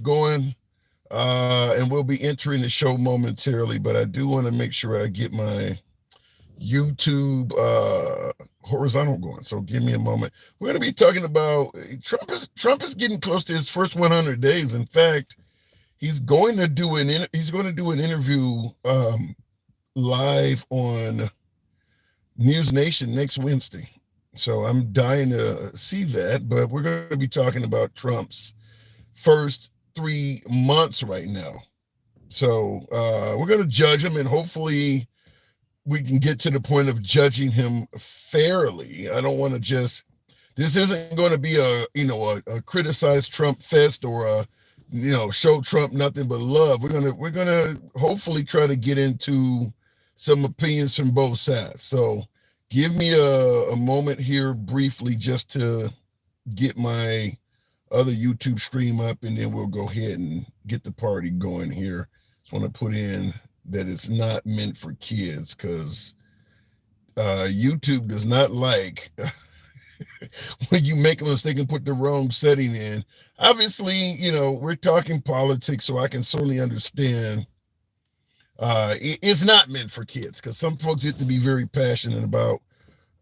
going, and we'll be entering the show momentarily, but I do want to make sure I get my YouTube horizontal going. So give me a moment. We're going to be talking about Trump is getting close to his first 100 days. In fact, he's going to do an interview live on News Nation next Wednesday. So I'm dying to see that, but we're going to be talking about Trump's first 3 months right now. So we're going to judge him, and hopefully we can get to the point of judging him fairly. I don't want to just, this isn't going to be a criticize Trump fest or show Trump nothing but love. We're gonna hopefully try to get into some opinions from both sides. So give me a moment here briefly just to get my other YouTube stream up, and then we'll go ahead and get the party going here. Just want to put in that it's not meant for kids, because YouTube does not like when you make a mistake and put the wrong setting in. Obviously, we're talking politics, so I can certainly understand it's not meant for kids, because some folks get to be very passionate about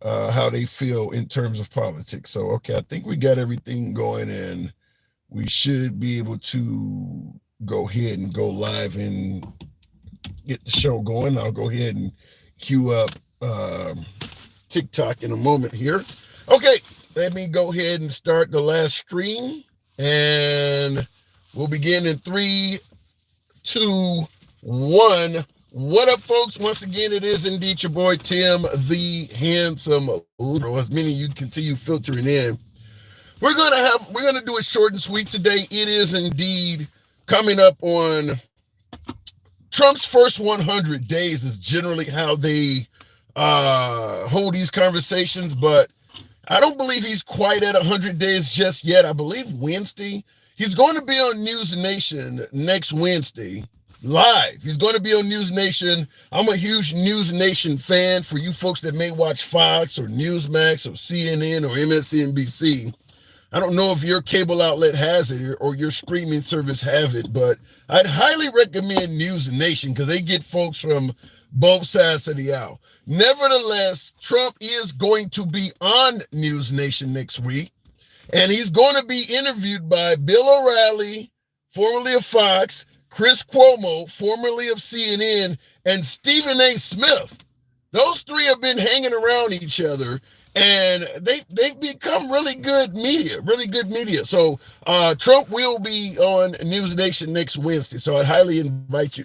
how they feel in terms of politics. So, okay, I think we got everything going, and we should be able to go ahead and go live and get the show going. I'll go ahead and queue up TikTok in a moment here. Okay, let me go ahead and start the last stream, and we'll begin in 3, 2, 1. What up, folks? Once again, it is indeed your boy Tim, the handsome liberal. As many of you continue filtering in, we're gonna do it short and sweet today. It is indeed coming up on Trump's first 100 days. Is generally how they hold these conversations, but I don't believe he's quite at 100 days just yet. I believe Wednesday. He's going to be on News Nation next Wednesday live. He's going to be on News Nation. I'm a huge News Nation fan. For you folks that may watch Fox or Newsmax or CNN or MSNBC, I don't know if your cable outlet has it or your streaming service have it, but I'd highly recommend News Nation, because they get folks from both sides of the aisle. Nevertheless, Trump is going to be on News Nation next week, and he's going to be interviewed by Bill O'Reilly, formerly of Fox, Chris Cuomo, formerly of CNN, and Stephen A. Smith. Those three have been hanging around each other, and they've become really good media. So Trump will be on News Nation next Wednesday. So I'd highly invite you,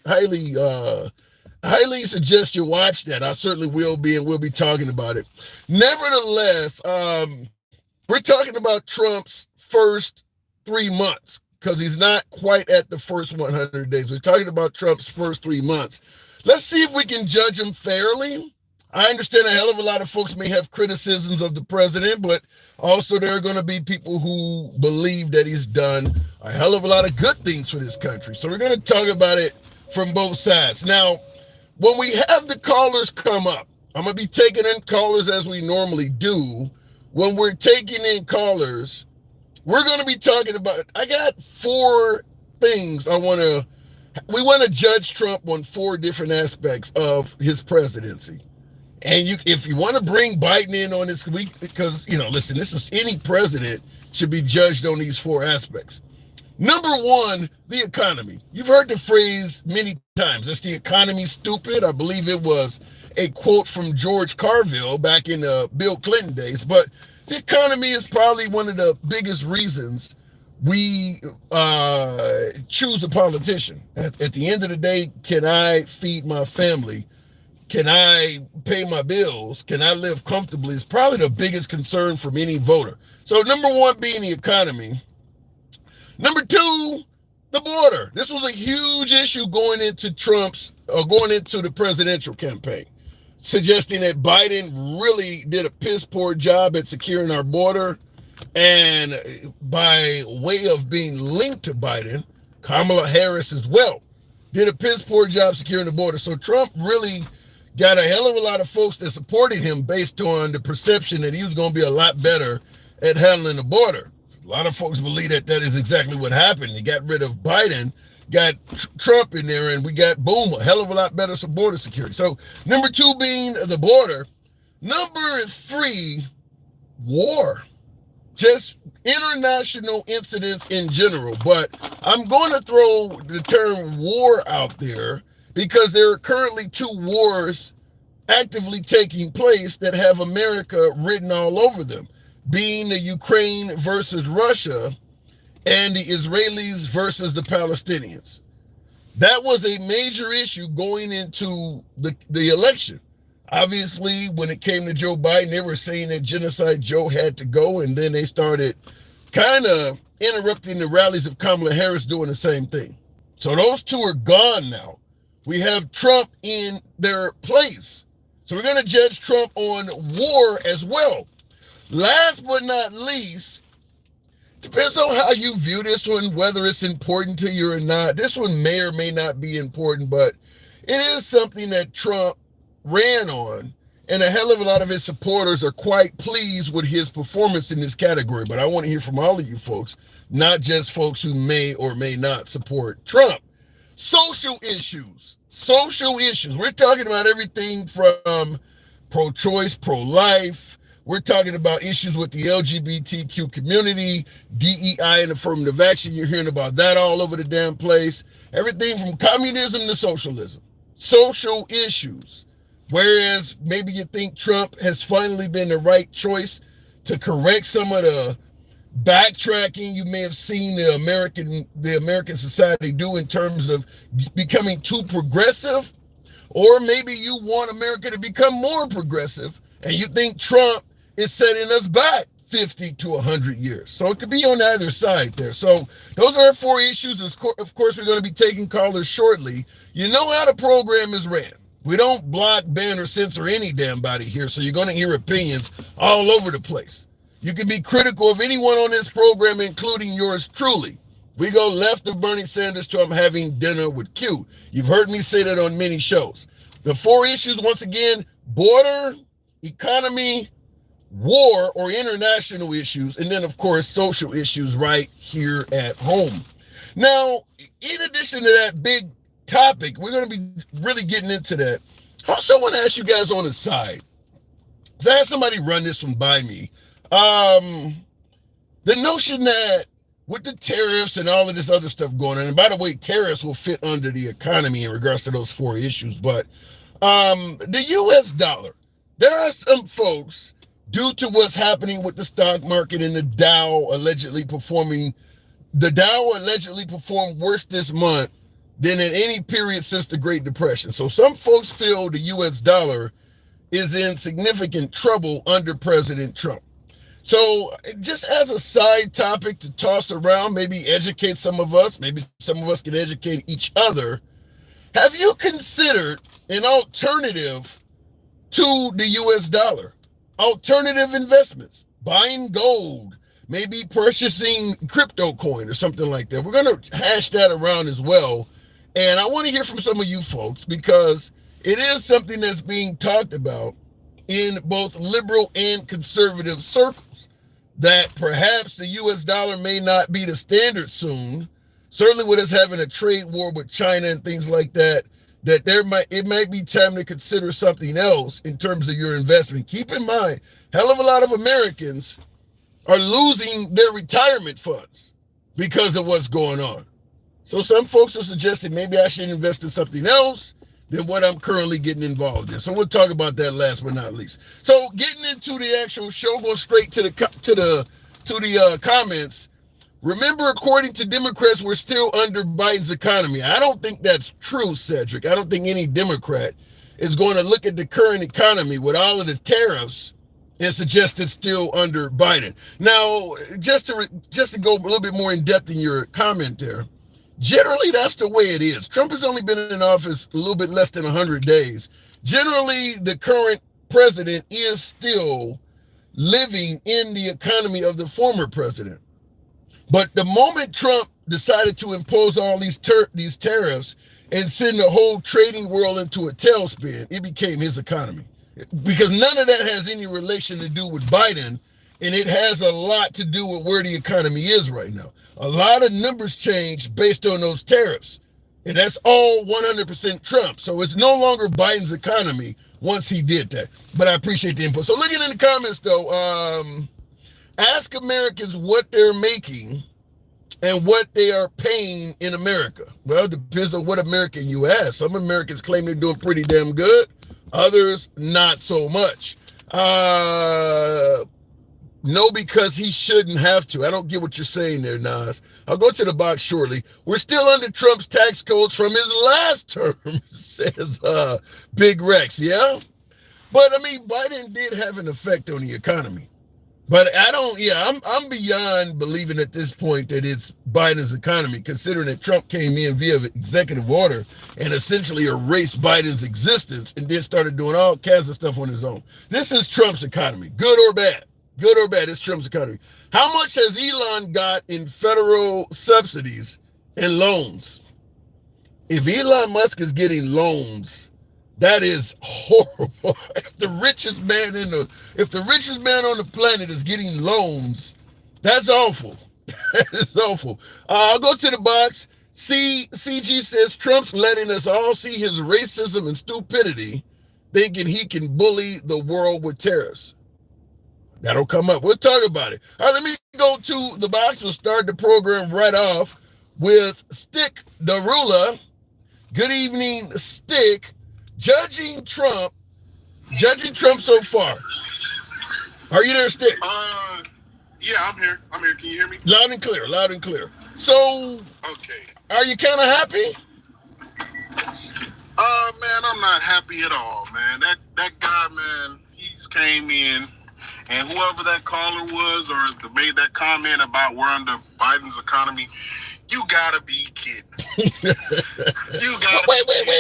highly suggest you watch that. I certainly will be, and we'll be talking about it. Nevertheless, we're talking about Trump's first 3 months, because he's not quite at the first 100 days. We're talking about Trump's first 3 months. Let's see if we can judge him fairly. I understand a hell of a lot of folks may have criticisms of the president, but also there are going to be people who believe that he's done a hell of a lot of good things for this country. So we're going to talk about it from both sides. Now, when we have the callers come up, I'm going to be taking in callers as we normally do. When we're taking in callers, we're going to be talking about, I got 4 things we want to judge Trump on 4 different aspects of his presidency. And if you want to bring Biden in on this week, because, listen, any president should be judged on these 4 aspects. Number 1, the economy. You've heard the phrase many times. Is the economy stupid? I believe it was a quote from George Carville back in the Bill Clinton days. But the economy is probably one of the biggest reasons we choose a politician. At the end of the day, can I feed my family? Can I pay my bills? Can I live comfortably? Is probably the biggest concern from any voter. So number 1 being the economy. Number 2, the border. This was a huge issue going into the presidential campaign, suggesting that Biden really did a piss poor job at securing our border. And by way of being linked to Biden, Kamala Harris as well did a piss poor job securing the border. So Trump really got a hell of a lot of folks that supported him based on the perception that he was going to be a lot better at handling the border. A A lot of folks believe that that is exactly what happened. They got rid of Biden, got Trump in there, and we got, boom, a hell of a lot better border security. So number 2 being the border. Number 3, war. Just international incidents in general. But I'm going to throw the term war out there because there are currently 2 wars actively taking place that have America written all over them, being the Ukraine versus Russia and the Israelis versus the Palestinians. That was a major issue going into the election. Obviously, when it came to Joe Biden, they were saying that Genocide Joe had to go, and then they started kind of interrupting the rallies of Kamala Harris doing the same thing. So those 2 are gone now. We have Trump in their place. So we're going to judge Trump on war as well. Last but not least, depends on how you view this one, whether it's important to you or not. This one may or may not be important, but it is something that Trump ran on, and a hell of a lot of his supporters are quite pleased with his performance in this category. But I want to hear from all of you folks, not just folks who may or may not support Trump. Social issues. We're talking about everything from pro-choice, pro-life. We're talking about issues with the LGBTQ community, DEI and affirmative action. You're hearing about that all over the damn place. Everything from communism to socialism. Social issues. Whereas maybe you think Trump has finally been the right choice to correct some of the backtracking you may have seen the American society do in terms of becoming too progressive, or maybe you want America to become more progressive and you think Trump is setting us back 50 to 100 years. So it could be on either side there. So those are our 4 issues. Of course, we're going to be taking callers shortly. You know how the program is ran. We don't block, ban, or censor any damn body here, so you're going to hear opinions all over the place. You can be critical of anyone on this program, including yours truly. We go left of Bernie Sanders to I'm having dinner with Q. You've heard me say that on many shows. The 4 issues, once again, border, economy, war or international issues, and then, of course, social issues right here at home. Now, in addition to that big topic, we're going to be really getting into that. I also want to ask you guys on the side, because I had somebody run this one by me. The notion that with the tariffs and all of this other stuff going on, and by the way, tariffs will fit under the economy in regards to those 4 issues, but the U.S. dollar, there are some folks, due to what's happening with the stock market and the Dow allegedly performed worse this month than in any period since the Great Depression. So some folks feel the U.S. dollar is in significant trouble under President Trump. So just as a side topic to toss around, maybe educate some of us, maybe some of us can educate each other. Have you considered an alternative to the U.S. dollar? Alternative investments, buying gold, maybe purchasing crypto coin or something like that. We're going to hash that around as well. And I want to hear from some of you folks because it is something that's being talked about in both liberal and conservative circles, that perhaps the U.S. dollar may not be the standard soon. Certainly with us having a trade war with China and things like that, that it might be time to consider something else in terms of your investment. Keep in mind, hell of a lot of Americans are losing their retirement funds because of what's going on. So some folks are suggesting maybe I should invest in something else than what I'm currently getting involved in. So we'll talk about that last but not least. So getting into the actual show, going straight to the comments. Remember, according to Democrats, we're still under Biden's economy. I don't think that's true, Cedric. I don't think any Democrat is going to look at the current economy with all of the tariffs and suggest it's still under Biden. Now, just to go a little bit more in depth in your comment there, generally that's the way it is. Trump has only been in office a little bit less than 100 days. Generally, the current president is still living in the economy of the former president. But the moment Trump decided to impose all these tariffs and send the whole trading world into a tailspin, it became his economy. Because none of that has any relation to do with Biden. And it has a lot to do with where the economy is right now. A lot of numbers change based on those tariffs. And that's all 100% Trump. So it's no longer Biden's economy once he did that. But I appreciate the input. So looking in the comments, though, ask Americans what they're making and what they are paying in America. Well, it depends on what American you ask. Some Americans claim they're doing pretty damn good. Others, not so much. No, because he shouldn't have to. I don't get what you're saying there, Nas. I'll go to the box shortly. We're still under Trump's tax codes from his last term, says Big Rex. Yeah? But, I mean, Biden did have an effect on the economy. But I'm beyond believing at this point that it's Biden's economy, considering that Trump came in via executive order and essentially erased Biden's existence and then started doing all kinds of stuff on his own. This is Trump's economy, good or bad. Good or bad, it's Trump's economy. How much has Elon got in federal subsidies and loans? If Elon Musk is getting loans, that is horrible. If the richest man on the planet is getting loans, that's awful. That is awful. I'll go to the box. CG says Trump's letting us all see his racism and stupidity, thinking he can bully the world with tariffs. That'll come up. We'll talk about it. All right, let me go to the box. We'll start the program right off with Stick the Ruler. Good evening, Stick. Judging Trump so far. Are you there, Stick? Yeah, I'm here. Can you hear me? Loud and clear. So, okay. Are you kind of happy? Man, I'm not happy at all, man. That guy, man, he's came in, and whoever that caller was or made that comment about we're under Biden's economy, you gotta be kidding. Wait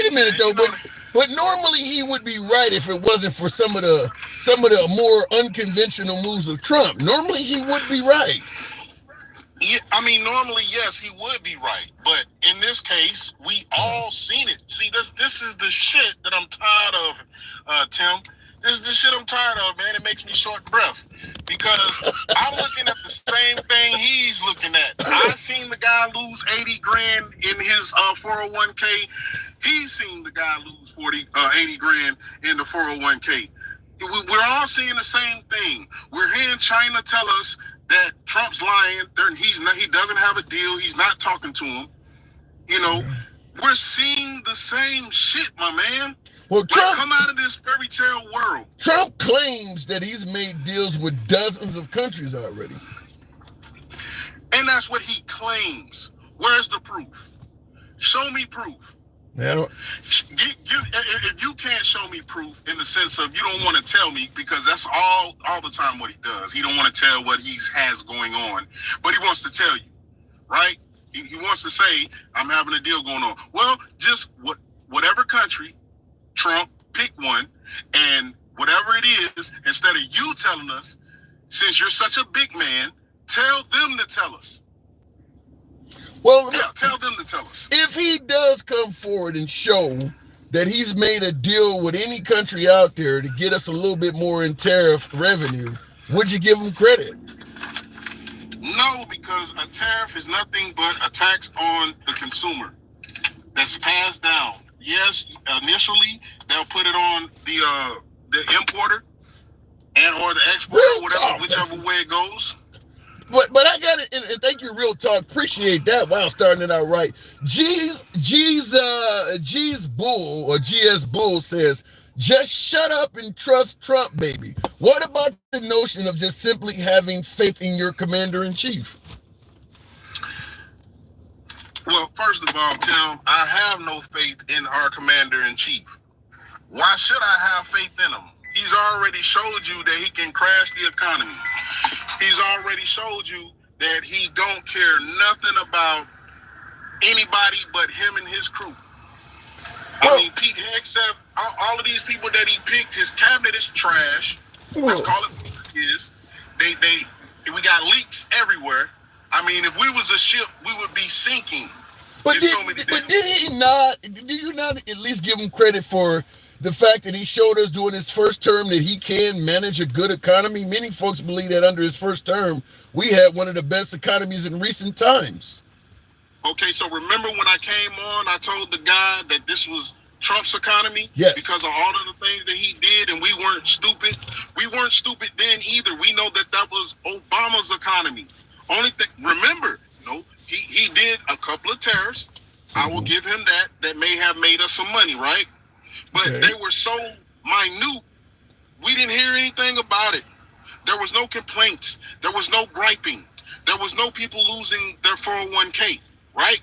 a minute, though. But normally he would be right if it wasn't for some of the more unconventional moves of Trump. Normally he would be right. Yeah, I mean, normally, yes, he would be right. But in this case, we all seen it. See, this is the shit that I'm tired of, Tim. This is the shit I'm tired of, man. It makes me short breath. Because I'm looking at the same thing he's looking at. I seen the guy lose 80 grand in his 401k. He's seen the guy lose 80 grand in the 401k. We're all seeing the same thing. We're hearing China tell us that Trump's lying. He doesn't have a deal. He's not talking to him. You know, we're seeing the same shit, my man. Well, Trump come out of this fairy tale world. Trump claims that he's made deals with dozens of countries already. And that's what he claims. Where's the proof? Show me proof. If you can't show me proof in the sense of you don't want to tell me, because that's all the time what he does. He don't want to tell what he has going on, but he wants to tell you, right? He wants to say, I'm having a deal going on. Well, just whatever country, Trump, pick one, and whatever it is, instead of you telling us, since you're such a big man, tell them to tell us. Well, yeah, tell them to tell us. If he does come forward and show that he's made a deal with any country out there to get us a little bit more in tariff revenue, would you give him credit? No, because a tariff is nothing but a tax on the consumer that's passed down. Yes, initially they'll put it on the importer and or the exporter, whichever way it goes. But I got it, and thank you, Real Talk. Appreciate that. Wow, starting it out right. G's Bull or GS Bull says, just shut up and trust Trump, baby. What about the notion of just simply having faith in your commander-in-chief? Well, first of all, Tim, I have no faith in our commander-in-chief. Why should I have faith in him? He's already showed you that he can crash the economy. He's already showed you that he don't care nothing about anybody but him and his crew. I mean, Pete Hegseth, all of these people that he picked, his cabinet is trash. Let's call it what it is. We got leaks everywhere. I mean, if we was a ship, we would be sinking. But did you not at least give him credit for the fact that he showed us during his first term that he can manage a good economy. Many folks believe that under his first term, we had one of the best economies in recent times. Okay, so remember when I came on, I told the guy that this was Trump's economy? Yes. Because of all of the things that he did, and we weren't stupid. We weren't stupid then either. We know that that was Obama's economy. Only thing, remember, no, he did a couple of tariffs. I will give him that. That may have made us some money, right? But they were so minute, we didn't hear anything about it. There was no complaints. There was no griping. There was no people losing their 401k, right?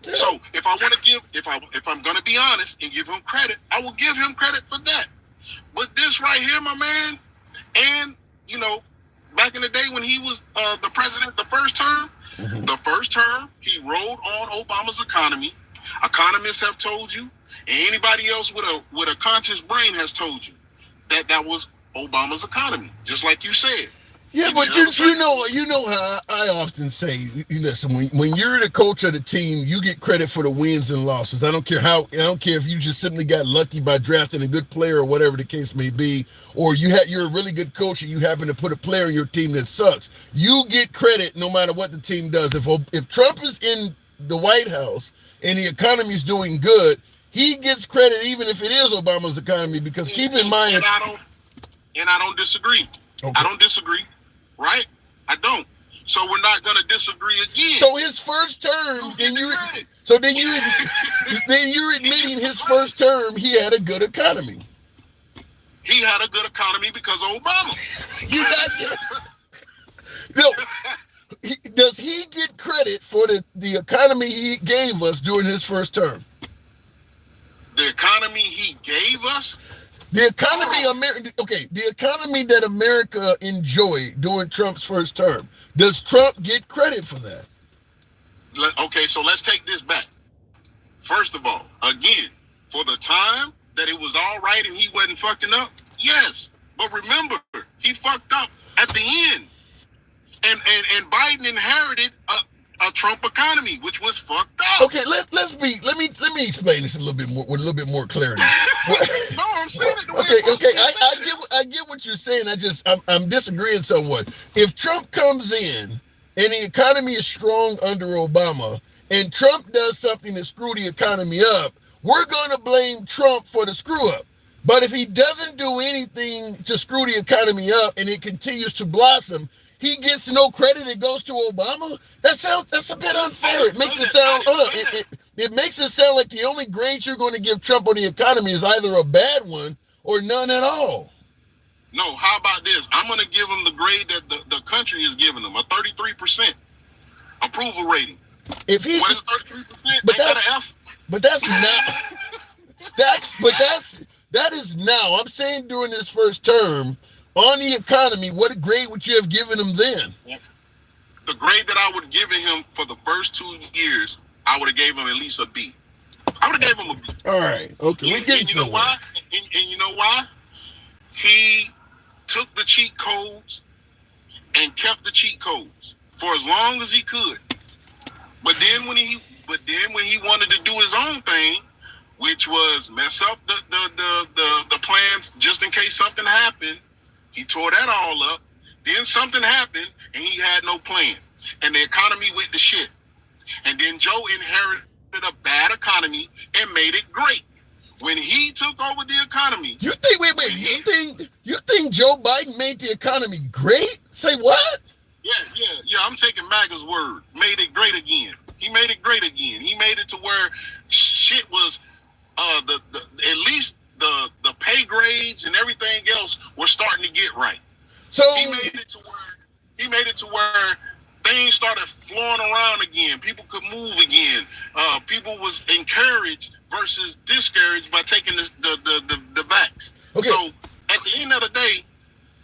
Yeah. So if I want to give, if I'm going to be honest and give him credit, I will give him credit for that. But this right here, my man, and you know, back in the day when he was the president, the first term, he rode on Obama's economy. Economists have told you, and anybody else with a conscious brain has told you that that was Obama's economy, just like you said. Yeah, but you know how I often say, listen, when you're the coach of the team, you get credit for the wins and losses. I don't care if you just simply got lucky by drafting a good player or whatever the case may be, or you're a really good coach and you happen to put a player in your team that sucks. You get credit no matter what the team does. If Trump is in the White House and the economy is doing good, he gets credit even if it is Obama's economy, because keep in mind. And I don't disagree. Okay. I don't disagree. Right? I don't. So we're not going to disagree again. So his first term, then you're admitting his first term he had a good economy. He had a good economy because of Obama. You're not. No. Does he get credit for the economy he gave us during his first term? The economy he gave us? The economy that America enjoyed during Trump's first term. Does Trump get credit for that? Okay, so let's take this back. First of all, again, for the time that it was all right and he wasn't fucking up, yes. But remember, he fucked up at the end. And Biden inherited a Trump economy, which was fucked up. Okay, let me explain this a little bit more with a little bit more clarity. No, I'm saying it the way I get what you're saying. I'm disagreeing somewhat. If Trump comes in and the economy is strong under Obama, and Trump does something to screw the economy up, we're gonna blame Trump for the screw up. But if he doesn't do anything to screw the economy up and it continues to blossom, he gets no credit. It goes to Obama. That's a bit unfair. It makes it sound. It makes it sound like the only grade you're going to give Trump on the economy is either a bad one or none at all. No, how about this? I'm going to give him the grade that the country is giving him, a 33% approval rating. What is 33%? Ain't that an F? But that's not. That is now. I'm saying during this first term. On the economy, what grade would you have given him then? The grade that I would have given him for the first 2 years, I would have gave him at least a B. I would have gave him a B. All right. Okay. And you know why? And you know why? He took the cheat codes and kept the cheat codes for as long as he could. But then when he wanted to do his own thing, which was mess up the plan just in case something happened, he tore that all up. Then something happened, and he had no plan. And the economy went to shit. And then Joe inherited a bad economy and made it great. When he took over the economy... You think Joe Biden made the economy great? Say what? Yeah, I'm taking MAGA's word. Made it great again. He made it great again. He made it to where shit was at least... The pay grades and everything else were starting to get right. So he made it to where things started flowing around again. People could move again. People was encouraged versus discouraged by taking the vax. Okay. So at the end of the day,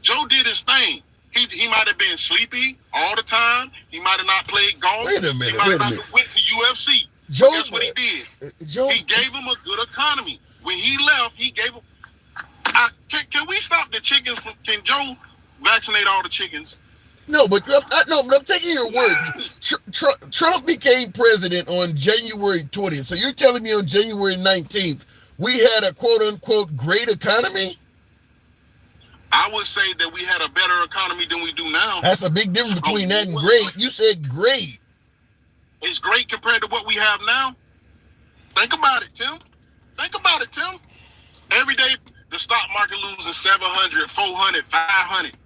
Joe did his thing. He might have been sleepy all the time. He might have not played golf. Wait a minute. He might have not went to UFC. Joe, guess what he did? He gave him a good economy. When he left, he gave him... Can we stop the chickens from... Can Joe vaccinate all the chickens? No, but I'm taking your word. Trump became president on January 20th. So you're telling me on January 19th, we had a quote unquote great economy? I would say that we had a better economy than we do now. That's a big difference between that and great. You said great. It's great compared to what we have now. Think about it, Tim. Think about it, Tim. Every day, the stock market losing 700, 400, 500.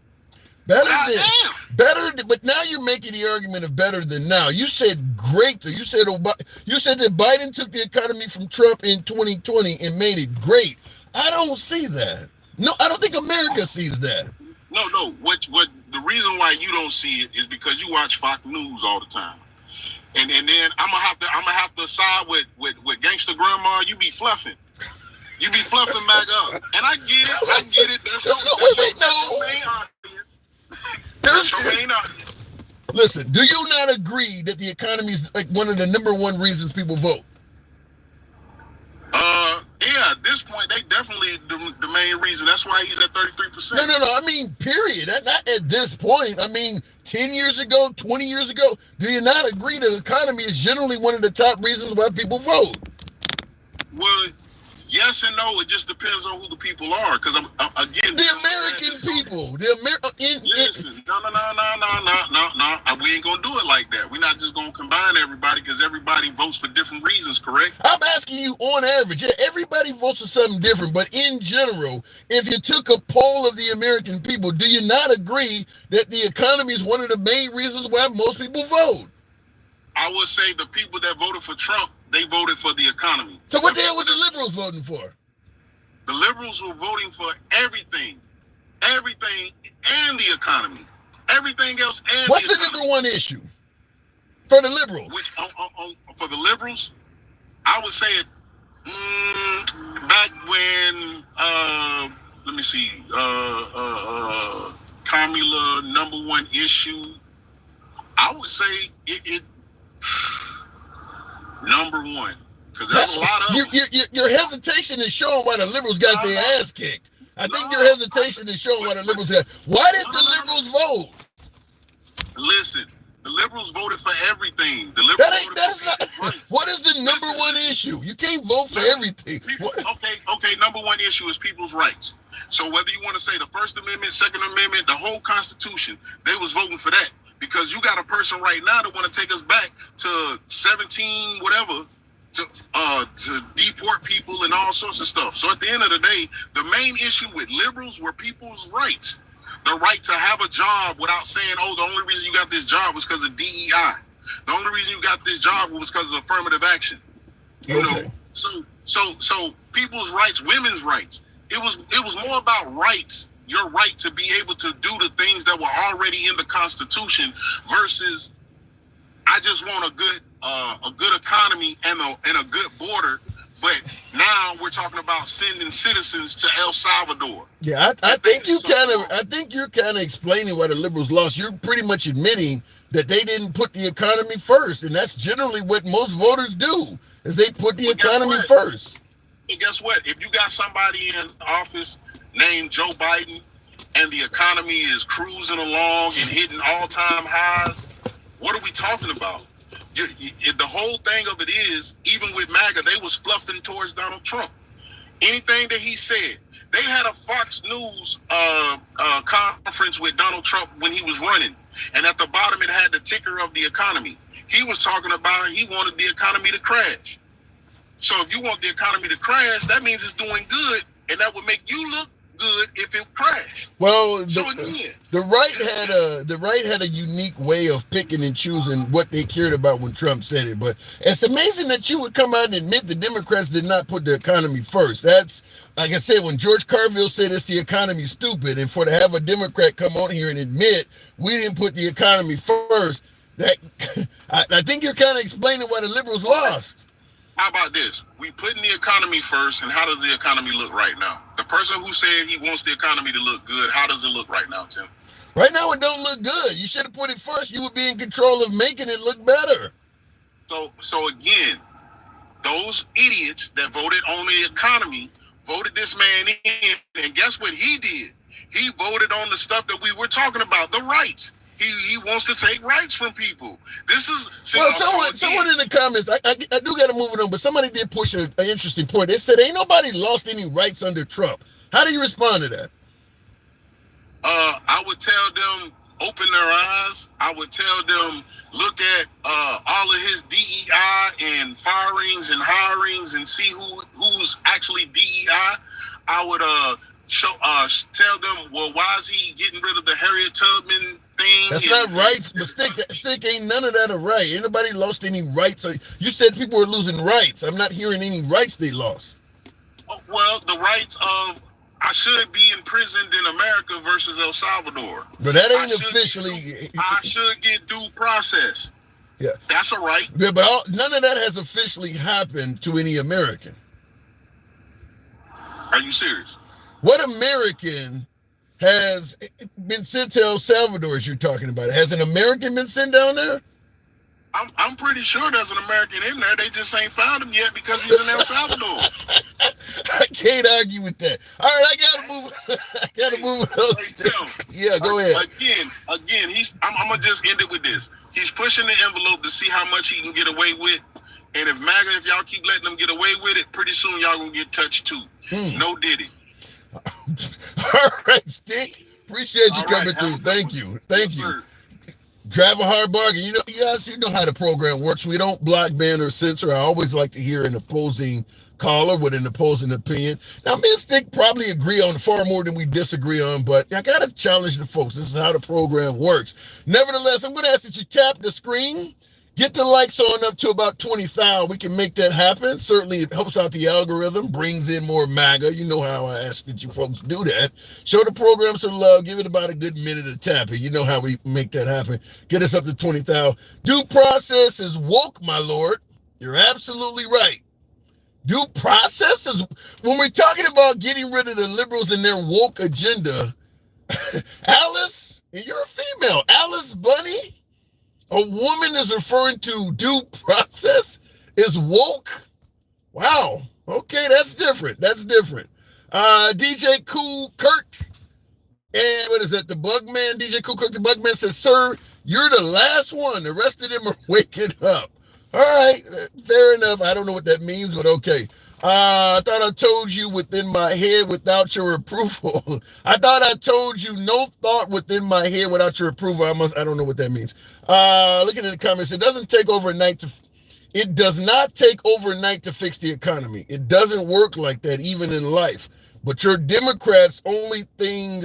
Better, but now you're making the argument of better than now. You said great. You said that Biden took the economy from Trump in 2020 and made it great. I don't see that. No, I don't think America sees that. No. What the reason why you don't see it is because you watch Fox News all the time. And then I'm gonna have to side with gangster grandma. You be fluffing. You be fluffing back up. And I get it. That's your main audience. That's your main audience. Listen, do you not agree that the economy is like one of the number one reasons people vote? Yeah, at this point, they definitely the main reason. That's why he's at 33%. No. I mean, period. Not at this point. I mean, 10 years ago, 20 years ago, do you not agree the economy is generally one of the top reasons why people vote? Well, yes and no. It just depends on who the people are. Because again, the American people. Listen, no. We ain't gonna do it like that. We're not just gonna combine everybody because everybody votes for different reasons. Correct? I'm asking you on average. Yeah, everybody votes for something different, but in general, if you took a poll of the American people, do you not agree that the economy is one of the main reasons why most people vote? I would say the people that voted for Trump, they voted for the economy. So what the hell was the liberals voting for? The liberals were voting for everything and the economy. Everything else and what's the number one issue for the liberals? For the liberals, I would say it back when let me see, Kamala number one issue. I would say it number one because there's a lot of your hesitation is showing why the liberals got their ass kicked. I think your hesitation is showing why the liberals got. Why did the liberals vote? Listen, the liberals voted for everything. The liberals what is the number one issue? You can't vote for everything. Okay. Number one issue is people's rights. So whether you want to say the First Amendment, Second Amendment, the whole Constitution, they was voting for that. Because you got a person right now that want to take us back to 17 whatever to deport people and all sorts of stuff. So at the end of the day, the main issue with liberals were people's rights. The right to have a job without saying, oh, the only reason you got this job was because of DEI. The only reason you got this job was because of affirmative action. You know, so people's rights, women's rights. It was more about rights. Your right to be able to do the things that were already in the Constitution versus I just want a good economy and a good border. But now we're talking about sending citizens to El Salvador. Yeah, I think you're kind of explaining why the liberals lost. You're pretty much admitting that they didn't put the economy first, and that's generally what most voters do, is they put the economy first. But guess what? If you got somebody in office named Joe Biden and the economy is cruising along and hitting all-time highs, what are we talking about? The whole thing of it is, even with MAGA, they was fluffing towards Donald Trump. Anything that he said, they had a Fox News conference with Donald Trump when he was running, and at the bottom it had the ticker of the economy. He was talking about he wanted the economy to crash. So if you want the economy to crash, that means it's doing good, and that would make you look good if it crashed. Well, the right had a unique way of picking and choosing what they cared about when Trump said it. But it's amazing that you would come out and admit the Democrats did not put the economy first. That's, like I said, when George Carville said it's the economy stupid, and to have a Democrat come on here and admit we didn't put the economy first, that I think you're kind of explaining why the liberals lost. How about this? We putting the economy first, and how does the economy look right now? The person who said he wants the economy to look good, how does it look right now, Tim? Right now, it don't look good. You should have put it first. You would be in control of making it look better. So again, those idiots that voted on the economy voted this man in, and guess what he did? He voted on the stuff that we were talking about, the rights. He wants to take rights from people. This is well, someone in the comments. I do got to move it on, but somebody did push an interesting point. They said ain't nobody lost any rights under Trump. How do you respond to that? I would tell them open their eyes. I would tell them look at all of his DEI and firings and hirings and see who's actually DEI. I would tell them, well, why is he getting rid of the Harriet Tubman thing? That's not rights, but stick ain't none of that a right. Ain't nobody lost any rights. You said people were losing rights. I'm not hearing any rights they lost. Well, the rights of I should be imprisoned in America versus El Salvador. But that ain't officially. I should get due process. Yeah, that's a right. Yeah, but none of that has officially happened to any American. Are you serious? What American has been sent to El Salvador, as you're talking about? Has an American been sent down there? I'm pretty sure there's an American in there. They just ain't found him yet because he's in El Salvador. I can't argue with that. All right, I gotta move. Yeah, go ahead. Again, I'm gonna just end it with this. He's pushing the envelope to see how much he can get away with. And if MAGA, if y'all keep letting them get away with it, pretty soon y'all gonna get touched too. No Diddy. All right, Stick. Appreciate you coming through. Thank you. Sir. Drive a hard bargain. You guys, you know how the program works. We don't block, ban, or censor. I always like to hear an opposing caller with an opposing opinion. Now, me and Stick probably agree on far more than we disagree on, but I got to challenge the folks. This is how the program works. Nevertheless, I'm going to ask that you tap the screen. Get the likes on up to about 20,000. We can make that happen. Certainly, it helps out the algorithm, brings in more MAGA. You know how I ask that you folks do that. Show the program some love. Give it about a good minute of tapping. You know how we make that happen. Get us up to 20,000. Due process is woke, my lord. You're absolutely right. Due process is, when we're talking about getting rid of the liberals and their woke agenda, Alice, and you're a female, Alice Bunny, a woman is referring to due process is woke. Wow. Okay, that's different. DJ Cool Kirk. And what is that? The Bugman, DJ Cool Kirk, the Bugman says, sir, you're the last one. The rest of them are waking up. All right. Fair enough. I don't know what that means, but okay. I thought I told you within my head without your approval. I thought I told you no thought within my head without your approval. I don't know what that means. Looking at the comments, it does not take overnight to fix the economy. It doesn't work like that, even in life. But your Democrats, only thing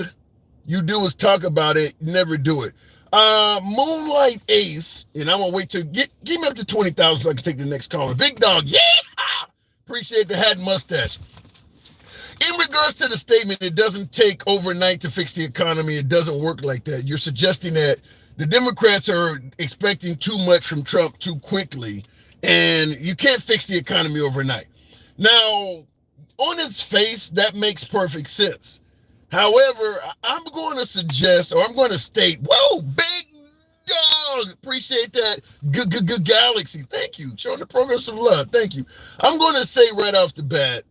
you do is talk about it, never do it. Moonlight Ace, and I'm gonna wait to give me up to 20,000 so I can take the next caller. Big Dog, yeah! Appreciate the hat and mustache. In regards to the statement, it doesn't take overnight to fix the economy. It doesn't work like that. You're suggesting that the Democrats are expecting too much from Trump too quickly, and you can't fix the economy overnight. Now, on its face, that makes perfect sense. However, I'm going to suggest, or I'm going to state, whoa, Big Dog, appreciate that. Galaxy, thank you. Showing the program some love, thank you. I'm going to say right off the bat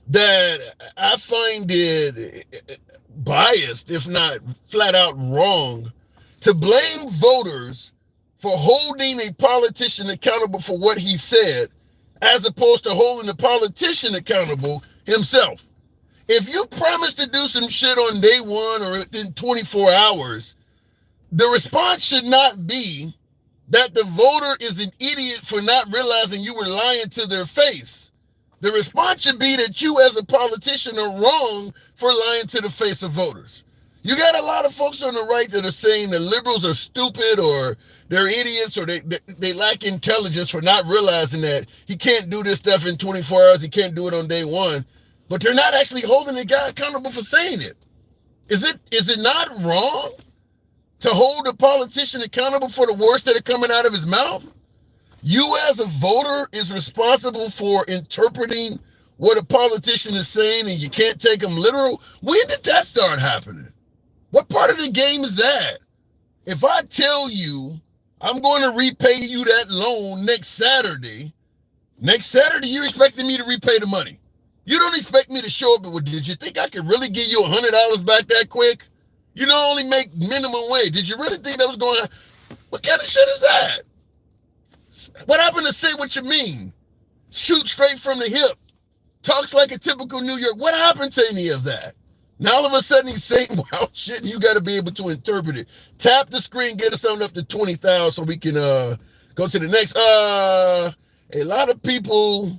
that I find it biased, if not flat out wrong, to blame voters for holding a politician accountable for what he said, as opposed to holding the politician accountable himself. If you promise to do some shit on day one or within 24 hours, the response should not be that the voter is an idiot for not realizing you were lying to their face. The response should be that you as a politician are wrong for lying to the face of voters. You got a lot of folks on the right that are saying the liberals are stupid or they're idiots or they lack intelligence for not realizing that he can't do this stuff in 24 hours. He can't do it on day one. But they're not actually holding the guy accountable for saying it. Is it not wrong to hold a politician accountable for the words that are coming out of his mouth? You as a voter is responsible for interpreting what a politician is saying and you can't take them literal. When did that start happening? What part of the game is that? If I tell you I'm going to repay you that loan next Saturday, you're expecting me to repay the money. You don't expect me to show up and, well, did you think I could really give you $100 back that quick? You don't only make minimum wage. Did you really think that was going on? What kind of shit is that? What happened to say what you mean? Shoot straight from the hip. Talks like a typical New York. What happened to any of that? Now all of a sudden he's saying wild shit and you got to be able to interpret it. Tap the screen, get us on up to 20,000 so we can go to the next. A lot of people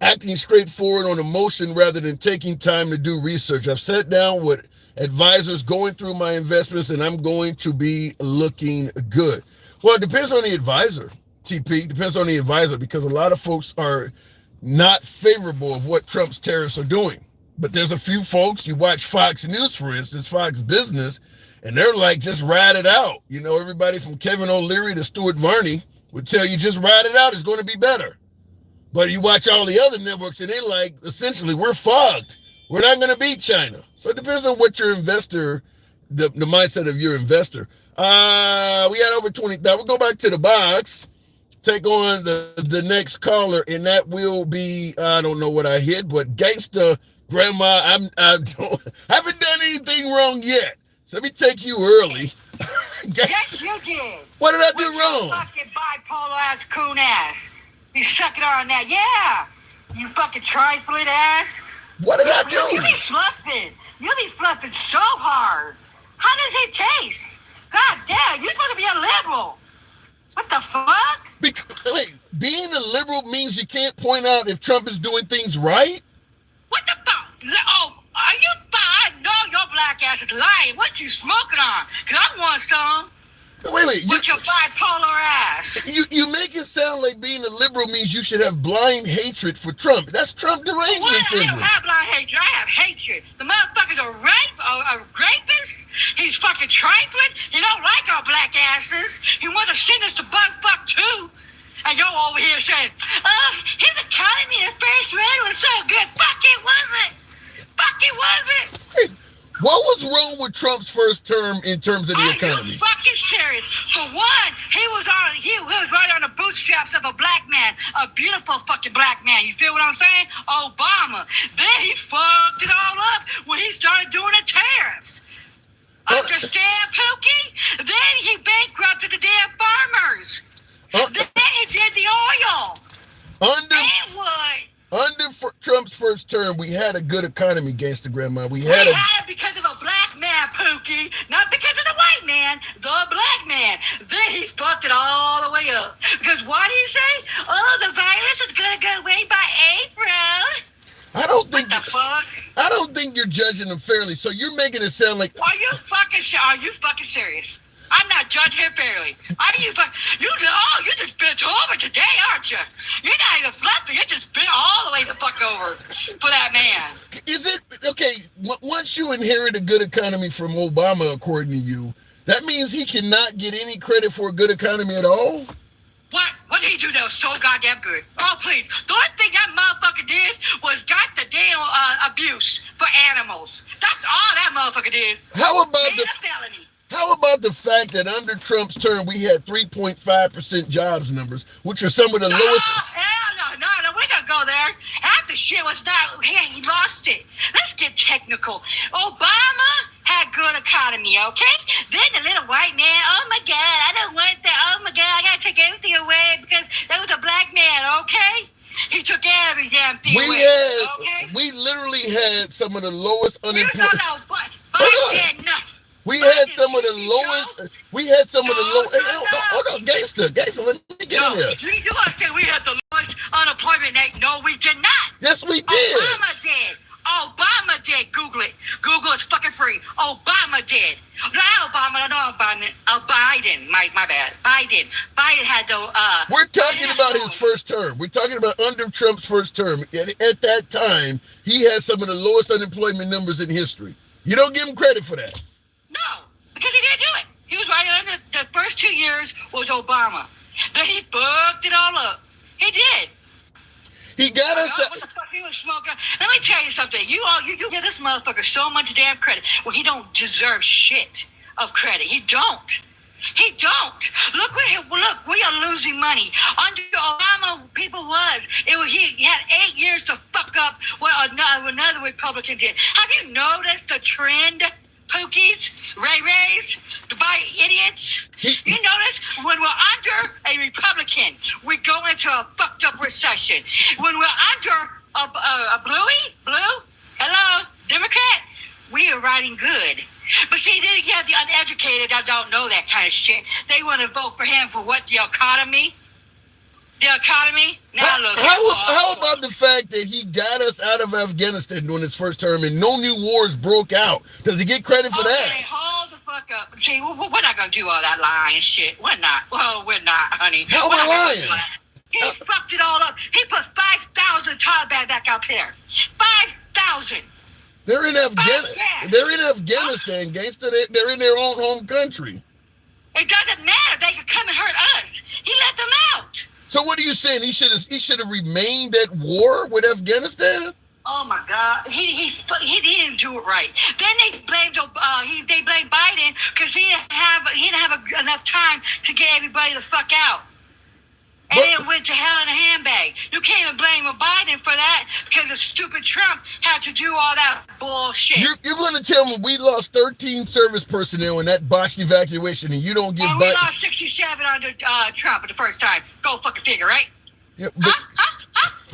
acting straightforward on emotion rather than taking time to do research. I've sat down with advisors going through my investments and I'm going to be looking good. Well, it depends on the advisor, TP. Depends on the advisor because a lot of folks are not favorable of what Trump's tariffs are doing. But there's a few folks, you watch Fox News, for instance, Fox Business, and they're like, just ride it out. You know, everybody from Kevin O'Leary to Stuart Varney would tell you, just ride it out. It's going to be better. But you watch all the other networks, and they're like, essentially, we're fogged. We're not going to beat China. So it depends on what your investor, the mindset of your investor. We had over 20,000. We'll go back to the box. Take on the next caller, and that will be, I don't know what I hit, but Gangsta Grandma, I haven't done anything wrong yet. So let me take you early. Yes, you did. What did I do wrong? Fucking bipolar ass, coon ass. You sucking on that, yeah. You fucking trifling ass. What did I do? You be fluffing. You be fluffing so hard. How does it taste? God damn, you're supposed to be a liberal. What the fuck? Wait, being a liberal means you can't point out if Trump is doing things right? What the fuck? Oh, are you I know your black ass is lying. What you smoking on? Because I want some. Wait. With your bipolar ass. You make it sound like being a liberal means you should have blind hatred for Trump. That's Trump derangement syndrome. I don't have blind hatred. I have hatred. The motherfucker's a rapist. He's fucking trifling. He don't like our black asses. He wants to send us to bug too. And you're over here saying, his economy in first rate was so good. Fuck it wasn't. Hey, what was wrong with Trump's first term in terms of the economy? Are you fucking serious? For one, he was right on the bootstraps of a black man, a beautiful fucking black man. You feel what I'm saying? Obama. Then he fucked it all up when he started doing the tariffs. Understand, Pookie? Then he bankrupted the damn farmers. Then he did the oil. And wood. Under Trump's first term, we had a good economy, Gangsta Grandma. We had it because of a black man, Pookie. Not because of the white man, the black man. Then he fucked it all the way up. Because what did he say? Oh, the virus is going to go away by April. I don't think. What the fuck? I don't think you're judging them fairly. So you're making it sound like. Are you fucking serious? I'm not judging him fairly. You just bent over today, aren't you? You're not even fluffy. You just bent all the way the fuck over for that man. Is it okay? Once you inherit a good economy from Obama, according to you, that means he cannot get any credit for a good economy at all? What did he do that was so goddamn good? Oh, please. The only thing that motherfucker did was got the damn abuse for animals. That's all that motherfucker did. How about Made a felony. How about the fact that under Trump's term, we had 3.5% jobs numbers, which are some of the lowest? Hell no, we're going to go there. After shit was done, he lost it. Let's get technical. Obama had good economy, okay? Then the little white man, oh my God, I don't want that. Oh my God, I got to take everything away because that was a black man, okay? He took every damn thing away. We literally had some of the lowest unemployment. You don't know what? I did nothing. We had some of the lowest. We had some of the lowest. Hold on, Gangsta, let me get in there. You want to say we had the lowest unemployment rate? No, we did not. Yes, we did. Obama did. Google it. Google is fucking free. Obama did. Not Obama. No, Biden. My bad. Biden had the. We're talking about his first term. We're talking about under Trump's first term. At that time, he had some of the lowest unemployment numbers in history. You don't give him credit for that. No, because he didn't do it. He was right under the first 2 years was Obama. Then he fucked it all up. He did. He got us. What the fuck he was smoking? Let me tell you something. You give this motherfucker so much damn credit. Well, he don't deserve shit of credit. He don't. Look, we are losing money. Under Obama, he had 8 years to fuck up what another Republican did. Have you noticed the trend, Pookies, Ray-Rays, the white idiots. You notice when we're under a Republican, we go into a fucked up recession. When we're under a blue, hello, Democrat, we are riding good. But see, then you have the uneducated that don't know that kind of shit. They want to vote for him for what, the economy? The economy? Now look. How about the fact that he got us out of Afghanistan during his first term and no new wars broke out? Does he get credit for that? Okay, hold the fuck up. See, we're not going to do all that lying shit. We're not. Well, we're not, honey. How am I lying? He fucked it all up. He put 5,000 Taliban back out there. 5,000. They're in Afghanistan, gangster. They're in their own home country. It doesn't matter. They could come and hurt us. He let them out. So what are you saying? He should have remained at war with Afghanistan? Oh my God, he didn't do it right. Then they blamed Biden because he didn't have enough time to get everybody the fuck out. And it went to hell in a handbag. You can't even blame Biden for that because the stupid Trump had to do all that bullshit. You're going to tell me we lost 13 service personnel in that botched evacuation and you don't give Biden... we lost 67 under Trump the first time. Go fucking figure, right? Yep, but...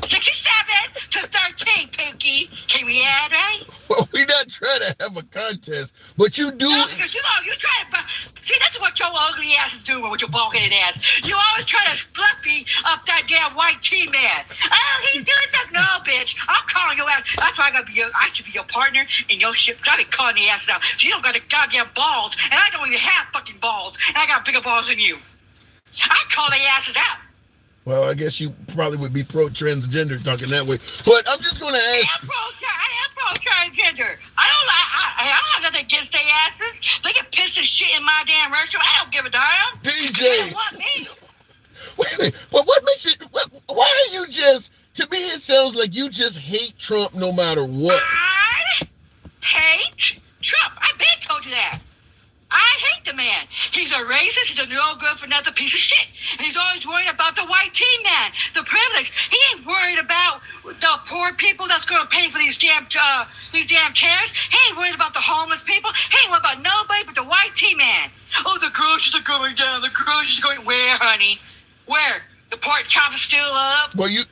67 to 13, Pinky. Can we add, right? Well, we're not trying to have a contest, but you do... No, because you try to... See, that's what your ugly ass is doing with your bald-headed ass. You always try to fluffy up that damn white tea man. Oh, he's doing something. No, bitch. I'm calling your ass. That's why I should be your partner in your shit. I be calling the asses out. So you don't got the goddamn balls, and I don't even have fucking balls, and I got bigger balls than you. I call their asses out. Well, I guess you probably would be pro-transgender talking that way. But I'm just going to ask... I am pro-transgender. I don't have nothing against their asses. They get pissed and shit in my damn restaurant. I don't give a damn. DJ! They don't want me. Wait. But what makes it... Why are you just... To me, it sounds like you just hate Trump no matter what. I hate Trump. I've been told you that. I hate the man. He's a racist. He's a no-good-for-nothing piece of shit. And he's always worried about the white tea man, the privilege. He ain't worried about the poor people that's going to pay for these damn tariffs. He ain't worried about the homeless people. He ain't worried about nobody but the white tea man. Oh, the groceries are going down. The groceries are going... Where, honey? Where? The pork chop is still up. Well, you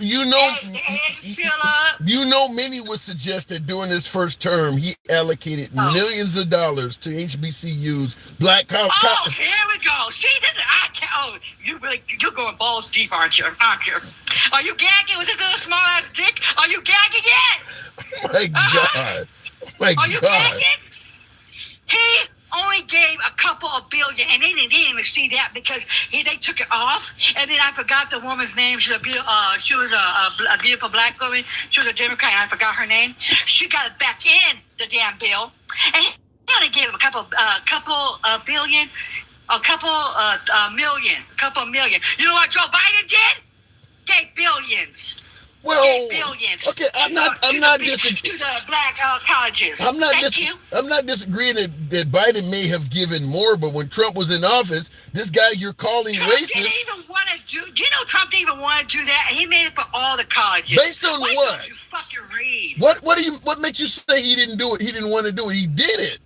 know, many would suggest that during his first term, he allocated millions of dollars to HBCUs, black college. Oh, here we go. See, this is you're going balls deep, aren't you? Are you gagging with this little small ass dick? Are you gagging yet? Oh my God! Oh my Are you gagging? He only gave a couple of billion, and they didn't even see that because they took it off. And then I forgot the woman's name. She was a beautiful black woman. She was a Democrat, and I forgot her name. She got it back in the damn bill, and he only gave him a couple million. You know what Joe Biden did? Gave billions. Well, billions. Okay, I'm not disagreeing. To the black colleges. I'm not disagreeing that Biden may have given more, but when Trump was in office, this guy you're calling racist. Didn't even want to do. Do you know Trump didn't even want to do that? He made it for all the colleges. Based on Why what? Don't you fucking read? What makes you say he didn't do it? He didn't want to do it. He did it.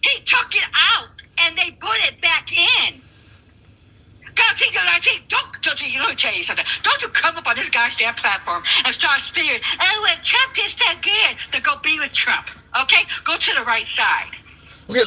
He took it out and they put it back in. Let me tell you something. Don't you come up on this goddamn platform and start speaking, oh, when Trump did so good, then go be with Trump. Okay? Go to the right side. Okay,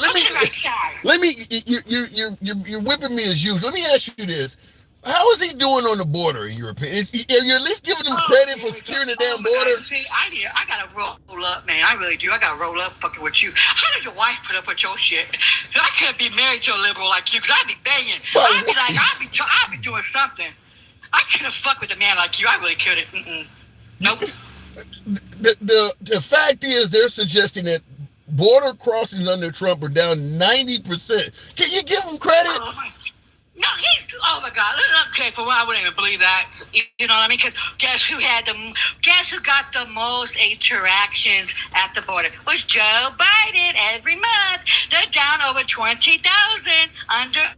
you're whipping me as usual. Let me ask you this. How is he doing on the border, in your opinion? Are you at least giving him credit for securing the damn border? See, I gotta roll up, man. I really do. I gotta roll up fucking with you. How did your wife put up with your shit? I can't be married to a liberal like you, because I'd be banging. I'd be doing something. I couldn't fuck with a man like you. I really couldn't. Nope. The fact is, they're suggesting that border crossings under Trump are down 90%. Can you give him credit? Oh my God. Okay, for one, I wouldn't even believe that. You know what I mean? Because guess who got the most interactions at the border? Was Joe Biden. Every month. They're down over 20,000 under,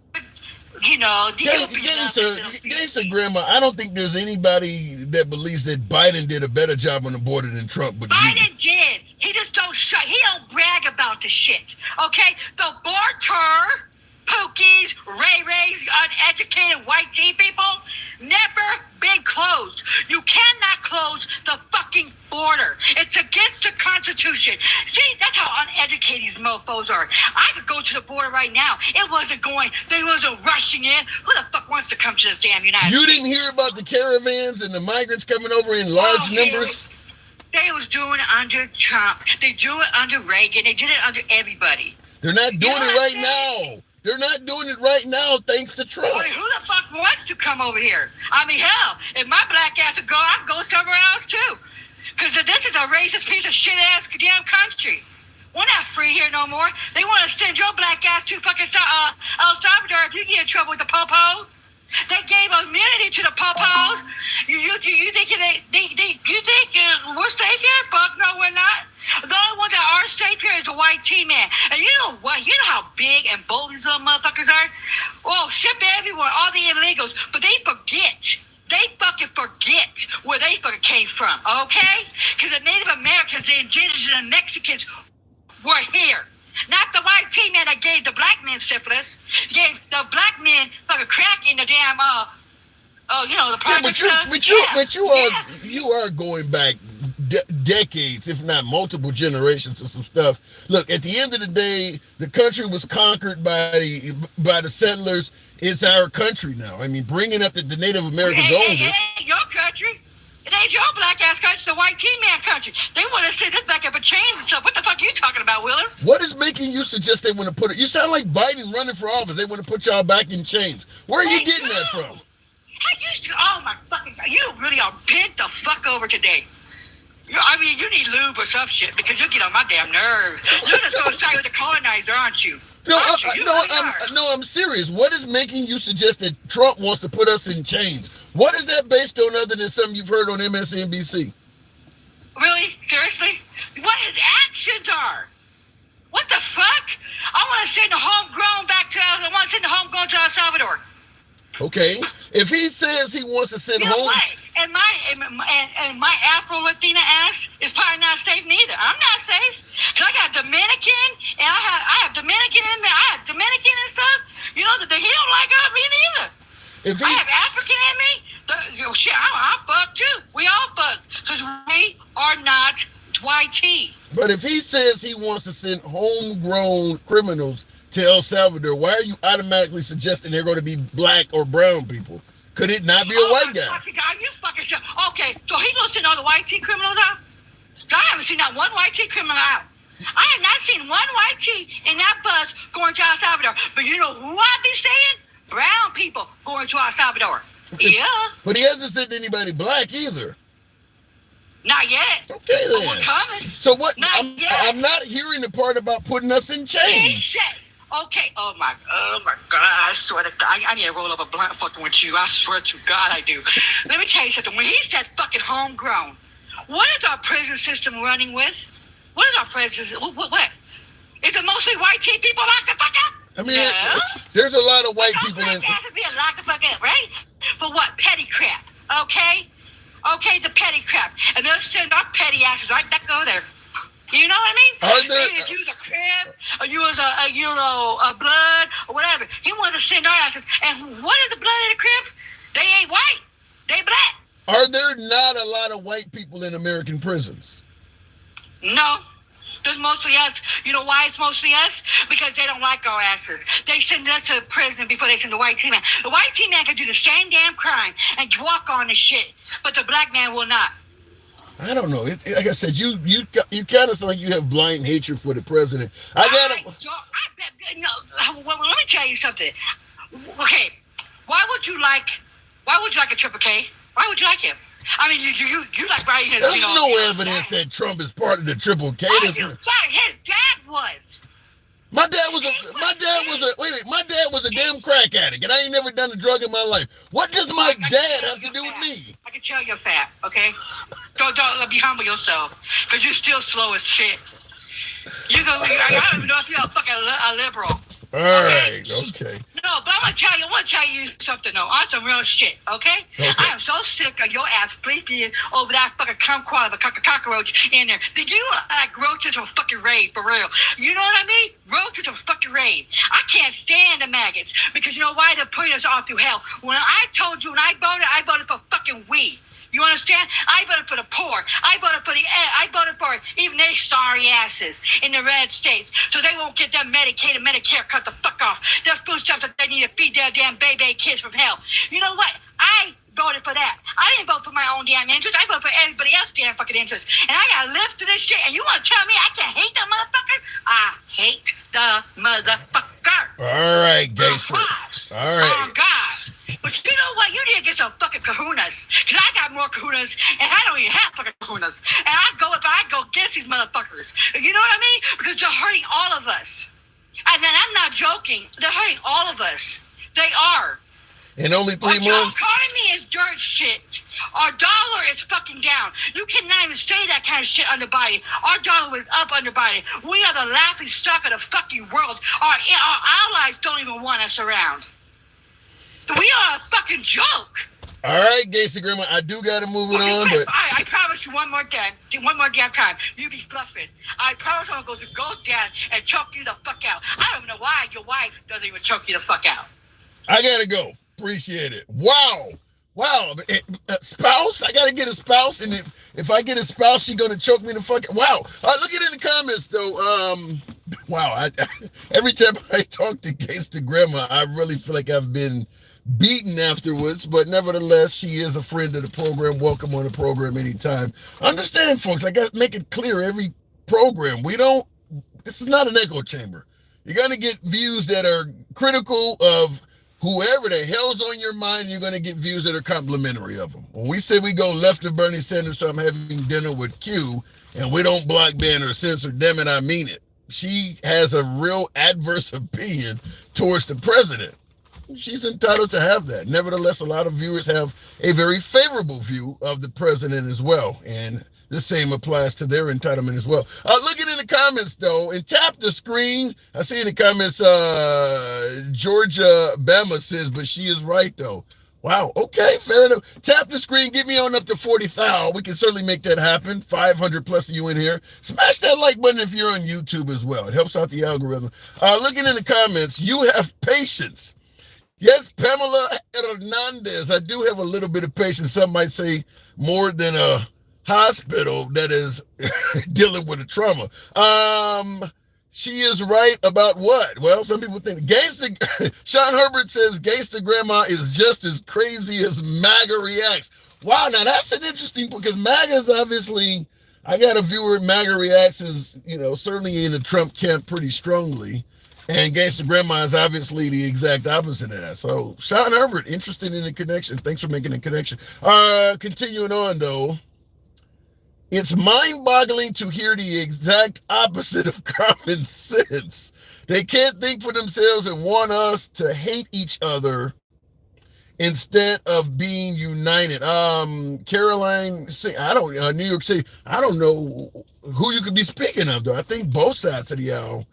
Gangster Grandma, I don't think there's anybody that believes that Biden did a better job on the border than Trump. But Biden did. He just just don't shut. He don't brag about the shit. Okay, the Barter, Pookies, Ray Rays, uneducated white tea people never been closed. You cannot close the fucking border. It's against the Constitution. See, that's how uneducated these mofos are. I could go to the border right now. It wasn't going. They wasn't rushing in. Who the fuck wants to come to the damn United States? You didn't hear about the caravans and the migrants coming over in large numbers? They was doing it under Trump. They do it under Reagan. They did it under everybody. They're not doing it right now. They're not doing it right now thanks to Trump. I mean, who the fuck wants to come over here? I mean, hell, if my black ass would go, I'd go somewhere else too. Because this is a racist piece of shit ass damn country. We're not free here no more. They want to send your black ass to fucking El Salvador if you get in trouble with the po-po. They gave immunity to the po-pos. You think we're safe here? Fuck no, we're not. The only one that are safe here is the white T-man. And you know what? You know how big and bold these little motherfuckers are? Oh, ship everywhere, all the illegals. But they forget. They fucking forget where they fucking came from, okay? Because the Native Americans, the Indigenous, and the Mexicans were here. Not the white T-man that gave the black men syphilis. Gave the black men fucking crack in the damn, the project. You are going back decades, if not multiple generations of some stuff. Look, at the end of the day, the country was conquered by the settlers. It's our country now. I mean, bringing up that the Native Americans owned it. It ain't your country. It ain't your black ass country. It's the white T-man country. They want to sit this back up in chains and stuff. What the fuck are you talking about, Willis? What is making you suggest they want to put it? You sound like Biden running for office. They want to put y'all back in chains. Where are you getting that from? Oh my fucking God. You really are bent the fuck over today. You need lube or some shit because you get on my damn nerves. You're just going to side with the colonizer, aren't you? I'm serious. What is making you suggest that Trump wants to put us in chains? What is that based on other than something you've heard on MSNBC? Really? Seriously? What his actions are? What the fuck? I want to send the homegrown to El Salvador. Okay. If he says he wants to send home... And my Afro-Latina ass is probably not safe neither. I'm not safe. Because I got Dominican, and I have Dominican in me. I have Dominican and stuff. You know, that he don't like me neither. I have African in me. Shit, I'm fucked too. We all fucked. Because we are not YT. But if he says he wants to send homegrown criminals to El Salvador, why are you automatically suggesting they're going to be black or brown people? Could it not be a white guy? God, you fucking shit. Okay, so he gonna send all the white T criminals out? So I haven't seen not one white T criminal out. I have not seen one white T in that bus going to El Salvador. But you know who I be saying? Brown people going to El Salvador. Yeah. But he hasn't sent anybody black either. Not yet. Okay then. We're coming. So what? I'm not hearing the part about putting us in chains. Okay, oh my God, I swear to God, I need to roll up a blunt fucking with you. I swear to God I do. Let me tell you something. When he said fucking homegrown, what is our prison system running with? What is our prison system? What? Is it mostly white people lock the fuck up? I mean, there's a lot of white people in... Have to be a lock the fuck up, right? For what? Petty crap, okay? Okay, the petty crap. And they'll send our petty asses right back over there. You know what I mean? If you was a crib, or you was a blood, or whatever, he wants to send our asses. And what is the blood in the crib? They ain't white. They black. Are there not a lot of white people in American prisons? No. There's mostly us. You know why it's mostly us? Because they don't like our asses. They send us to prison before they send the white T-man. The white T-man can do the same damn crime and walk on this shit, but the black man will not. I don't know. Like I said, you kind of sound like you have blind hatred for the president. Let me tell you something. Okay, why would you like a Triple K? Why would you like him? I mean, you like right here. There's no evidence that Trump is part of the Triple K. His dad was. My dad was a damn crack addict, and I ain't never done a drug in my life. What does my dad have to do with me? I can tell you're fat, okay? Don't be humble yourself, because you're still slow as shit. I don't even know if you're a fucking a liberal. All right, okay. No, but I'm want to tell you something though. On some real shit, okay? I am so sick of your ass fleeing over that fucking kumquat of a cockroach in there. Did you like roaches or fucking raid for real? You know what I mean? Roaches or fucking raid. I can't stand the maggots because you know why? They're putting us all through hell. When I told you when I voted for fucking weed. You understand? I voted for the poor. I voted for even they sorry asses in the red states, so they won't get their Medicaid and Medicare cut the fuck off. Their food stuff that they need to feed their damn baby kids from hell. You know what? I voted for that. I didn't vote for my own damn interest. I voted for everybody else's damn fucking interest. And I gotta live through this shit. And you wanna tell me I can't hate that motherfucker? I hate the motherfucker. All right, gangster. All right. Oh God. But you know what? You need to get some fucking kahunas. Because I got more kahunas, and I don't even have fucking kahunas. And I go against these motherfuckers. You know what I mean? Because they're hurting all of us. And then I'm not joking. They're hurting all of us. They are. In only 3 months? Our economy is dirt shit. Our dollar is fucking down. You cannot even say that kind of shit under Biden. Our dollar was up under Biden. We are the laughing stock of the fucking world. Our allies don't even want us around. We are a fucking joke. All right, Gangsta Grandma, I do got to move it on, but... I promise you one more damn time, you be fluffing. I promise I'm going to go down and choke you the fuck out. I don't know why your wife doesn't even choke you the fuck out. I got to go. Appreciate it. Wow. Spouse? I got to get a spouse, and if I get a spouse, she's going to choke me the fuck out. Wow. Look at it in the comments, though. Wow. Every time I talk to Gangsta Grandma, I really feel like I've been beaten afterwards, but nevertheless, she is a friend of the program. Welcome on the program anytime. Understand, folks, I got to make it clear every program. This is not an echo chamber. You're going to get views that are critical of whoever the hell's on your mind. You're going to get views that are complimentary of them. When we say we go left of Bernie Sanders, so I'm having dinner with Q, and we don't block, ban, or censor, damn it, I mean it. She has a real adverse opinion towards the president. She's entitled to have that. Nevertheless, a lot of viewers have a very favorable view of the president as well. And the same applies to their entitlement as well. Look at it in the comments, though, and tap the screen. I see in the comments, Georgia Bama says, but she is right, though. Wow, okay, fair enough. Tap the screen, get me on up to 40,000. We can certainly make that happen. 500 plus of you in here. Smash that like button if you're on YouTube as well. It helps out the algorithm. Looking in the comments, you have patience. Yes, Pamela Hernandez. I do have a little bit of patience. Some might say more than a hospital that is dealing with a trauma. She is right about what? Well, some people think Sean Herbert says Gangsta Grandma is just as crazy as MAGA reacts. Wow, now that's an interesting, because MAGA is obviously, I got a viewer, MAGA reacts is, certainly in the Trump camp pretty strongly. And Gangsta Grandma is obviously the exact opposite of that. So, Sean Herbert, interested in the connection. Thanks for making the connection. Continuing on, though. It's mind-boggling to hear the exact opposite of common sense. They can't think for themselves and want us to hate each other instead of being united. Caroline, New York City, I don't know who you could be speaking of, though. I think both sides of the aisle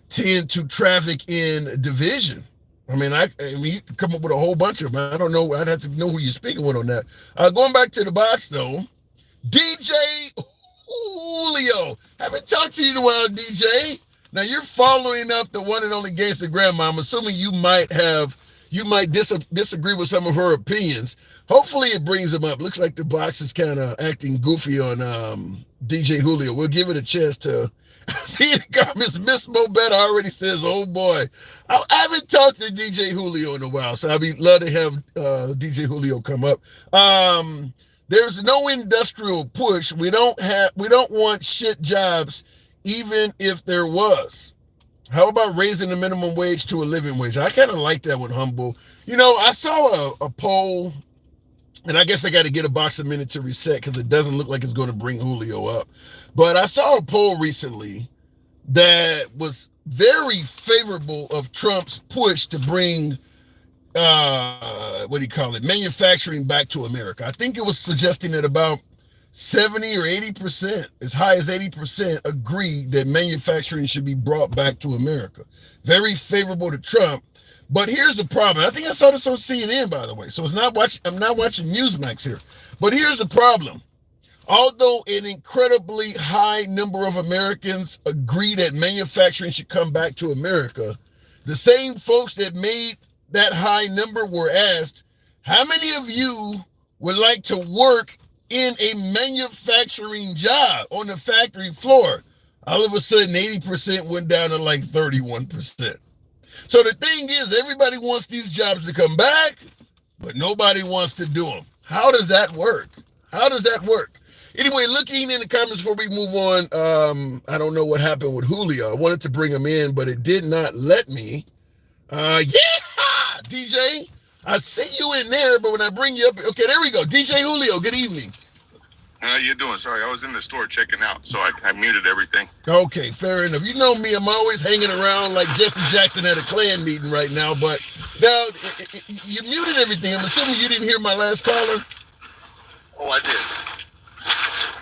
tend to traffic in division. I mean, you can come up with a whole bunch of them. I don't know. I'd have to know who you're speaking with on that. Going back to the box, though, DJ Julio. Haven't talked to you in a while, DJ. Now, you're following up the one and only Gangsta Grandma. I'm assuming you might disagree with some of her opinions. Hopefully, it brings them up. Looks like the box is kind of acting goofy on DJ Julio. We'll give it a chance to see in the comments. Miss Mobetta already says, oh boy. I haven't talked to DJ Julio in a while, so I'd be glad to have DJ Julio come up. There's no industrial push. We don't want shit jobs, even if there was. How about raising the minimum wage to a living wage? I kind of like that one, Humble. I saw a poll, and I guess I got to get a box a minute to reset because it doesn't look like it's going to bring Julio up. But I saw a poll recently that was very favorable of Trump's push to bring, manufacturing back to America. I think it was suggesting that about 70 or 80%, as high as 80%, agree that manufacturing should be brought back to America. Very favorable to Trump. But here's the problem. I think I saw this on CNN, by the way. So I'm not watching Newsmax here. But here's the problem. Although an incredibly high number of Americans agree that manufacturing should come back to America, the same folks that made that high number were asked, how many of you would like to work in a manufacturing job on the factory floor? All of a sudden, 80% went down to like 31%. So the thing is, everybody wants these jobs to come back, but nobody wants to do them. How does that work? How does that work? Anyway, looking in the comments before we move on, I don't know what happened with Julio. I wanted to bring him in, but it did not let me. Yeah, DJ, I see you in there, but when I bring you up, okay, there we go. DJ Julio, good evening. How you doing? Sorry, I was in the store checking out, so I muted everything. Okay, fair enough. You know me, I'm always hanging around like Jesse Jackson at a Klan meeting right now, but now you muted everything. I'm assuming you didn't hear my last caller. Oh, I did.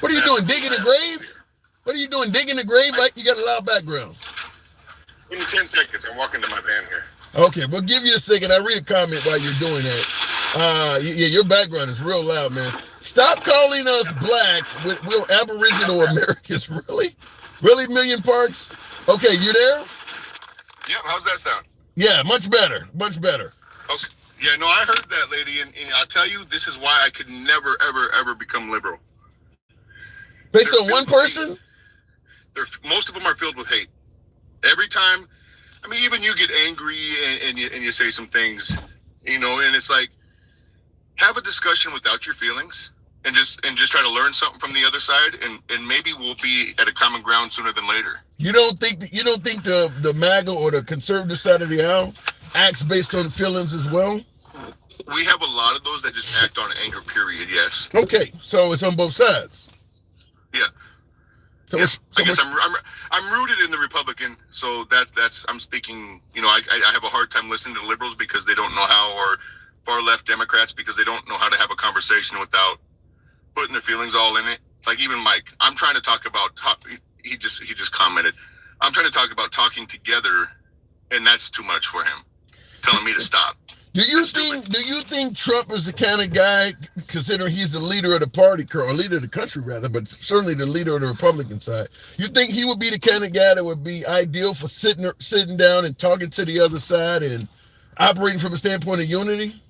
What are you doing, digging a grave? What are you doing, digging a grave? Like you got a loud background. Give me 10 seconds. I'm walking to my van here. Okay, we'll give you a second. I'll read a comment while you're doing that. Yeah, your background is real loud, man. Stop calling us black. We're Aboriginal Americans. Really? Really, Million Parks? Okay, you there? Yep, how's that sound? Yeah, much better. Much better. Okay. Yeah, no, I heard that, lady, and I'll tell you, this is why I could never, ever, ever become liberal. Based on one person? Most of them are filled with hate. Every time, I mean, even you get angry and you say some things, you know, and it's like, have a discussion without your feelings and just try to learn something from the other side, and maybe we'll be at a common ground sooner than later. You don't think the MAGA or the conservative side of the aisle acts based on feelings as well? We have a lot of those that just act on anger, period, yes. Okay, so it's on both sides. Yeah. So, yeah. I guess I'm rooted in the Republican, so that's I'm speaking, you know, I have a hard time listening to liberals because they don't know how, or far left Democrats because they don't know how to have a conversation without putting their feelings all in it. Like even Mike, I'm trying to talk about, he just commented, I'm trying to talk about talking together, and that's too much for him, telling me to stop. Do you think Trump is the kind of guy, considering he's the leader of the party, or leader of the country rather, but certainly the leader of the Republican side, you think he would be the kind of guy that would be ideal for sitting down and talking to the other side and operating from a standpoint of unity?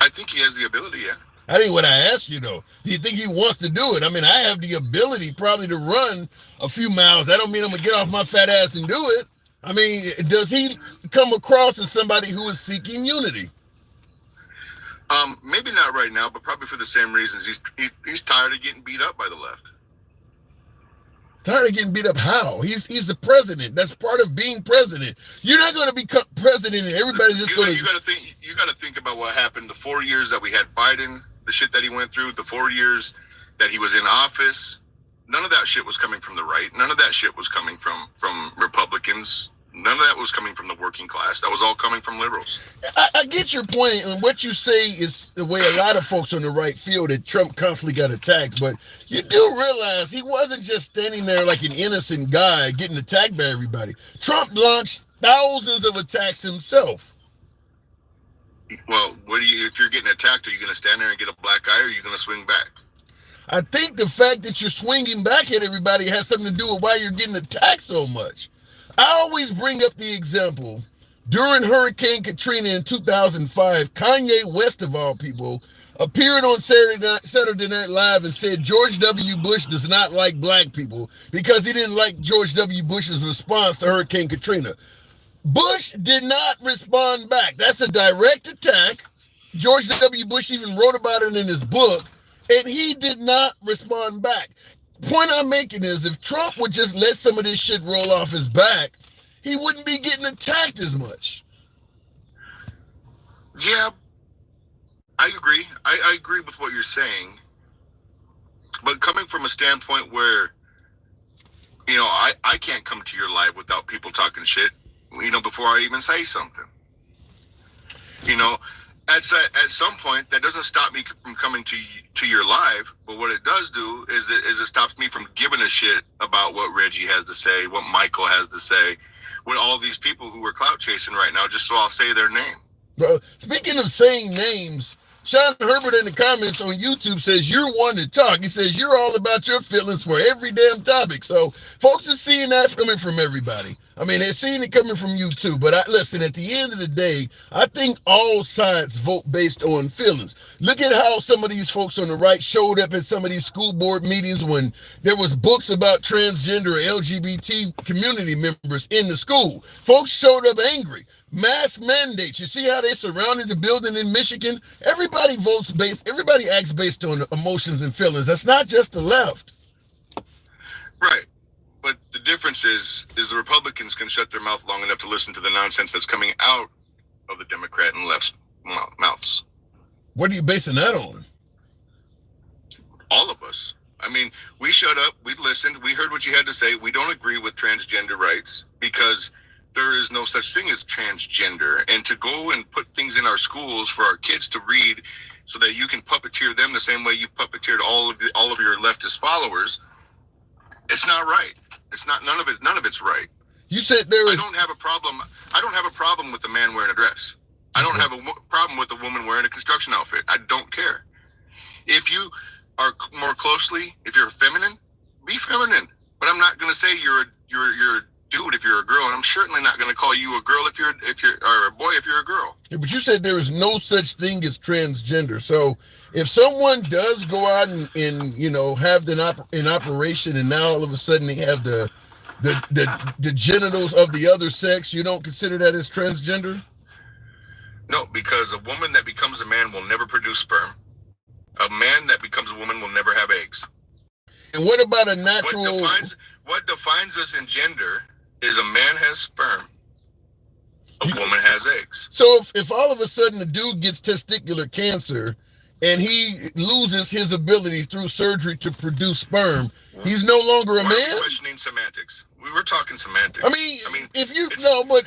I think he has the ability, yeah. I think what I asked you, though, do you think he wants to do it? I mean, I have the ability probably to run a few miles. That don't mean I'm going to get off my fat ass and do it. I mean, does he come across as somebody who is seeking unity? Maybe not right now, but probably for the same reasons. He's tired of getting beat up by the left. Tired of getting beat up? How? He's the president. That's part of being president. You're not going to become president and everybody's just going to... You got to think about what happened the 4 years that we had Biden, the shit that he went through, the 4 years that he was in office. None of that shit was coming from the right. None of that shit was coming from Republicans. None of that was coming from the working class. That was all coming from liberals. I get your point, and what you say is the way a lot of folks on the right feel, that Trump constantly got attacked. But you do realize he wasn't just standing there like an innocent guy getting attacked by everybody. Trump launched thousands of attacks himself. Well, if you're getting attacked, are you going to stand there and get a black eye, or are you going to swing back? I think the fact that you're swinging back at everybody has something to do with why you're getting attacked so much. I always bring up the example, during Hurricane Katrina in 2005, Kanye West, of all people, appeared on Saturday Night Live and said George W. Bush does not like black people because he didn't like George W. Bush's response to Hurricane Katrina. Bush did not respond back. That's a direct attack. George W. Bush even wrote about it in his book, and he did not respond back. Point I'm making is, if Trump would just let some of this shit roll off his back, he wouldn't be getting attacked as much. Yeah, I agree. I agree with what you're saying. But coming from a standpoint where, you know, I can't come to your live without people talking shit, you know, before I even say something. You know, at some point, that doesn't stop me from coming to your live, but what it does do is it stops me from giving a shit about what Reggie has to say, what Michael has to say. with all these people who are clout chasing right now, just so I'll say their name. Speaking of saying names, Sean Herbert in the comments on YouTube says you're one to talk. He says you're all about your feelings for every damn topic. So folks are seeing that coming from everybody. I mean, they're seeing it coming from you too. But listen, at the end of the day, I think all sides vote based on feelings. Look at how some of these folks on the right showed up at some of these school board meetings when there was books about transgender or LGBT community members in the school. Folks showed up angry. Mask mandates. You see how they surrounded the building in Michigan? Everybody acts based on emotions and feelings. That's not just the left. Right. But the difference is the Republicans can shut their mouth long enough to listen to the nonsense that's coming out of the Democrat and left's mouths. What are you basing that on? All of us. I mean, we shut up, we listened, we heard what you had to say. We don't agree with transgender rights because there is no such thing as transgender. And to go and put things in our schools for our kids to read so that you can puppeteer them the same way you've puppeteered all of your leftist followers, it's not right. It's not none of it's right. You said there is I don't have a problem with a man wearing a dress. I don't have a problem with a woman wearing a construction outfit. I don't care. If you are more closely, if you're feminine, be feminine. But I'm not going to say you're a dude if you're a girl, and I'm certainly not going to call you a girl if you're or a boy if you're a girl. Yeah, but you said there is no such thing as transgender. So if someone does go out and have an operation, and now all of a sudden they have the genitals of the other sex, you don't consider that as transgender? No, because a woman that becomes a man will never produce sperm. A man that becomes a woman will never have eggs. And what about a natural? What defines us in gender is a man has sperm, a woman has eggs. So if all of a sudden a dude gets testicular cancer and he loses his ability through surgery to produce sperm, he's no longer a man? We're questioning semantics. We were talking semantics. I mean, if you know, but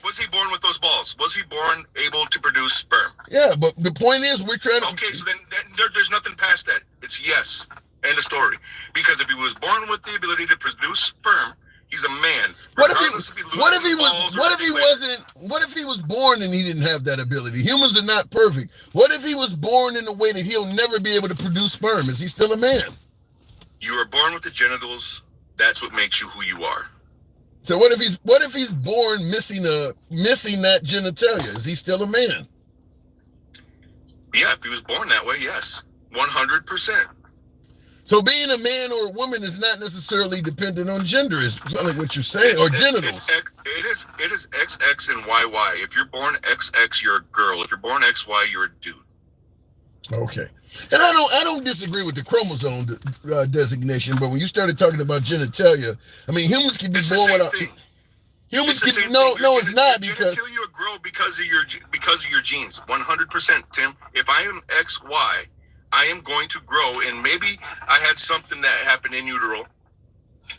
was he born with those balls? Was he born able to produce sperm? Yeah, but the point is, we're trying to. Okay, so then there's nothing past that. It's yes, end of story. Because if he was born with the ability to produce sperm, he's a man. What if he was born and he didn't have that ability? Humans are not perfect. What if he was born in a way that he'll never be able to produce sperm? Is he still a man? You are born with the genitals. That's what makes you who you are. So what if he's born missing that genitalia? Is he still a man? Yeah, if he was born that way, yes. 100%. So being a man or a woman is not necessarily dependent on gender, is like what you're saying, or genitals. It is XX and YY. If you're born XX, you're a girl. If you're born XY, you're a dude. Okay. And I don't disagree with the chromosome designation, but when you started talking about genitalia, I mean, humans can be born without. Humans can no, it's not because genitalia grow because of your genes. 100%, Tim. If I am XY, I am going to grow, and maybe I had something that happened in utero,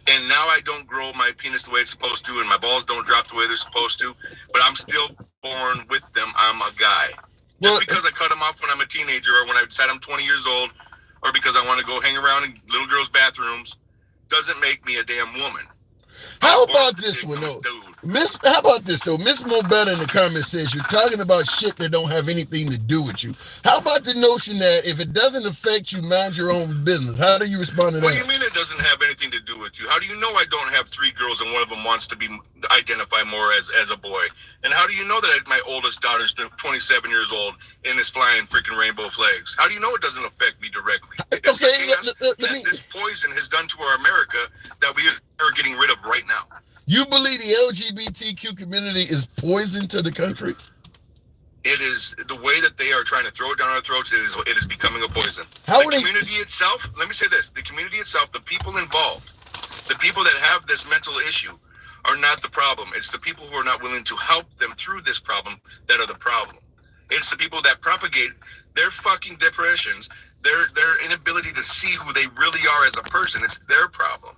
and now I don't grow my penis the way it's supposed to, and my balls don't drop the way they're supposed to, but I'm still born with them. I'm a guy. Just because I cut them off when I'm a teenager, or when I decide I'm 20 years old, or because I want to go hang around in little girls' bathrooms, doesn't make me a damn woman. How about this one, though? How about this, though? Miss Mobetta in the comments says you're talking about shit that don't have anything to do with you. How about the notion that if it doesn't affect you, mind your own business? How do you respond to that? What do you mean it doesn't have anything to do with you? How do you know I don't have 3 girls and one of them wants to identify more as a boy? And how do you know that my oldest daughter's 27 years old and is flying freaking rainbow flags? How do you know it doesn't affect me directly? It's this poison has done to our America that we are getting rid of right now. You believe the LGBTQ community is poison to the country? It is the way that they are trying to throw it down our throats. It is becoming a poison. Community itself, let me say this, the community itself, the people involved, the people that have this mental issue are not the problem. It's the people who are not willing to help them through this problem that are the problem. It's the people that propagate their fucking depressions, their inability to see who they really are as a person. It's their problem.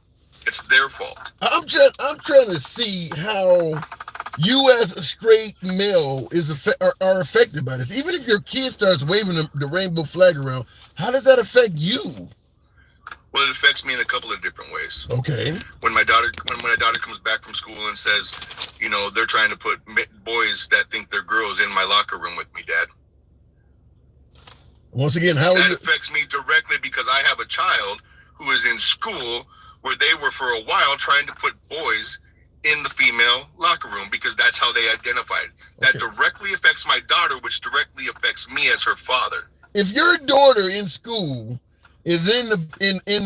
It's their fault. I'm trying to see how you as a straight male are affected by this. Even if your kid starts waving the rainbow flag around, how does that affect you? Well, it affects me in a couple of different ways. Okay. When my daughter comes back from school and says, you know, they're trying to put boys that think they're girls in my locker room with me, Dad. Once again, how that affects me directly because I have a child who is in school where they were for a while trying to put boys in the female locker room because that's how they identified. That directly affects my daughter, which directly affects me as her father. If your daughter in school is in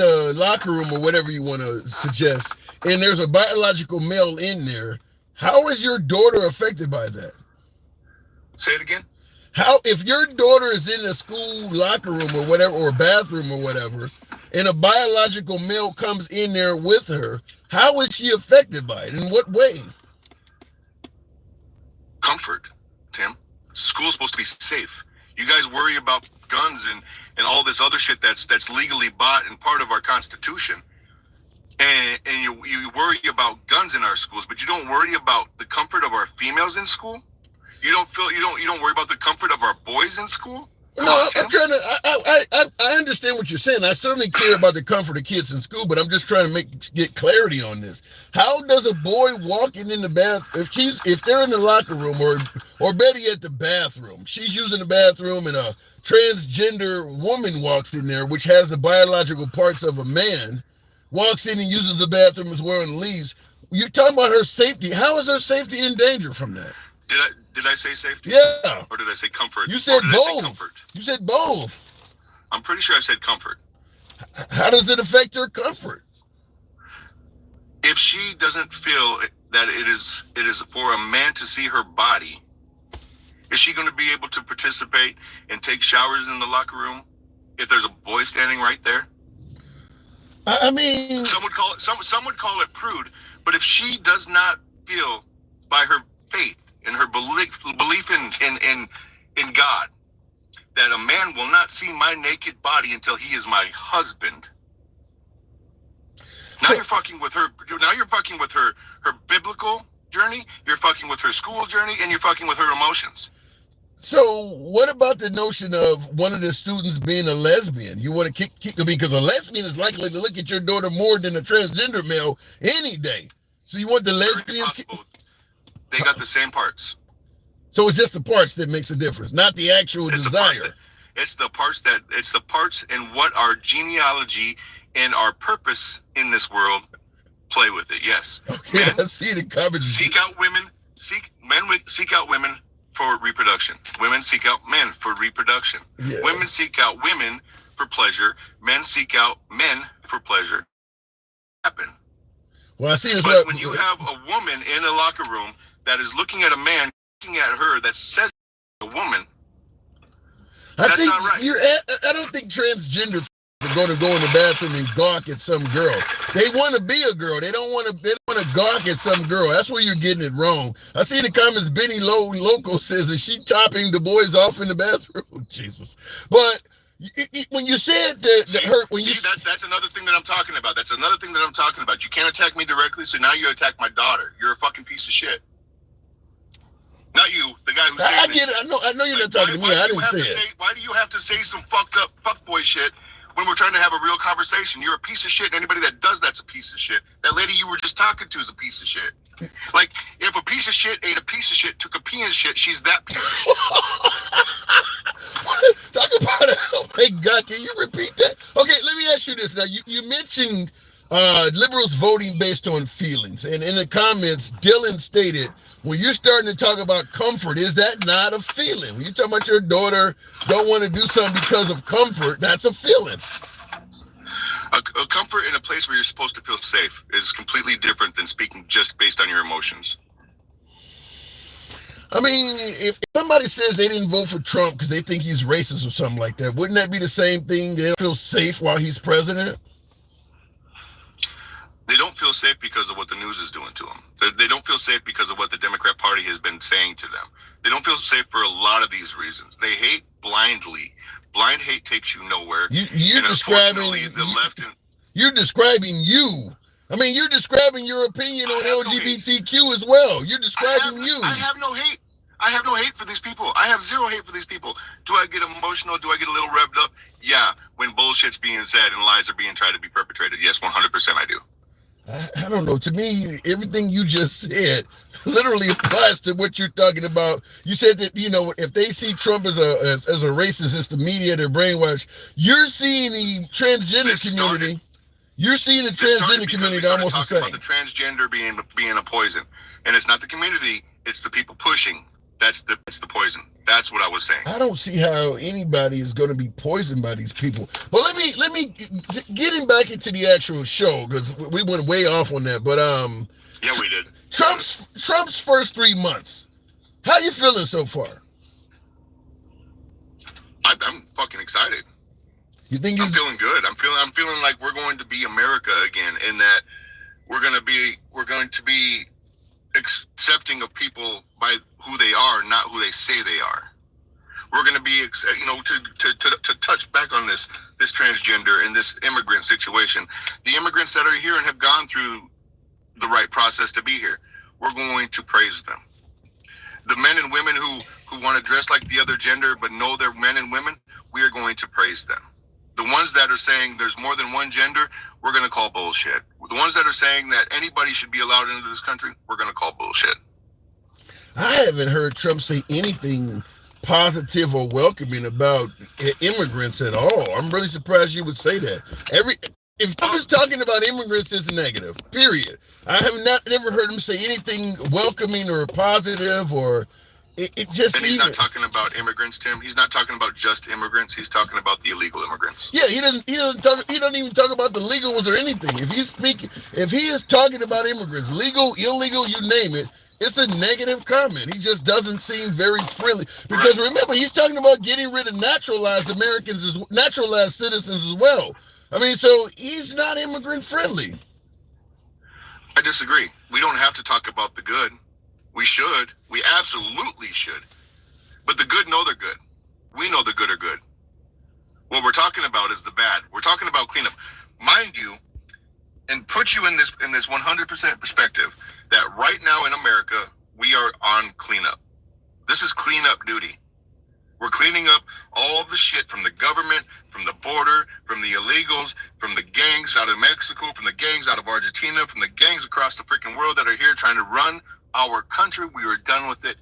a locker room or whatever you want to suggest, and there's a biological male in there, how is your daughter affected by that? Say it again. How, if your daughter is in a school locker room or whatever, or bathroom or whatever, and a biological male comes in there with her, how is she affected by it? In what way? Comfort, Tim. School's supposed to be safe. You guys worry about guns and all this other shit that's legally bought and part of our Constitution. And you worry about guns in our schools, but you don't worry about the comfort of our females in school? You don't worry about the comfort of our boys in school? No, I'm trying to. I understand what you're saying. I certainly care about the comfort of kids in school, but I'm just trying to get clarity on this. How does a boy walking in the bath if they're in the locker room or better yet the bathroom? She's using the bathroom and a transgender woman walks in there, which has the biological parts of a man, walks in and uses the bathroom as well and leaves. You're talking about her safety. How is her safety in danger from that? Did I say safety? Yeah. Or did I say comfort? You said both. You said both. I'm pretty sure I said comfort. How does it affect her comfort? If she doesn't feel that it is for a man to see her body, is she going to be able to participate and take showers in the locker room if there's a boy standing right there? I mean, some would call it prude, but if she does not feel by her faith and her belief in God that a man will not see my naked body until he is my husband. Now you're fucking with her. Now you're fucking with her biblical journey. You're fucking with her school journey, and you're fucking with her emotions. So what about the notion of one of the students being a lesbian? You want to kick because a lesbian is likely to look at your daughter more than a transgender male any day. So you want the lesbians? They got the same parts. So it's just the parts that makes a difference, not the actual desire. It's the parts and what our genealogy and our purpose in this world play with it. Yes. Okay, I see the comments. Seek out women for reproduction. Women seek out men for reproduction. Yeah. Women seek out women for pleasure. Men seek out men for pleasure. Happen. Well, I see this. But when you have a woman in a locker room that is looking at a man, looking at her, that says a woman, that's not right. I don't think transgender are going to go in the bathroom and gawk at some girl. They want to be a girl. They don't want to gawk at some girl. That's where you're getting it wrong. I see the comments. Benny Loco says, is she topping the boys off in the bathroom? Jesus. But when you said that's another thing that I'm talking about. That's another thing that I'm talking about. You can't attack me directly, so now you attack my daughter. You're a fucking piece of shit. Not you, the guy who's saying I get it. I know you're not talking to me. I didn't say it. Why do you have to say some fucked up fuckboy shit when we're trying to have a real conversation? You're a piece of shit, and anybody that does that's a piece of shit. That lady you were just talking to is a piece of shit. Like, if a piece of shit ate a piece of shit, took a pee and shit, she's that piece of shit. Talk about it. Oh my God, can you repeat that? Okay, let me ask you this. Now, you mentioned liberals voting based on feelings. And in the comments, Dylan stated, when you're starting to talk about comfort, is that not a feeling? When you're talking about your daughter don't want to do something because of comfort, that's a feeling. A comfort in a place where you're supposed to feel safe is completely different than speaking just based on your emotions. I mean, if somebody says they didn't vote for Trump because they think he's racist or something like that, wouldn't that be the same thing? They don't feel safe while he's president? They don't feel safe because of what the news is doing to them. They don't feel safe because of what the Democrat Party has been saying to them. They don't feel safe for a lot of these reasons. They hate blindly. Blind hate takes you nowhere. You're describing the left. You're describing you. I mean, you're describing your opinion on LGBTQ as well. You're describing you. I have no hate. I have no hate for these people. I have zero hate for these people. Do I get emotional? Do I get a little revved up? Yeah, when bullshit's being said and lies are being tried to be perpetrated. Yes, 100% I do. I don't know. To me, everything you just said literally applies to what you're talking about. You said that, if they see Trump as a racist, it's the media, they're brainwashed. You're seeing the transgender community. You're seeing the transgender community almost the same. About the transgender being a poison, and it's not the community; it's the people pushing. That's the poison. That's what I was saying. I don't see how anybody is going to be poisoned by these people. But let me getting back into the actual show, because we went way off on that. But yeah, we did. Trump's first 3 months. How you feeling so far? I'm fucking excited. You think I'm feeling good? I'm feeling like we're going to be America again, in that we're going to be accepting of people by who they are, not who they say they are. We're going to be, to touch back on this transgender and this immigrant situation. The immigrants that are here and have gone through the right process to be here, we're going to praise them. The men and women who want to dress like the other gender but know they're men and women, we are going to praise them. The ones that are saying there's more than one gender, we're going to call bullshit. The ones that are saying that anybody should be allowed into this country, we're going to call bullshit. I haven't heard Trump say anything positive or welcoming about immigrants at all. I'm really surprised you would say that. If Trump is talking about immigrants, it's negative, period. I have never heard him say anything welcoming or positive or... It just and he's not talking about immigrants, Tim. He's not talking about just immigrants. He's talking about the illegal immigrants. Yeah, he doesn't even talk about the legal ones or anything. If he is talking about immigrants, legal, illegal, you name it, it's a negative comment. He just doesn't seem very friendly. Because remember, he's talking about getting rid of naturalized citizens as well. I mean, so he's not immigrant friendly. I disagree. We don't have to talk about the good. We should. We absolutely should. But the good know they're good. We know the good are good. What we're talking about is the bad. We're talking about cleanup. Mind you, and put you in this 100% perspective, that right now in America, we are on cleanup. This is cleanup duty. We're cleaning up all the shit from the government, from the border, from the illegals, from the gangs out of Mexico, from the gangs out of Argentina, from the gangs across the freaking world that are here trying to run our country. We are done with it.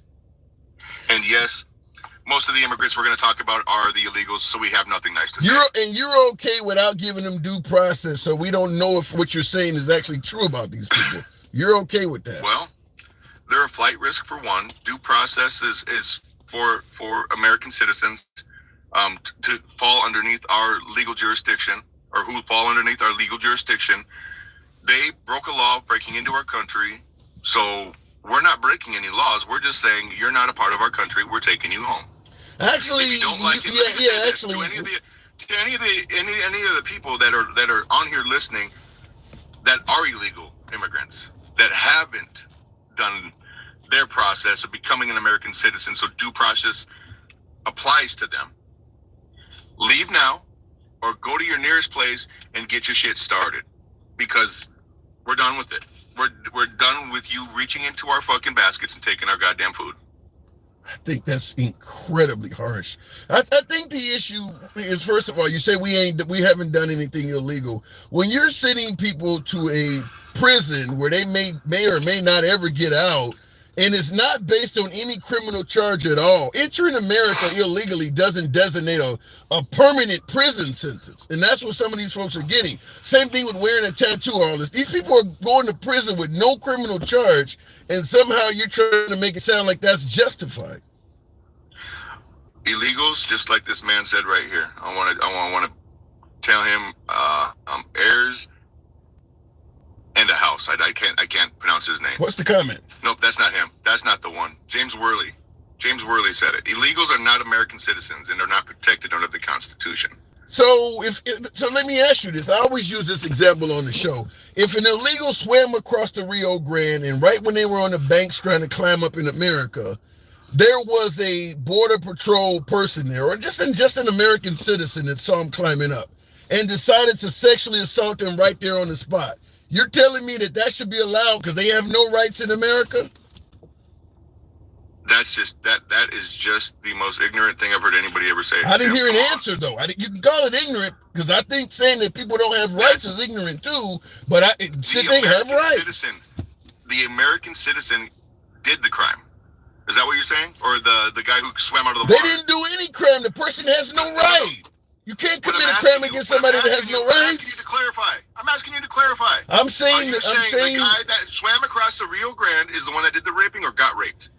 And yes, most of the immigrants we're going to talk about are the illegals, so we have nothing nice to say. You're okay without giving them due process, so we don't know if what you're saying is actually true about these people. You're okay with that? Well, they're a flight risk for one. Due process is for American citizens to fall underneath our legal jurisdiction, or who fall underneath our legal jurisdiction. They broke a law breaking into our country, so we're not breaking any laws. We're just saying you're not a part of our country. We're taking you home. Actually, if you don't like it, actually, to any of the people that are on here listening that are illegal immigrants that haven't done their process of becoming an American citizen, so due process applies to them. Leave now, or go to your nearest place and get your shit started, because we're done with it. We're done with you reaching into our fucking baskets and taking our goddamn food. I think that's incredibly harsh. I think the issue is, first of all, you say we haven't done anything illegal. When you're sending people to a prison where they may or may not ever get out, and it's not based on any criminal charge at all. Entering America illegally doesn't designate a permanent prison sentence. And that's what some of these folks are getting. Same thing with wearing a tattoo, all this. These people are going to prison with no criminal charge, and somehow you're trying to make it sound like that's justified. Illegals, just like this man said right here. I want to tell him heirs and a house. I can't pronounce his name. What's the comment? Nope, that's not him. That's not the one. James Worley said it. Illegals are not American citizens and are not protected under the Constitution. So let me ask you this. I always use this example on the show. If an illegal swam across the Rio Grande, and right when they were on the banks trying to climb up in America, there was a border patrol person there, or just an American citizen that saw him climbing up and decided to sexually assault him right there on the spot. You're telling me that should be allowed because they have no rights in America? That's just that is just the most ignorant thing I've heard anybody ever say. I didn't hear an answer though. You can call it ignorant because I think saying that people don't have rights is ignorant too. But should they have rights? The American citizen did the crime. Is that what you're saying? Or the guy who swam out of the water? They didn't do any crime. The person has no right. You can't commit a crime against somebody that has no rights. I'm asking you to clarify. I'm asking you to clarify. I'm saying the guy that swam across the Rio Grande is the one that did the raping or got raped?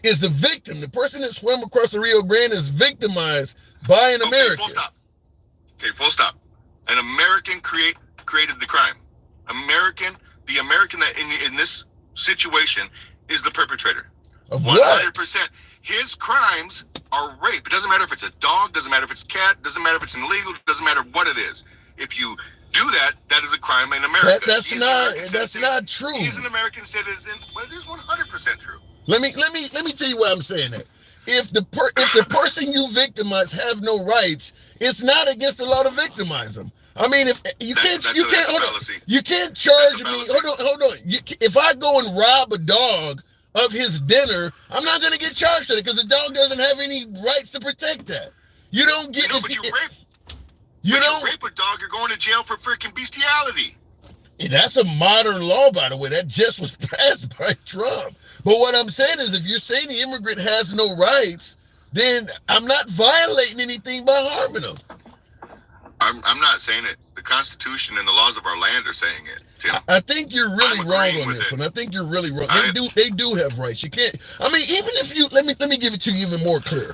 Is the victim. The person that swam across the Rio Grande is victimized by an American. Full stop. Okay, full stop. An American created the crime. The American that in this situation is the perpetrator. Of what? 100%. His crimes are rape. It doesn't matter if it's a dog, doesn't matter if it's a cat, doesn't matter if it's illegal, doesn't matter what it is. If you do that, that is a crime in America. That's not true. He's an American citizen, but it is 100% true. Let me tell you why I'm saying that. If the person you victimize have no rights, it's not against the law to victimize them. I mean, if you can't charge me. Hold on. If I go and rob a dog of his dinner, I'm not going to get charged for it because the dog doesn't have any rights to protect that. You don't get. No, but you rape a dog, you're going to jail for freaking bestiality. And that's a modern law, by the way. That just was passed by Trump. But what I'm saying is, if you're saying the immigrant has no rights, then I'm not violating anything by harming them. I'm not saying it. The Constitution and the laws of our land are saying it, Tim. I think you're really wrong on this one. I think you're really wrong. They do have rights. You can't. I mean, even if you let me give it to you even more clear.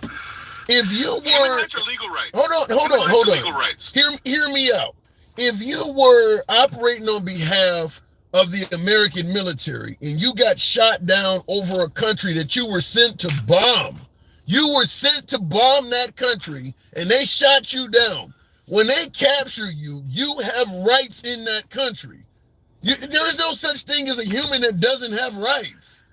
If you were human rights are legal rights. Hold on. Legal rights. Hear me out. If you were operating on behalf of the American military and you got shot down over a country that you were sent to bomb, you were sent to bomb that country and they shot you down. When they capture you, you have rights in that country. There is no such thing as a human that doesn't have rights.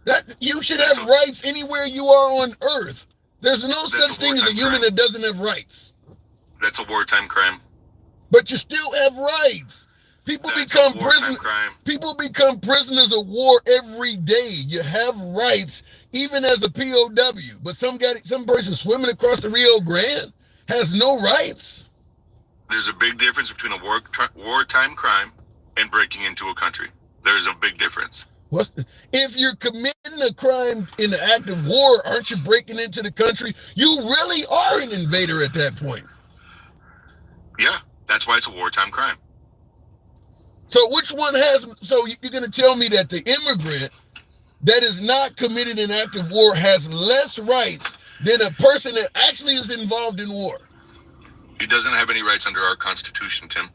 That you should have rights anywhere you are on Earth. There's no such thing as a human that doesn't have rights. That's a wartime crime. But you still have rights. People become prisoners. People become prisoners of war every day. You have rights, even as a POW. But some person swimming across the Rio Grande has no rights. There's a big difference between a wartime crime and breaking into a country. There's a big difference. If you're committing a crime in the act of war, aren't you breaking into the country? You really are an invader at that point. Yeah, that's why it's a wartime crime. So which one has? So you're going to tell me that the immigrant that is not committed an act of war has less rights than a person that actually is involved in war? He doesn't have any rights under our Constitution, Tim.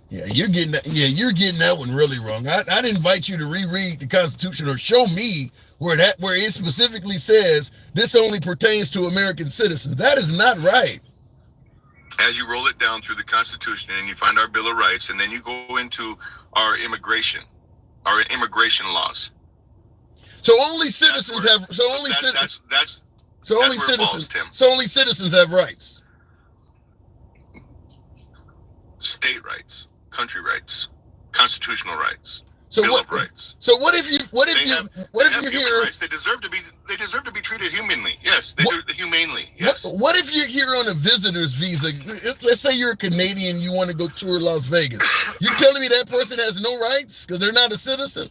Yeah, you're getting that one really wrong. I'd invite you to reread the Constitution or show me where it specifically says this only pertains to American citizens. That is not right. As you roll it down through the Constitution and you find our Bill of Rights, and then you go into our immigration laws. So only citizens have. So only citizens have rights. State rights, country rights, constitutional rights, So Bill what? of Rights. So what if you? What if They you? have- What they if have you're human here? rights. They deserve to be treated humanly. Yes, they do humanely. Yes. What if you're here on a visitor's visa? Let's say you're a Canadian, you want to go tour Las Vegas. You're telling me that person has no rights because they're not a citizen?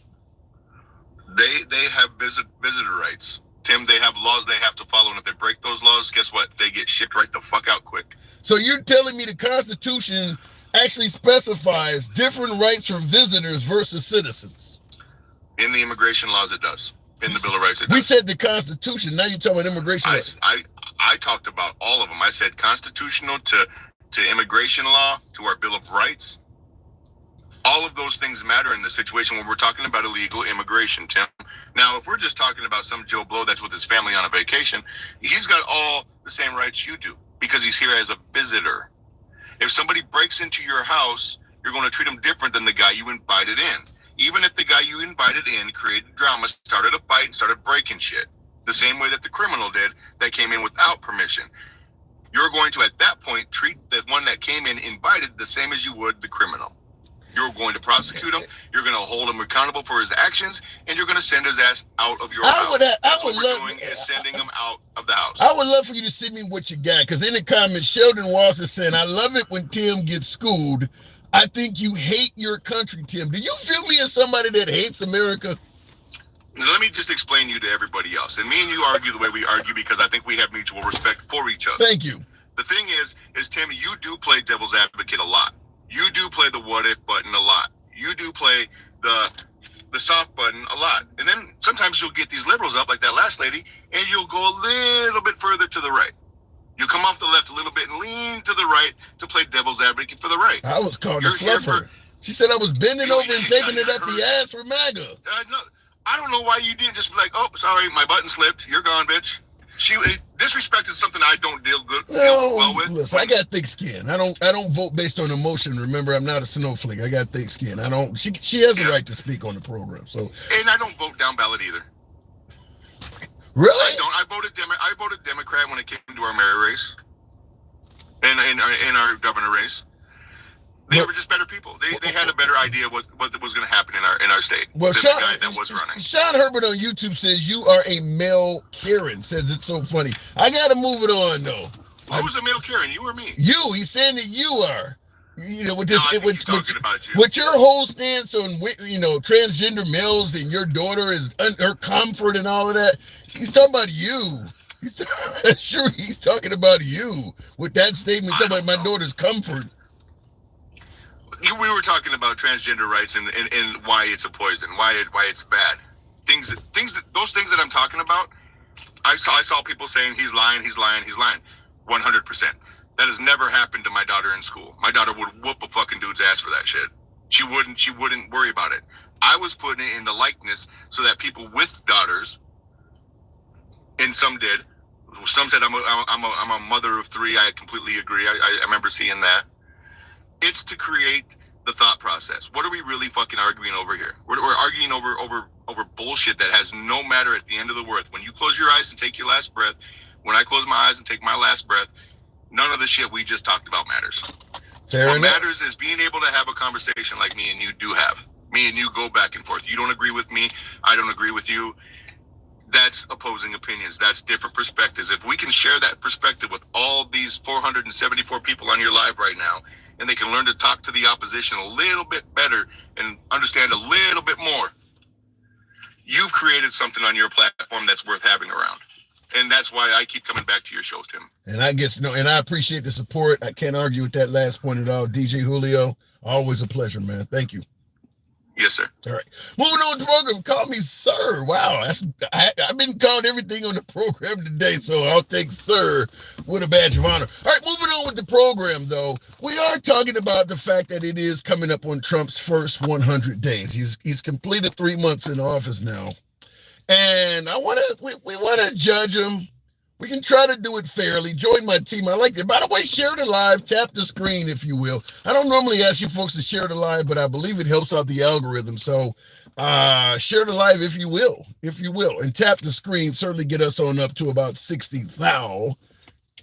They have visitor rights. Tim, they have laws they have to follow, and if they break those laws, guess what? They get shipped right the fuck out quick. So you're telling me the Constitution actually specifies different rights for visitors versus citizens? In the immigration laws, it does. In the Bill of Rights, it does. We said the Constitution. Now you're talking about immigration. I talked about all of them. I said constitutional to immigration law, to our Bill of Rights. All of those things matter in the situation when we're talking about illegal immigration, Tim. Now, if we're just talking about some Joe Blow that's with his family on a vacation, he's got all the same rights you do because he's here as a visitor. If somebody breaks into your house, you're going to treat them different than the guy you invited in. Even if the guy you invited in created drama, started a fight, and started breaking shit, the same way that the criminal did that came in without permission. You're going to, at that point, treat the one that came in invited the same as you would the criminal. You're going to prosecute him. You're going to hold him accountable for his actions, and you're going to send his ass out of your house. That's what we're doing, is sending him out of the house. I would love for you to send me what you got, because in the comments, Sheldon Walsh is saying, I love it when Tim gets schooled. I think you hate your country, Tim. Do you feel me as somebody that hates America? Let me just explain you to everybody else. And me and you argue the way we argue because I think we have mutual respect for each other. Thank you. The thing is Tim, you do play devil's advocate a lot. You do play the what if button a lot. You do play the soft button a lot. And then sometimes you'll get these liberals up like that last lady, and you'll go a little bit further to the right. You come off the left a little bit and lean to the right to play devil's advocate for the right. I was called a fluffer. She said I was bending over and taking it up the ass for MAGA. No, I don't know why you didn't just be like, oh, sorry, my button slipped. You're gone, bitch. Disrespect is something I don't deal well with. Listen, I got thick skin. I don't vote based on emotion. Remember, I'm not a snowflake. I got thick skin. I don't. She has the right to speak on the program. So, and I don't vote down ballot either. Really? I don't. I voted Democrat when it came to our mayor race, and in our governor race. They were just better people. They had a better idea what was going to happen in our state. Well, than the guy that was running. Sean Herbert on YouTube says you are a male Karen. Says it's so funny. I got to move it on though. Who's a male Karen? You or me? You. He's saying that you are. You know, with this, no, he's talking about you. With your whole stance on, you know, transgender males and your daughter is her comfort and all of that. He's talking about you. He's talking about you with that statement. He's talking about my daughter's comfort. We were talking about transgender rights and why it's a poison, why it's bad. Those things that I'm talking about, I saw people saying he's lying. 100%. That has never happened to my daughter in school. My daughter would whoop a fucking dude's ass for that shit. She wouldn't worry about it. I was putting it in the likeness so that people with daughters, and some did. Some said I'm a mother of three. I completely agree. I remember seeing that. It's to create the thought process. What are we really fucking arguing over here? We're arguing over bullshit that has no matter at the end of the word. When you close your eyes and take your last breath, when I close my eyes and take my last breath, none of the shit we just talked about matters. What matters is being able to have a conversation like me and you do have. Me and you go back and forth. You don't agree with me. I don't agree with you. That's opposing opinions. That's different perspectives. If we can share that perspective with all these 474 people on your live right now, and they can learn to talk to the opposition a little bit better and understand a little bit more, you've created something on your platform that's worth having around. And that's why I keep coming back to your shows, Tim. And I appreciate the support. I can't argue with that last point at all. DJ Julio, always a pleasure, man. Thank you. Yes, sir. All right. Moving on to the program. Call me sir. Wow. I've been called everything on the program today, so I'll take sir with a badge of honor. All right, moving on with the program, though. We are talking about the fact that it is coming up on Trump's first 100 days. He's completed 3 months in office now. And we want to judge him. We can try to do it fairly. Join my team. I like it. By the way, share the live. Tap the screen, if you will. I don't normally ask you folks to share the live, but I believe it helps out the algorithm. So share the live if you will. And tap the screen. Certainly get us on up to about 60,000.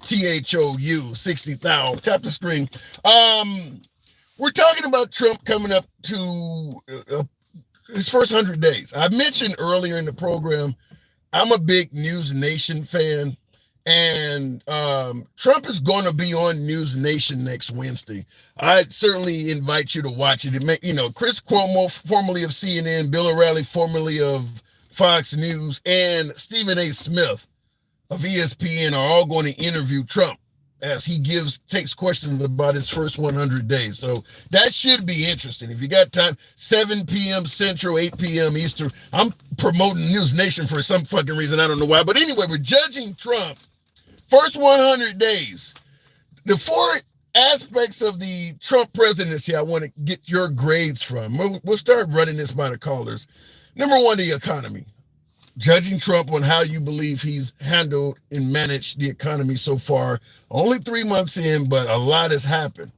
THOU, 60,000. Tap the screen. We're talking about Trump coming up to his first 100 days. I mentioned earlier in the program, I'm a big News Nation fan, and Trump is going to be on News Nation next Wednesday. I certainly invite you to watch it. Chris Cuomo, formerly of CNN, Bill O'Reilly, formerly of Fox News, and Stephen A. Smith of ESPN are all going to interview Trump as he takes questions about his first 100 days. So that should be interesting. If you got time, 7 p.m. Central, 8 p.m. Eastern. I'm promoting News Nation for some fucking reason. I don't know why. But anyway, we're judging Trump. First 100 days. The 4 aspects of the Trump presidency I want to get your grades from. We'll start running this by the callers. Number 1, the economy. Judging Trump on how you believe he's handled and managed the economy so far. Only 3 months in, but a lot has happened.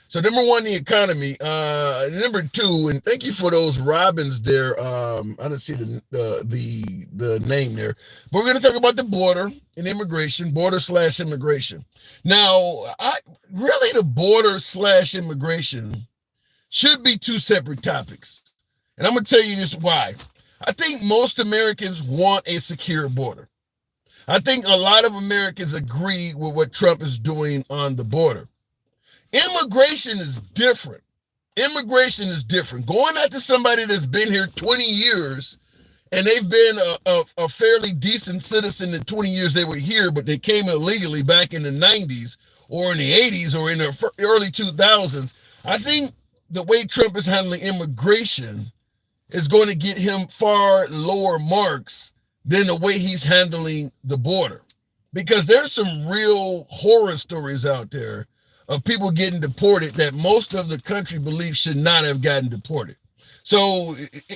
So number 1, the economy. Number 2, and thank you for those Robins there. I didn't see the name there. But we're going to talk about the border and immigration, border/immigration. Now, the border/immigration should be two separate topics. And I'm going to tell you this why. I think most Americans want a secure border. I think a lot of Americans agree with what Trump is doing on the border. Immigration is different. Immigration is different. Going after somebody that's been here 20 years and they've been a fairly decent citizen in 20 years they were here, but they came illegally back in the 90s or in the 80s or in the early 2000s. I think the way Trump is handling immigration is going to get him far lower marks than the way he's handling the border. Because there's some real horror stories out there of people getting deported that most of the country believes should not have gotten deported. So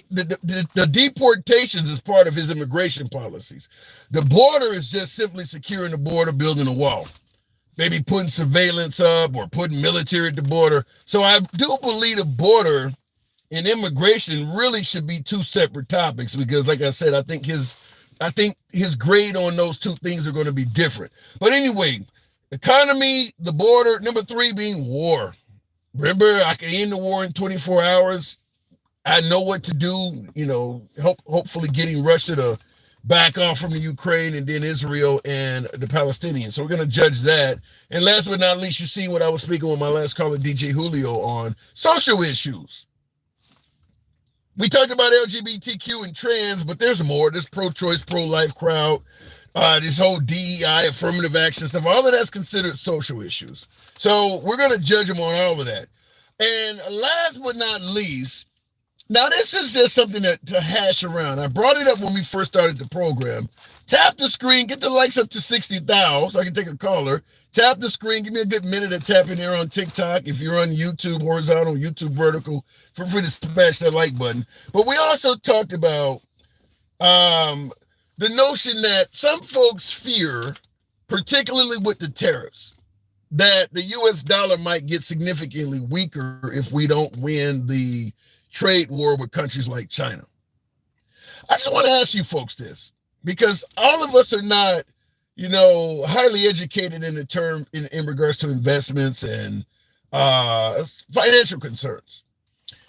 the deportations is part of his immigration policies. The border is just simply securing the border, building a wall, maybe putting surveillance up or putting military at the border. So I do believe the border and immigration really should be two separate topics because, like I said, I think his grade on those two things are going to be different. But anyway, economy, the border, number 3 being war. Remember, I can end the war in 24 hours. I know what to do, hopefully getting Russia to back off from the Ukraine and then Israel and the Palestinians. So we're going to judge that. And last but not least, you see what I was speaking with my last caller, DJ Julio, on social issues. We talked about LGBTQ and trans, but there's more. There's pro-choice, pro-life crowd, this whole DEI, affirmative action stuff. All of that's considered social issues. So we're going to judge them on all of that. And last but not least, now this is just something to hash around. I brought it up when we first started the program. Tap the screen, get the likes up to 60,000 so I can take a caller. Tap the screen, give me a good minute of tapping there on TikTok. If you're on YouTube, horizontal, YouTube vertical, feel free to smash that like button. But we also talked about the notion that some folks fear, particularly with the tariffs, that the U.S. dollar might get significantly weaker if we don't win the trade war with countries like China. I just want to ask you folks this, because all of us are not, highly educated in regards to investments and financial concerns.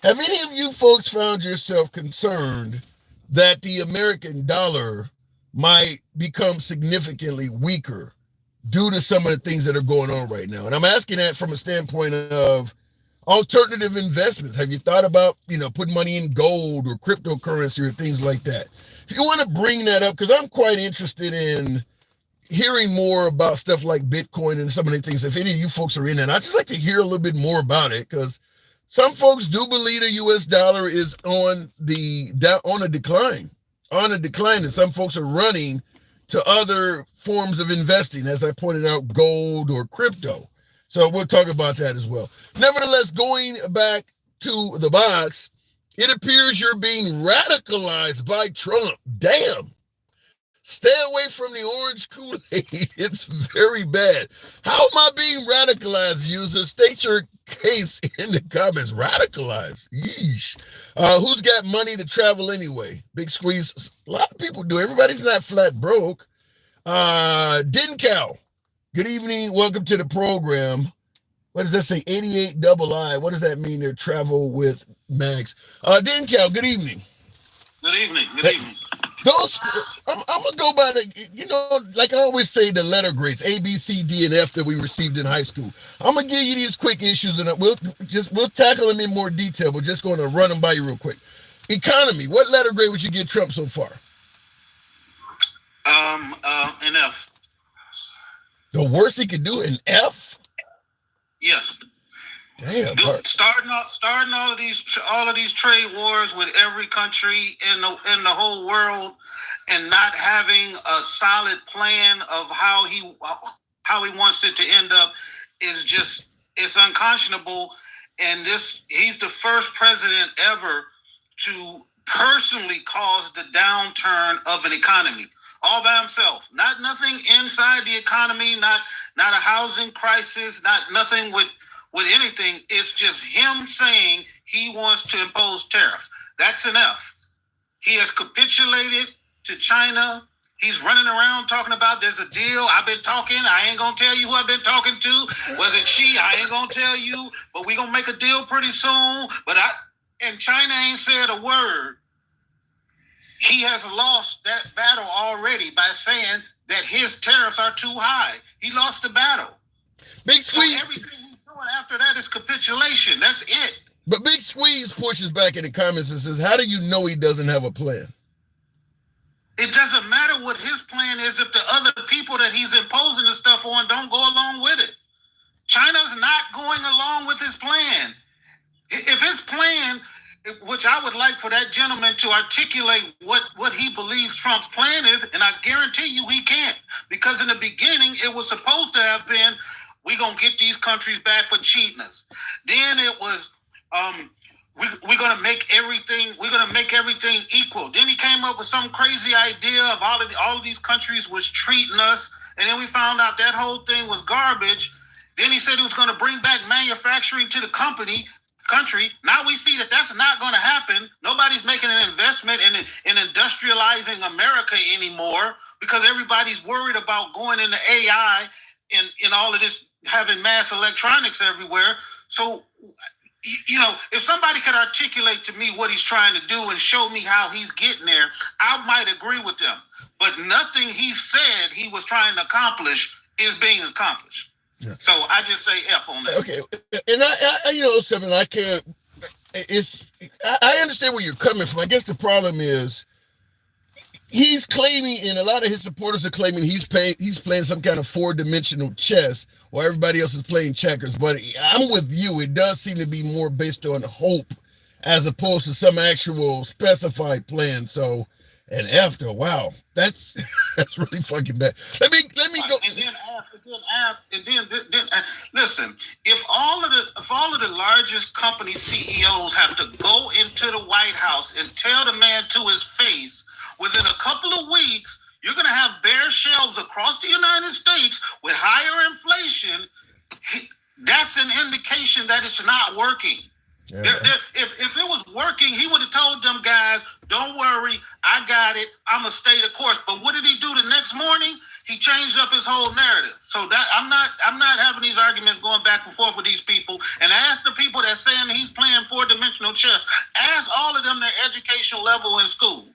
Have any of you folks found yourself concerned that the American dollar might become significantly weaker due to some of the things that are going on right now? And I'm asking that from a standpoint of alternative investments. Have you thought about, putting money in gold or cryptocurrency or things like that? If you want to bring that up, because I'm quite interested in hearing more about stuff like Bitcoin and some of the things. If any of you folks are in that, I'd just like to hear a little bit more about it, because some folks do believe the U.S. dollar is on a decline, and some folks are running to other forms of investing, as I pointed out, gold or crypto. So we'll talk about that as well. Nevertheless, going back to the box, it appears you're being radicalized by Trump. Damn. Stay away from the orange Kool-Aid. It's very bad. How am I being radicalized, user? State your case in the comments. Radicalized. Yeesh. Who's got money to travel anyway? Big squeeze. A lot of people do. Everybody's not flat broke. Dincow. Good evening. Welcome to the program. What does that say? 88 double I. What does that mean there? Travel with Max. Dincow, good evening. Good evening. Good evening. I'm gonna go by the, like I always say, the letter grades, A, B, C, D, and F that we received in high school. I'm gonna give you these quick issues, and we'll tackle them in more detail. We're just going to run them by you real quick. Economy, what letter grade would you give Trump so far? An F. The worst he could do, an F? Yes. Damn. Starting all of these trade wars with every country in the whole world, and not having a solid plan of how he wants it to end up it's unconscionable. And he's the first president ever to personally cause the downturn of an economy all by himself. Nothing inside the economy, not a housing crisis, nothing with anything. It's just him saying he wants to impose tariffs. That's an F. He has capitulated to China. He's running around talking about there's a deal. I've been talking. I ain't going to tell you who I've been talking to. Was it she? I ain't going to tell you. But we going to make a deal pretty soon. And China ain't said a word. He has lost that battle already by saying that his tariffs are too high. He lost the battle. Big Squeeze. So everything he's doing after that is capitulation. That's it. But Big Squeeze pushes back in the comments and says, how do you know he doesn't have a plan? It doesn't matter what his plan is if the other people that he's imposing the stuff on don't go along with it. China's not going along with his plan. If his plan, which I would like for that gentleman to articulate what he believes Trump's plan is, and I guarantee you he can't. Because in the beginning, it was supposed to have been, we're going to get these countries back for cheating us. Then it was, we're going to make everything equal. Then he came up with some crazy idea of all of these countries was treating us. And then we found out that whole thing was garbage. Then he said he was going to bring back manufacturing to the country. Now we see that that's not going to happen. Nobody's making an investment in industrializing America anymore because everybody's worried about going into AI and all of this, having mass electronics everywhere. So, if somebody could articulate to me what he's trying to do and show me how he's getting there, I might agree with them. But nothing he said he was trying to accomplish is being accomplished. Yeah. So I just say F on that. Okay, and I can't. I understand where you're coming from. I guess the problem is he's claiming, and a lot of his supporters are claiming he's playing some kind of 4-dimensional chess while everybody else is playing checkers. But I'm with you. It does seem to be more based on hope as opposed to some actual specified plan. So, and after, wow, that's really fucking bad. Let me go. And then listen. If all of the largest company CEOs have to go into the White House and tell the man to his face, within a couple of weeks, you're going to have bare shelves across the United States with higher inflation. That's an indication that it's not working. Yeah. If it was working, he would have told them guys, don't worry, I got it. I'm going to stay the course. But what did he do the next morning? He changed up his whole narrative. So that I'm not having these arguments going back and forth with these people. And ask the people that saying he's playing 4-dimensional chess. Ask all of them their educational level in school.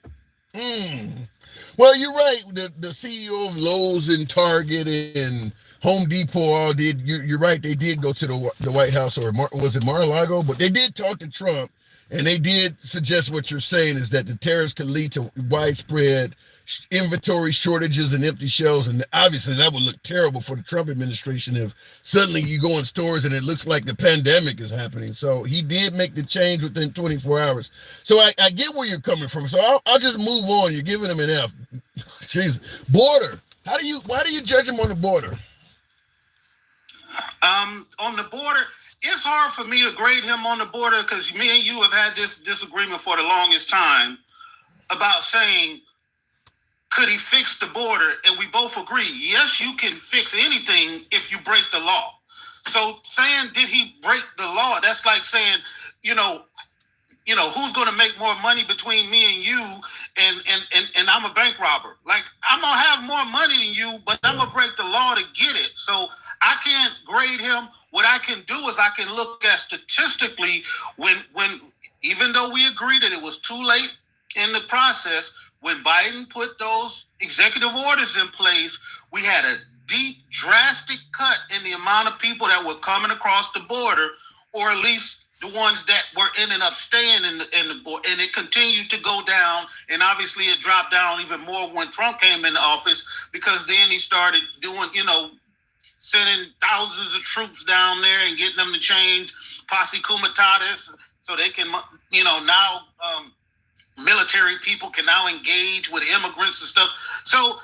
Well, you're right. The CEO of Lowe's and Target and Home Depot all did. You're right. They did go to the White House, or was it Mar-a-Lago? But they did talk to Trump, and they did suggest what you're saying is that the tariffs could lead to widespread inventory shortages and empty shelves. And obviously that would look terrible for the Trump administration if suddenly you go in stores and it looks like the pandemic is happening. So he did make the change within 24 hours. So I get where you're coming from. So I'll just move on. You're giving him an F. Jeez. Border. Why do you judge him on the border? On the border, it's hard for me to grade him on the border because me and you have had this disagreement for the longest time about saying, could he fix the border? And we both agree, yes, you can fix anything if you break the law. So saying, did he break the law? That's like saying, who's going to make more money between me and you? And I'm a bank robber. Like, I'm going to have more money than you, but I'm going to break the law to get it. So I can't grade him. What I can do is I can look at statistically when even though we agree that it was too late in the process, when Biden put those executive orders in place, we had a deep, drastic cut in the amount of people that were coming across the border, or at least the ones that were ending up staying in the border. And it continued to go down. And obviously it dropped down even more when Trump came into office, because then he started doing, sending thousands of troops down there and getting them to change posse comitatus so they can, now military people can now engage with immigrants and stuff. So,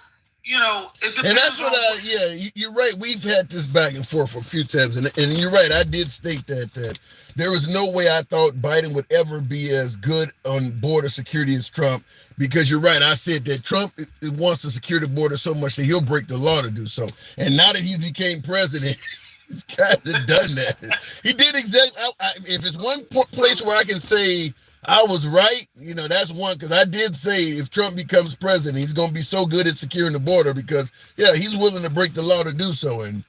it depends. And that's what you're right. We've had this back and forth a few times. And you're right. I did state that there was no way I thought Biden would ever be as good on border security as Trump, because you're right. I said that Trump wants to secure the border so much that he'll break the law to do so. And now that he became president, he's kind of done that. He did exactly. If it's one place where I can say I was right. That's one, because I did say if Trump becomes president, he's going to be so good at securing the border because, yeah, he's willing to break the law to do so. And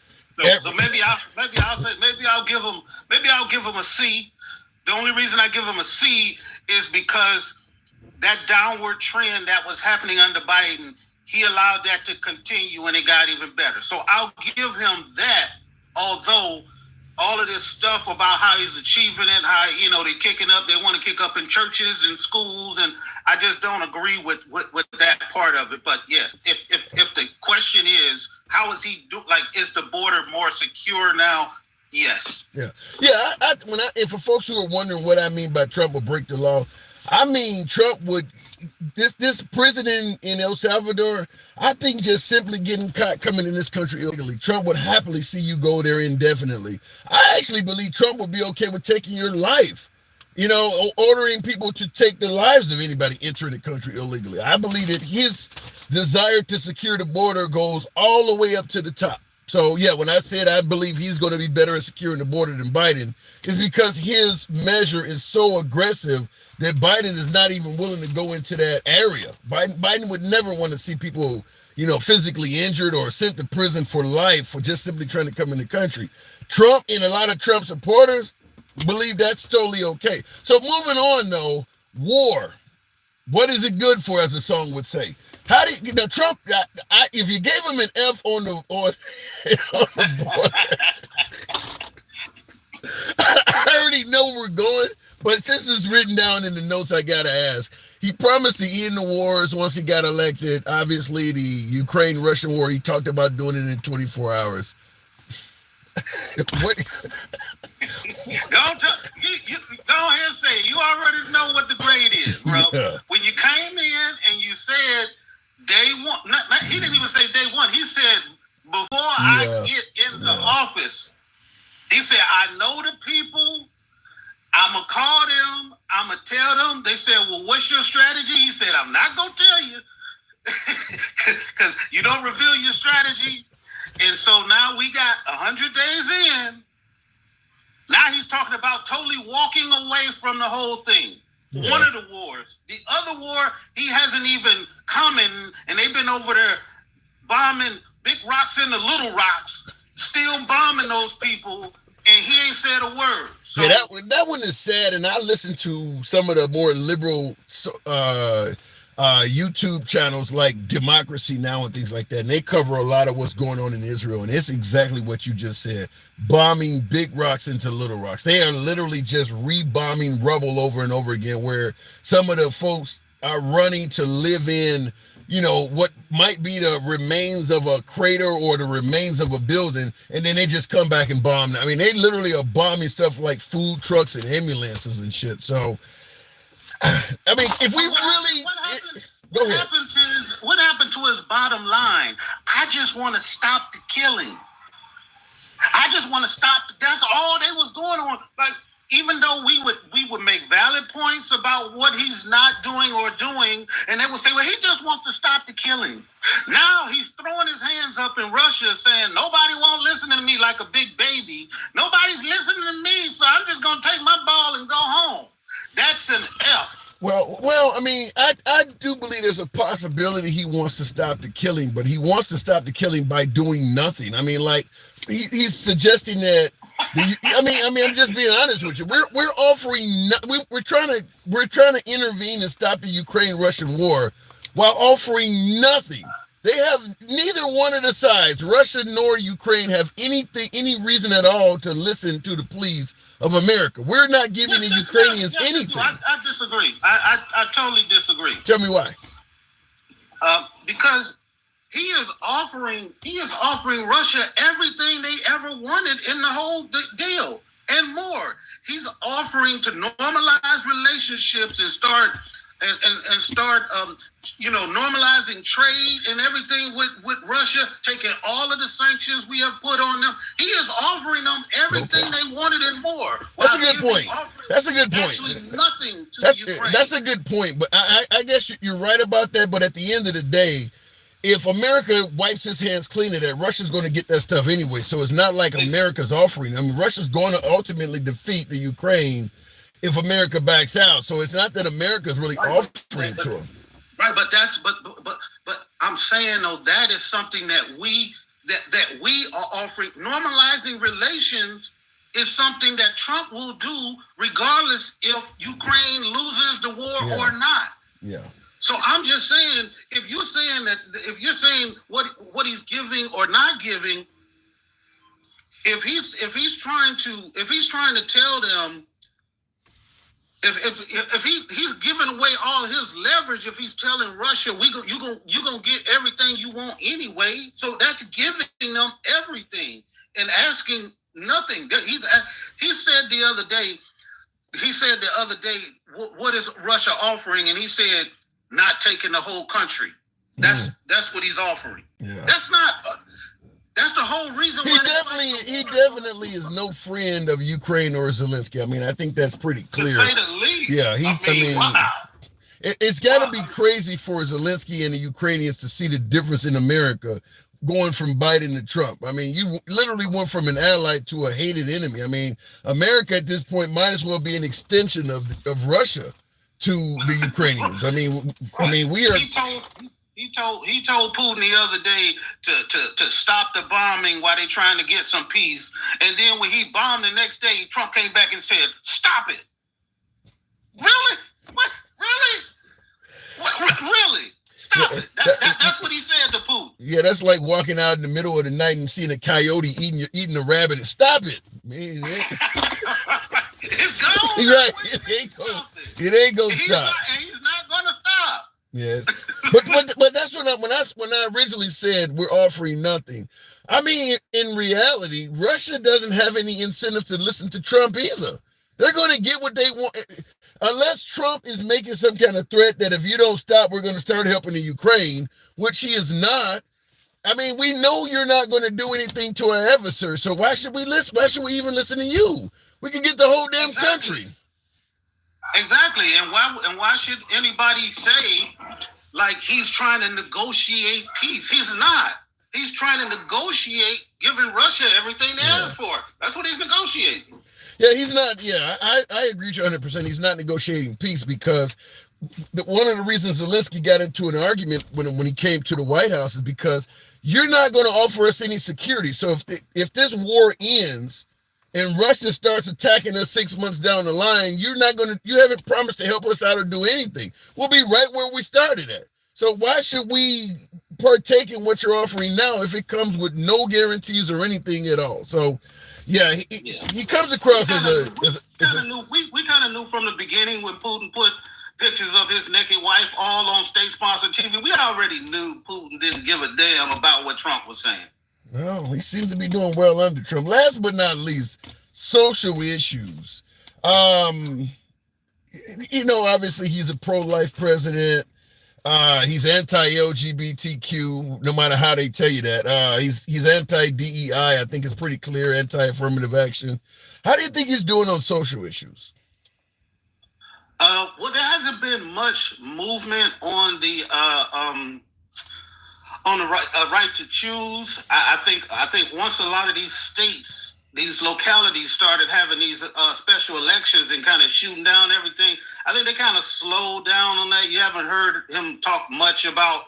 so maybe I'll give him a C. The only reason I give him a C is because that downward trend that was happening under Biden, he allowed that to continue and it got even better. So I'll give him that, although all of this stuff about how he's achieving it, how, they want to kick up in churches and schools, and I just don't agree with that part of it. But yeah, if the question is, how is he is the border more secure now? Yes. Yeah. And for folks who are wondering what I mean by Trump will break the law, I mean Trump would, this president in El Salvador, I think just simply getting caught coming in this country illegally, Trump would happily see you go there indefinitely. I actually believe Trump would be okay with taking your life, ordering people to take the lives of anybody entering the country illegally. I believe that his desire to secure the border goes all the way up to the top. So, yeah, when I said I believe he's going to be better at securing the border than Biden, is because his measure is so aggressive that Biden is not even willing to go into that area. Biden would never want to see people, physically injured or sent to prison for life for just simply trying to come in the country. Trump and a lot of Trump supporters believe that's totally okay. So moving on, though, war. What is it good for, as the song would say? How do Trump? If you gave him an F on the board, I already know where we're going. But since it's written down in the notes, I gotta ask. He promised to end the wars once he got elected. Obviously, the Ukraine-Russian war, he talked about doing it in 24 hours. What? Go ahead and say it. You already know what the grade is, bro. Yeah. When you came in and you said day one, he didn't even say day one. He said, before I get in the office, he said, I know the people. I'm going to call them. I'm going to tell them. They said, well, what's your strategy? He said, I'm not going to tell you because you don't reveal your strategy. And so now we got 100 days in. Now he's talking about totally walking away from the whole thing. Yeah. One of the wars. The other war, he hasn't even come in, and they've been over there bombing big rocks into little rocks, still bombing those people, and he ain't said a word. So, yeah, that one is sad, and I listened to some of the more liberal YouTube channels like Democracy Now! And things like that, and they cover a lot of what's going on in Israel, and it's exactly what you just said, bombing big rocks into little rocks. They are literally just rebombing rubble over and over again, where some of the folks are running to live in, what might be the remains of a crater or the remains of a building, and then they just come back and bomb. I mean, they literally are bombing stuff like food trucks and ambulances and shit. So, I mean, if we really... What happened to his bottom line? I just want to stop the killing. I just want to stop. That's all they was going on. Like, even though we would make valid points about what he's not doing or doing, and they would say, well, he just wants to stop the killing. Now he's throwing his hands up in Russia saying, nobody won't listen to me like a big baby. Nobody's listening to me, so I'm just going to take my ball and go home. That's an F. Well, I mean, I do believe there's a possibility he wants to stop the killing, but he wants to stop the killing by doing nothing. I mean, like, he's suggesting that. I'm just being honest with you. We're offering. We're trying to intervene and stop the Ukraine-Russian war while offering nothing. They have neither one of the sides, Russia nor Ukraine, have any reason at all to listen to the pleas of America. We're not giving the Ukrainians anything. I disagree. I totally disagree. Tell me why. Because he is offering Russia everything they ever wanted in the whole deal and more. He's offering to normalize relationships and start normalizing trade and everything with Russia, taking all of the sanctions we have put on them. He is offering them everything they wanted and more. That's a good point. That's a good point. Actually, nothing to Ukraine. That's a good point. But I guess you're right about that. But at the end of the day, if America wipes its hands clean of that, Russia's going to get that stuff anyway. So it's not like America's offering. I mean, Russia's going to ultimately defeat the Ukraine if America backs out. So it's not that America's really offering it to them. Right, but I'm saying though that is something that we are offering. Normalizing relations is something that Trump will do regardless if Ukraine loses the war or not. Yeah. So I'm just saying, if you're saying what he's giving or not giving, if he's trying to tell them. If he's giving away all his leverage, if he's telling Russia you gonna get everything you want anyway, so that's giving them everything and asking nothing. He said the other day, what is Russia offering? And he said not taking the whole country. That's what he's offering. Yeah. That's the whole reason why he definitely is no friend of Ukraine or Zelensky. I mean, I think that's pretty clear. To say the least. Yeah, wow. It's got to be crazy for Zelensky and the Ukrainians to see the difference in America going from Biden to Trump. I mean, you literally went from an ally to a hated enemy. I mean, America at this point might as well be an extension of Russia to the Ukrainians. I mean, we are. He told Putin the other day to stop the bombing while they're trying to get some peace. And then when he bombed the next day, Trump came back and said, "Stop it." Really? What? Really? What? Really? Stop it. That's what he said to Putin. Yeah, that's like walking out in the middle of the night and seeing a coyote eating a rabbit. And stop it. Man, it's gone. You're right. It ain't gonna stop. He's not gonna stop. Yes, but that's when I originally said we're offering nothing. I mean, in reality, Russia doesn't have any incentive to listen to Trump either. They're going to get what they want, unless Trump is making some kind of threat that if you don't stop, we're going to start helping the Ukraine, which he is not. I mean, we know you're not going to do anything to our adversary, so why should we listen? Why should we even listen to you? We can get the whole damn country. Exactly, and why should anybody say like he's trying to negotiate peace? He's not. He's trying to negotiate giving Russia everything they asked for. That's what he's negotiating. Yeah, he's not. Yeah, I agree with you 100%. He's not negotiating peace because one of the reasons Zelensky got into an argument when he came to the White House is because you're not going to offer us any security. So if this war ends and Russia starts attacking us 6 months down the line, you haven't promised to help us out or do anything. We'll be right where we started at. So why should we partake in what you're offering now if it comes with no guarantees or anything at all? So, yeah, he comes across we kind of knew from the beginning when Putin put pictures of his naked wife all on state-sponsored TV. We already knew Putin didn't give a damn about what Trump was saying. Well, he seems to be doing well under Trump. Last but not least, social issues. Obviously he's a pro-life president. He's anti-LGBTQ, no matter how they tell you that. He's anti-DEI. I think it's pretty clear, anti-affirmative action. How do you think he's doing on social issues? Well, there hasn't been much movement on the right to choose. I think once a lot of these states, these localities started having these special elections and kind of shooting down everything, I think they kind of slowed down on that. You haven't heard him talk much about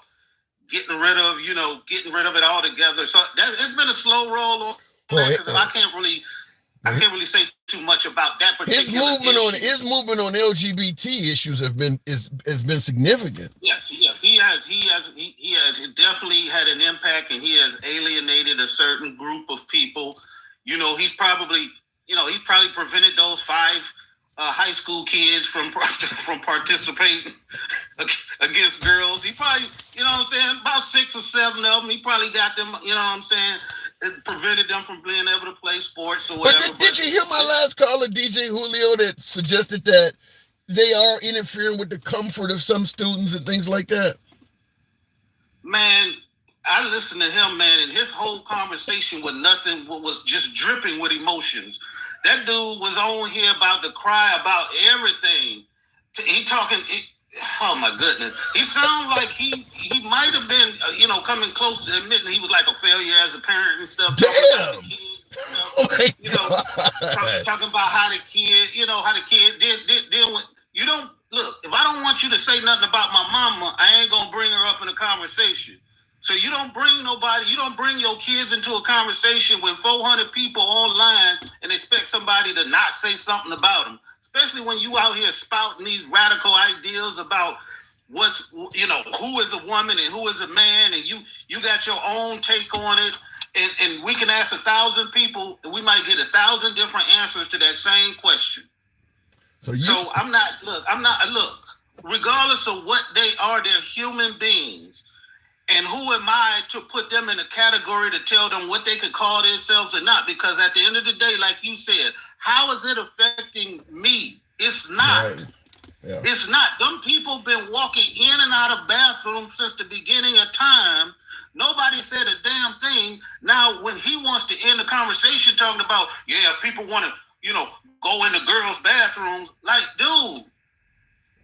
getting rid of it altogether. So it's been a slow roll on that because I can't really say too much about that particular his movement on LGBT issues has been significant. Yes, he has definitely had an impact, and he has alienated a certain group of people. He's probably prevented those 5 high school kids from participating against girls. He probably, about 6 or 7 of them. He probably got them, it prevented them from being able to play sports or whatever. But did you hear my last caller, DJ Julio, that suggested that they are interfering with the comfort of some students and things like that? Man, I listened to him, man, and his whole conversation was just dripping with emotions. That dude was on here about to cry about everything. He talking. Oh my goodness! He sounds like he might have been, coming close to admitting he was like a failure as a parent and stuff. Damn. Oh my you know, God. talking about how the kid, then when you don't look, if I don't want you to say nothing about my mama, I ain't gonna bring her up in a conversation. So you don't bring your kids into a conversation with 400 people online and expect somebody to not say something about them, especially when you out here spouting these radical ideas about who is a woman and who is a man, and you got your own take on it. And we can ask 1,000 people, and we might get 1,000 different answers to that same question. So look, regardless of what they are, they're human beings. And who am I to put them in a category to tell them what they could call themselves or not? Because at the end of the day, like you said, how is it affecting me? It's not. Right. Yeah. It's not. Them people been walking in and out of bathrooms since the beginning of time. Nobody said a damn thing. Now, when he wants to end the conversation talking about, if people want to, go into girls' bathrooms, like, dude,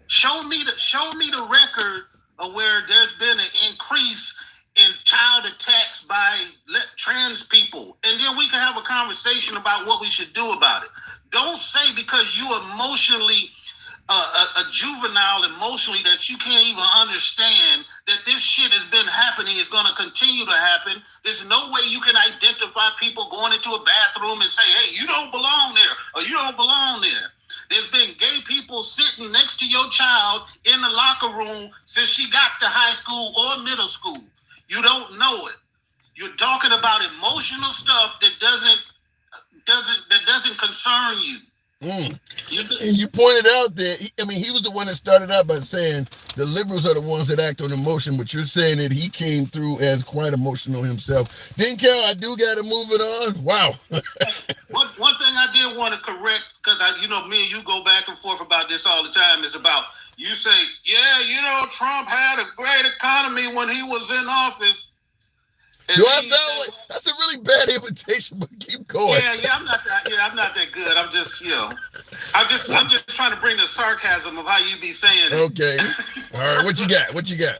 show me the record of where there's been an increase in child attacks by trans people, and then we can have a conversation about what we should do about it. Don't say because you emotionally a juvenile emotionally that you can't even understand that this shit has been happening, is going to continue to happen. There's no way you can identify people going into a bathroom and say, hey, you don't belong there, or you don't belong there. There's been gay people sitting next to your child in the locker room since she got to high school or middle school. You don't know it. You're talking about emotional stuff that doesn't concern you. And you pointed out that he was the one that started out by saying the liberals are the ones that act on emotion, but you're saying that he came through as quite emotional himself. Then, Cal, I do got to move it on. Wow. One thing I did want to correct, because me and you go back and forth about this all the time, is about you say, Trump had a great economy when he was in office. Do I sound like that's a really bad invitation? But keep going. I'm not that good. I'm just trying to bring the sarcasm of how you be saying it. Okay. All right. What you got?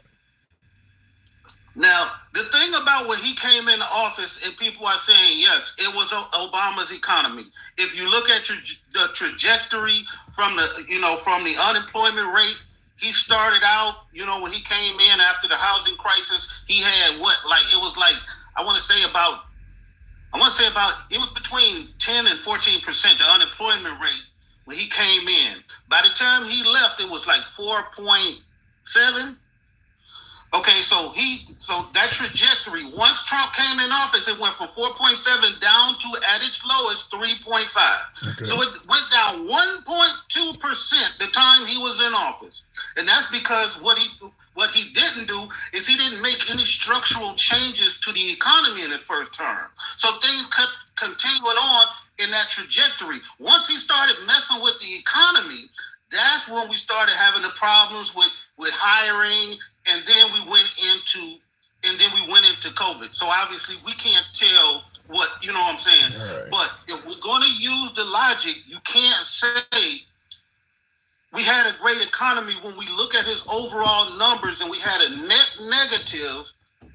Now, the thing about when he came into office, and people are saying, yes, it was Obama's economy. If you look at the trajectory from the unemployment rate, he started out, when he came in after the housing crisis, he had it was between 10 and 14%, the unemployment rate when he came in. By the time he left, it was like 4.7. Okay, so that trajectory, once Trump came in office, it went from 4.7 down to, at its lowest, 3.5. Okay. So it went down 1.2% the time he was in office. And that's because what he didn't do is he didn't make any structural changes to the economy in his first term. So things kept continuing on in that trajectory. Once he started messing with the economy, that's when we started having the problems with hiring. And then we went into COVID. So obviously we can't tell what, what I'm saying. Right. But if we're going to use the logic, you can't say we had a great economy when we look at his overall numbers and we had a net negative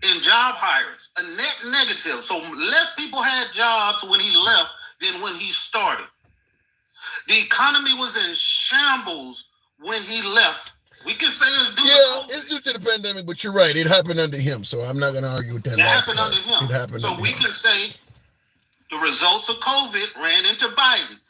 in job hires, a net negative. So less people had jobs when he left than when he started. The economy was in shambles when he left. We can say it's due to COVID. It's due to the pandemic, but you're right. It happened under him, so I'm not going to argue with that. It happened under him. It happened so under we him. Can say the results of COVID ran into Biden.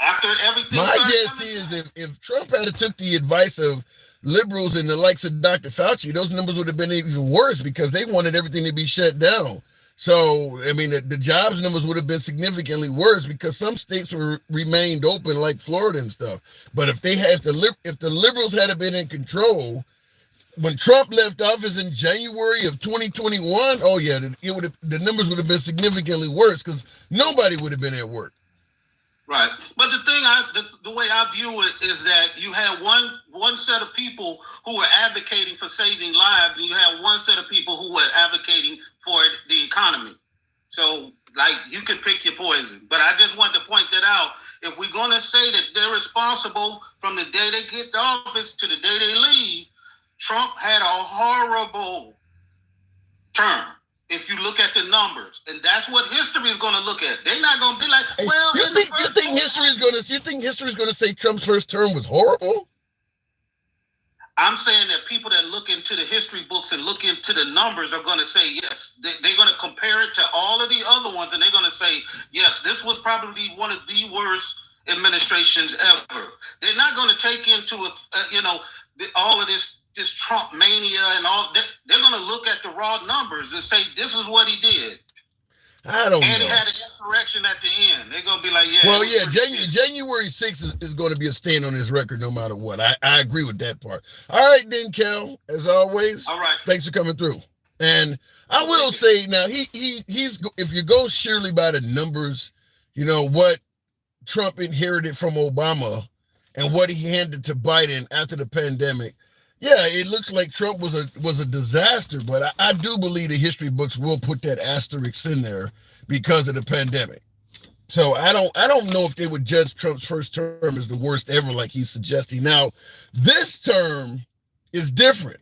After everything. My guess is if Trump had took the advice of liberals and the likes of Dr. Fauci, those numbers would have been even worse because they wanted everything to be shut down. So, the jobs numbers would have been significantly worse because some states remained open, like Florida and stuff. But if the liberals had been in control, when Trump left office in January of 2021, the numbers would have been significantly worse because nobody would have been at work. Right, but the way I view it is that you had one set of people who were advocating for saving lives, and you had one set of people who were advocating for the economy. So, you can pick your poison. But I just want to point that out. If we're going to say that they're responsible from the day they get to office to the day they leave, Trump had a horrible term. If you look at the numbers, and that's what history is going to look at. They're not going to be like, Hey, well, you think history is gonna say Trump's first term was horrible? I'm saying that people that look into the history books and look into the numbers are going to say yes. They're going to compare it to all of the other ones, and they're going to say, yes, this was probably one of the worst administrations ever. They're not going to take into all of this Trump mania and all. They're going to look at the raw numbers and say this is what he did. I don't know. And he had an insurrection at the end. They're going to be like, yeah. Well, yeah, January 6th is going to be a stand on his record no matter what. I agree with that part. All right, then, Cal, as always. All right. Thanks for coming through. And I will say now, he's if you go surely by the numbers, what Trump inherited from Obama and what he handed to Biden after the pandemic. Yeah, it looks like Trump was a disaster, but I do believe the history books will put that asterisk in there because of the pandemic. So I don't know if they would judge Trump's first term as the worst ever, like he's suggesting. Now, this term is different.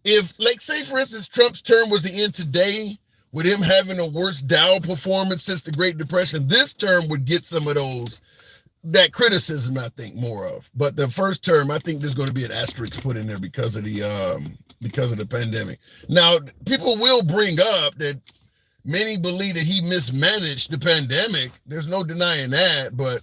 If, like, say for instance, Trump's term was the end today, with him having the worst Dow performance since the Great Depression, this term would get some of that criticism, I think, more of. But the first term, I think there's going to be an asterisk put in there because of the pandemic. Now, people will bring up that many believe that he mismanaged the pandemic. There's no denying that, but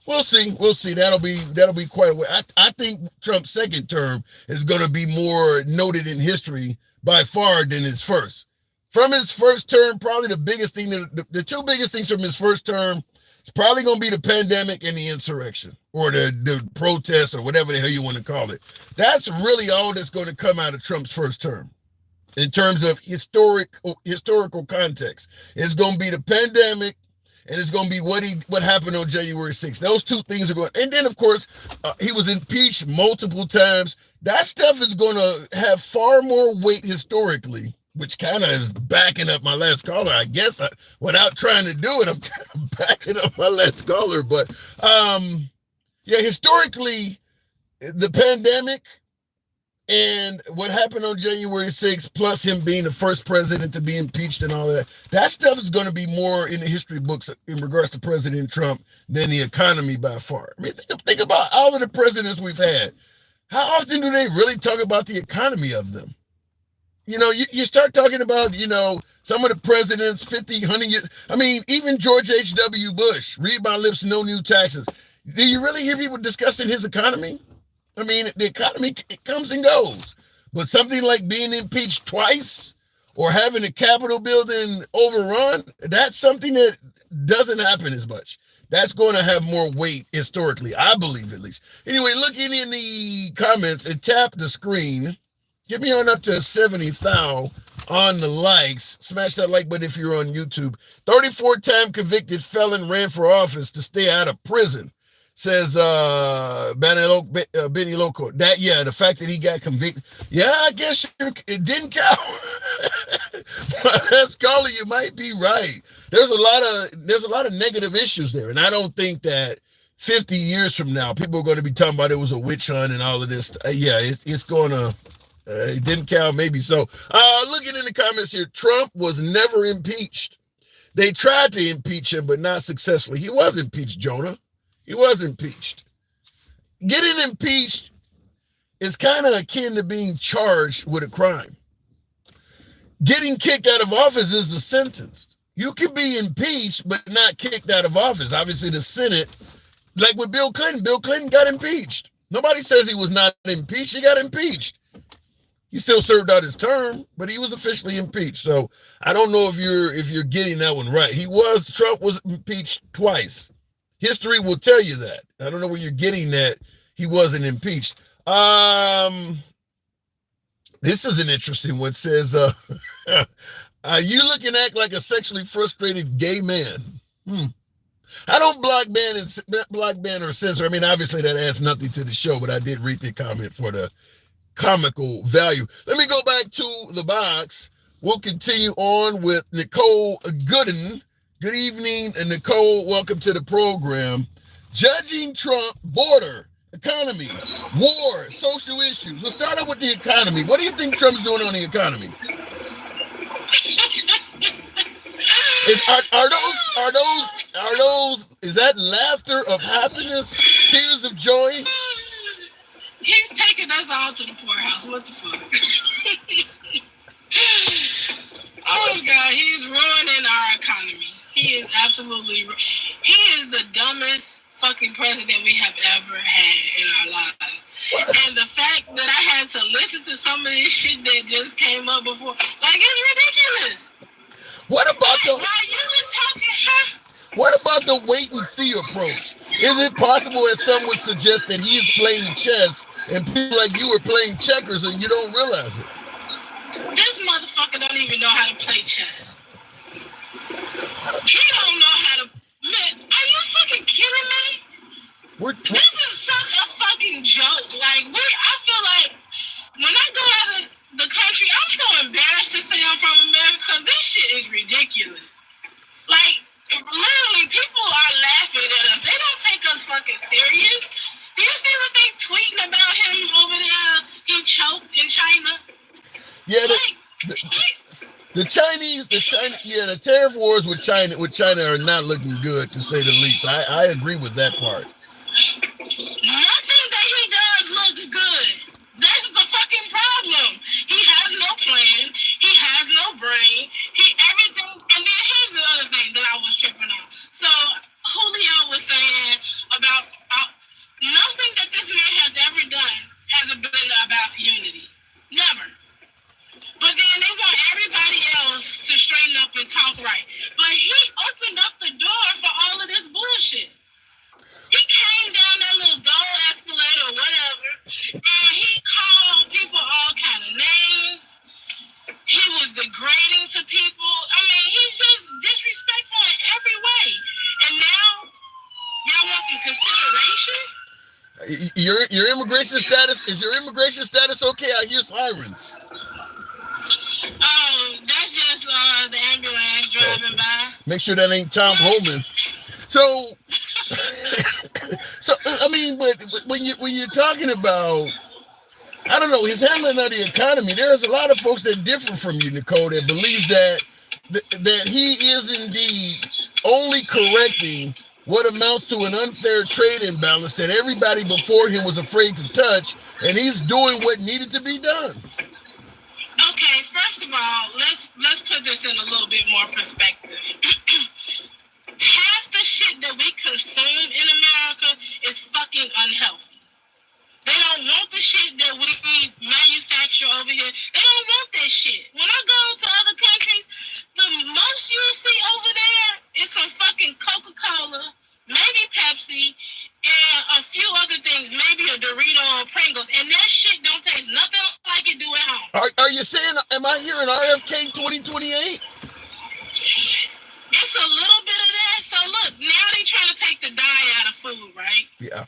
we'll see. We'll see. That'll be quite a way. I think Trump's second term is going to be more noted in history by far than his first. From his first term, probably the biggest thing, the two biggest things from his first term, it's probably going to be the pandemic and the insurrection or the protest or whatever the hell you want to call it. That's really all that's going to come out of Trump's first term in terms of historical context. It's going to be the pandemic and it's going to be what happened on January 6th. Those two things are going. And then, of course, he was impeached multiple times. That stuff is going to have far more weight historically, which kind of is backing up my last caller, I guess. Without trying to do it, I'm kind of backing up my last caller. But, historically, the pandemic and what happened on January 6th, plus him being the first president to be impeached and all that stuff is going to be more in the history books in regards to President Trump than the economy by far. I mean, think about all of the presidents we've had. How often do they really talk about the economy of them? You start talking about, some of the presidents, 50, 100 years. I mean, even George H.W. Bush, read my lips, no new taxes. Do you really hear people discussing his economy? I mean, the economy, it comes and goes. But something like being impeached twice or having the Capitol building overrun, that's something that doesn't happen as much. That's going to have more weight historically, I believe at least. Anyway, looking in the comments and tap the screen. Get me on up to 70,000 on the likes. Smash that like button if you're on YouTube. 34-time convicted felon ran for office to stay out of prison, says Benny Loco. The fact that he got convicted. Yeah, I guess it didn't count. But Scully, you might be right. There's a lot of negative issues there, and I don't think that 50 years from now people are going to be talking about it was a witch hunt and all of this. It's going to. It didn't count, maybe so. Looking in the comments here, Trump was never impeached. They tried to impeach him, but not successfully. He was impeached, Jonah. He was impeached. Getting impeached is kind of akin to being charged with a crime. Getting kicked out of office is the sentence. You can be impeached, but not kicked out of office. Obviously, the Senate, like with Bill Clinton got impeached. Nobody says he was not impeached. He got impeached. He still served out his term, but he was officially impeached. So I don't know if you're getting that one right. Trump was impeached twice. History will tell you that. I don't know where you're getting that he wasn't impeached. This is an interesting one. It says, you look and act like a sexually frustrated gay man. I don't block ban or censor. I mean, obviously that adds nothing to the show, but I did read the comment for the comical value. Let me go back to the box. We'll continue on with Nicole Gooden. Good evening, and Nicole, welcome to the program. Judging Trump, border, economy, war, social issues. Let's start out with the economy. What do you think Trump's doing on the economy? Are those? Is that laughter of happiness, tears of joy? He's taking us all to the poorhouse. What the fuck? Oh God, he's ruining our economy. He is absolutely. He is the dumbest fucking president we have ever had in our lives. And the fact that I had to listen to some of this shit that just came up before, like, it's ridiculous. What about While you was talking, huh? What about the wait and see approach? Is it possible, as some would suggest, that he is playing chess and people like you are playing checkers and you don't realize it? This motherfucker don't even know how to play chess. He don't know how to. Man, are you fucking kidding me? This is such a fucking joke. Like, I feel like when I go out of the country, I'm so embarrassed to say I'm from America because this shit is ridiculous. Like, literally, people are laughing at us. They don't take us fucking serious. Do you see what they tweeting about him over there? He choked in China. Yeah, the Chinese, yeah, the tariff wars with China are not looking good, to say the least. I agree with that part. Nothing that he does looks good. That's the fucking problem. He has no plan. He has no brain. Everything. And then here's the other thing that I was tripping on. So Julio was saying about nothing that this man has ever done has been about unity. Never. But then they want everybody else to straighten up and talk right. But he opened up the door for all of this bullshit. He came down that little gold escalator or whatever, and he called people all kind of names. He was degrading to people. I mean, he's just disrespectful in every way. And now, y'all want some consideration? Your immigration status, is your immigration status okay? I hear sirens. Oh, that's just the ambulance driving by. Make sure that ain't Tom Holman. So I mean, but when you're talking about, I don't know, his handling of the economy, there's a lot of folks that differ from you, Nicole, that believes that he is indeed only correcting what amounts to an unfair trade imbalance that everybody before him was afraid to touch, and he's doing what needed to be done. Okay, first of all, let's put this in a little bit more perspective. Half the shit that we consume in America is fucking unhealthy. They don't want the shit that we manufacture over here. They don't want that shit. When I go to other countries, the most you see over there is some fucking Coca-Cola, maybe Pepsi, and a few other things, maybe a Dorito or Pringles, and that shit don't taste nothing like it do at home. Are you saying, am I hearing RFK 2028? It's a little bit of that. So look, now they trying to take the dye out of food, right? Yeah.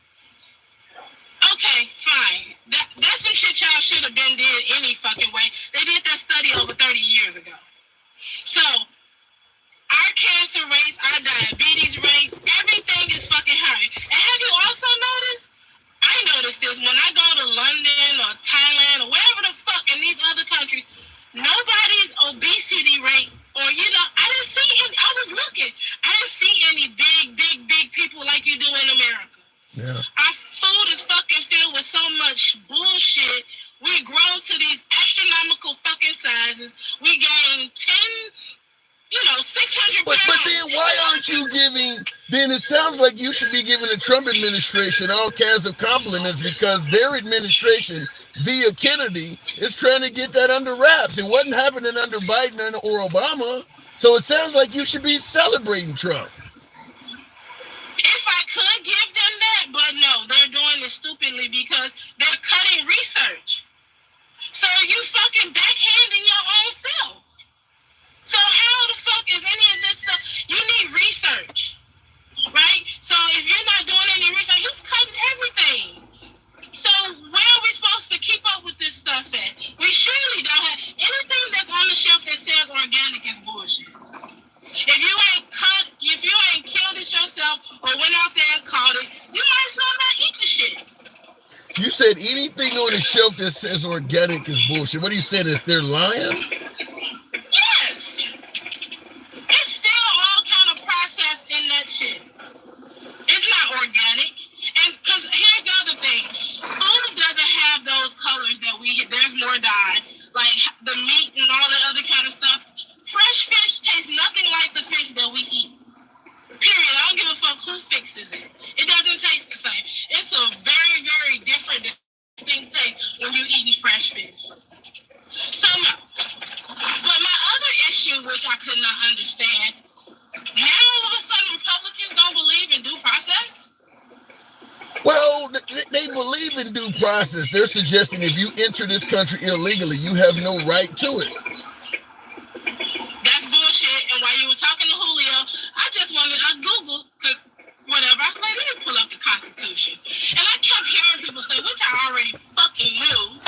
Okay, fine. That's some shit y'all should have been did any fucking way. They did that study over 30 years ago. So, our cancer rates, our diabetes rates, everything is fucking high. And have you also noticed? I noticed this when I go to London or Thailand or wherever the fuck in these other countries, nobody's obesity rate, or I didn't see any, I was looking, I didn't see any big people like you do in America. Yeah. Our food is fucking filled with so much bullshit. We grow to these astronomical fucking sizes. We gain 600 But pounds. then why aren't you giving, then it sounds like you should be giving the Trump administration all kinds of compliments because their administration, via Kennedy, is trying to get that under wraps. It wasn't happening under Biden or Obama. So it sounds like you should be celebrating Trump. If I could give them that, but no, they're doing it stupidly because they're cutting research. So you fucking backhanding your own self. So how the fuck is any of this stuff? You need research, right? So if you're not doing any research, he's cutting everything. So where are we supposed to keep up with this stuff at? We surely don't have anything that's on the shelf that says organic is bullshit. If you ain't killed it yourself or went out there and caught it, you might as well not eat the shit. You said anything on the shelf that says organic is bullshit. What are you saying? Is they're lying? Yes. in due process, they're suggesting if you enter this country illegally, you have no right to it. That's bullshit. And while you were talking to Julio, I Googled, because whatever, I was like, let me pull up the Constitution. And I kept hearing people say, which I already fucking knew,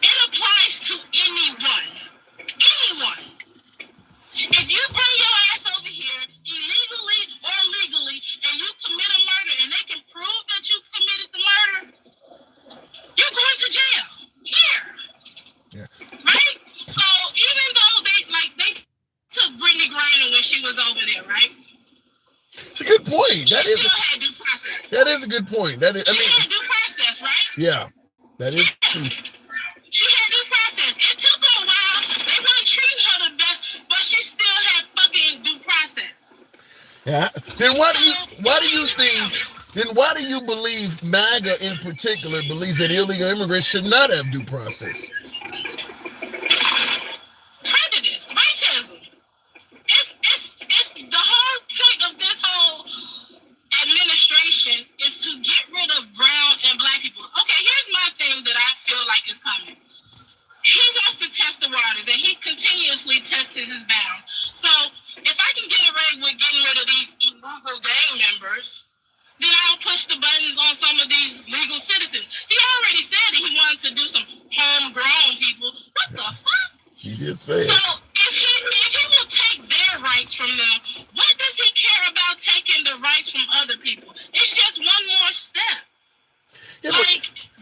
it applies to anyone. Anyone. If you bring your ass over here illegally or legally and you commit a murder and they can prove that you committed the murder, you're going to jail. Here. Yeah. Right? So even though they took Brittany Griner when she was over there, right? It's a good point. She still had due process. That is a good point. That is, she had due process, right? Yeah. That is true. She had due process. It took them a while. They weren't treating her the best, but she still had fucking due process. Yeah. Then why do you believe MAGA in particular believes that illegal immigrants should not have due process? Prejudice, racism. It's the whole point of this whole administration is to get rid of brown and black people. Okay, here's my thing that I feel like is coming. He wants to test the waters, and he continuously tests his bounds. So if I can get away with getting rid of these illegal gang members, then I'll push the buttons on some of these legal citizens. He already said that he wanted to do some homegrown people. What the fuck? He did say it. So if he will take their rights from them, what does he care about taking the rights from other people? It's just one more step. Yeah,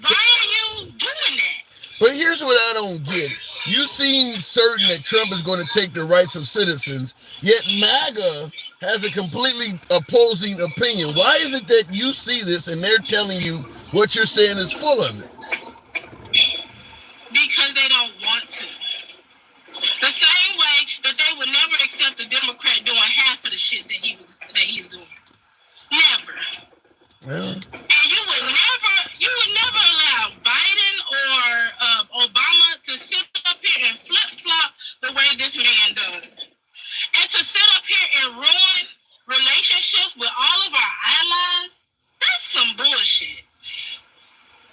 why are you doing that? But here's what I don't get. You seem certain that Trump is going to take the rights of citizens, yet MAGA has a completely opposing opinion. Why is it that you see this and they're telling you what you're saying is full of it? Because they don't want to. The same way that they would never accept a Democrat doing half of the shit that he's doing. Never. Yeah. And you would never allow Biden or Obama to sit up here and flip-flop the way this man does. And to sit up here and ruin relationships with all of our allies, that's some bullshit.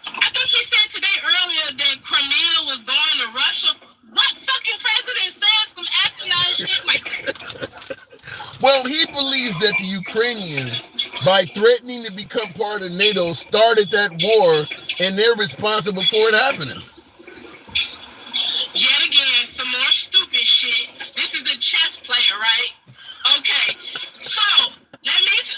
I think he said today earlier that Crimea was going to Russia. What fucking president says some asinine shit like that? Well, he believes that the Ukrainians, by threatening to become part of NATO, started that war, and they're responsible for it happening. Yet again, some more stupid shit. This is the chess player, right? Okay. So let's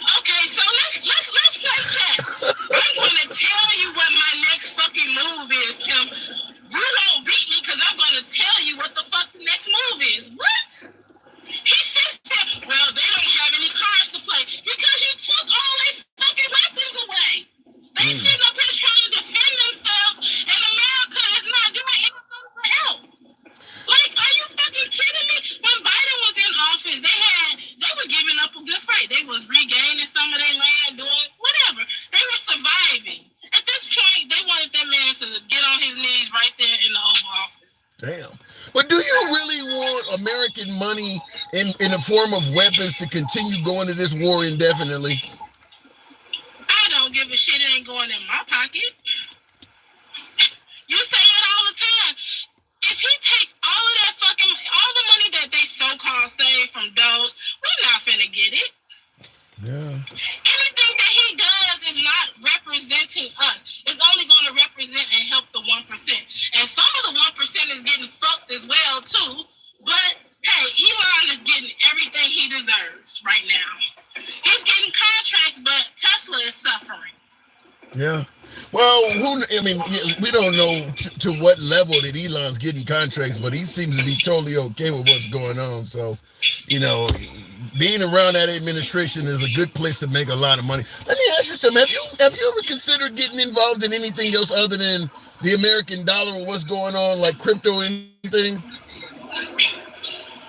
play chess. I'm gonna tell you what my next fucking move is, Tim. You won't beat me because I'm gonna tell you what the fuck the next move is. What? He says that, well, they don't have any cards to play because you took all their fucking weapons away. They sitting up here trying to defend themselves, and America is not doing anything for help. Like, are you fucking kidding me? When Biden was in office, they were giving up a good fight. They was regaining some of their land, doing whatever. They were surviving. At this point, they wanted that man to get on his knees right there in the Oval Office. Damn. But do you really want American money in the form of weapons to continue going to this war indefinitely? I don't give a shit. It ain't going in my pocket. You say it all the time. If he takes all the money that they so-called save from Doge, we're not finna get it. Yeah. Anything that he does is not representing us. It's only going to represent and help the 1%. And some of the 1% is getting fucked as well, too. But, hey, Elon is getting everything he deserves right now. He's getting contracts, but Tesla is suffering. Yeah. Well, we don't know to what level that Elon's getting contracts, but he seems to be totally okay with what's going on. So, being around that administration is a good place to make a lot of money. Let me ask you something. Have you ever considered getting involved in anything else other than the American dollar or what's going on, like crypto or anything?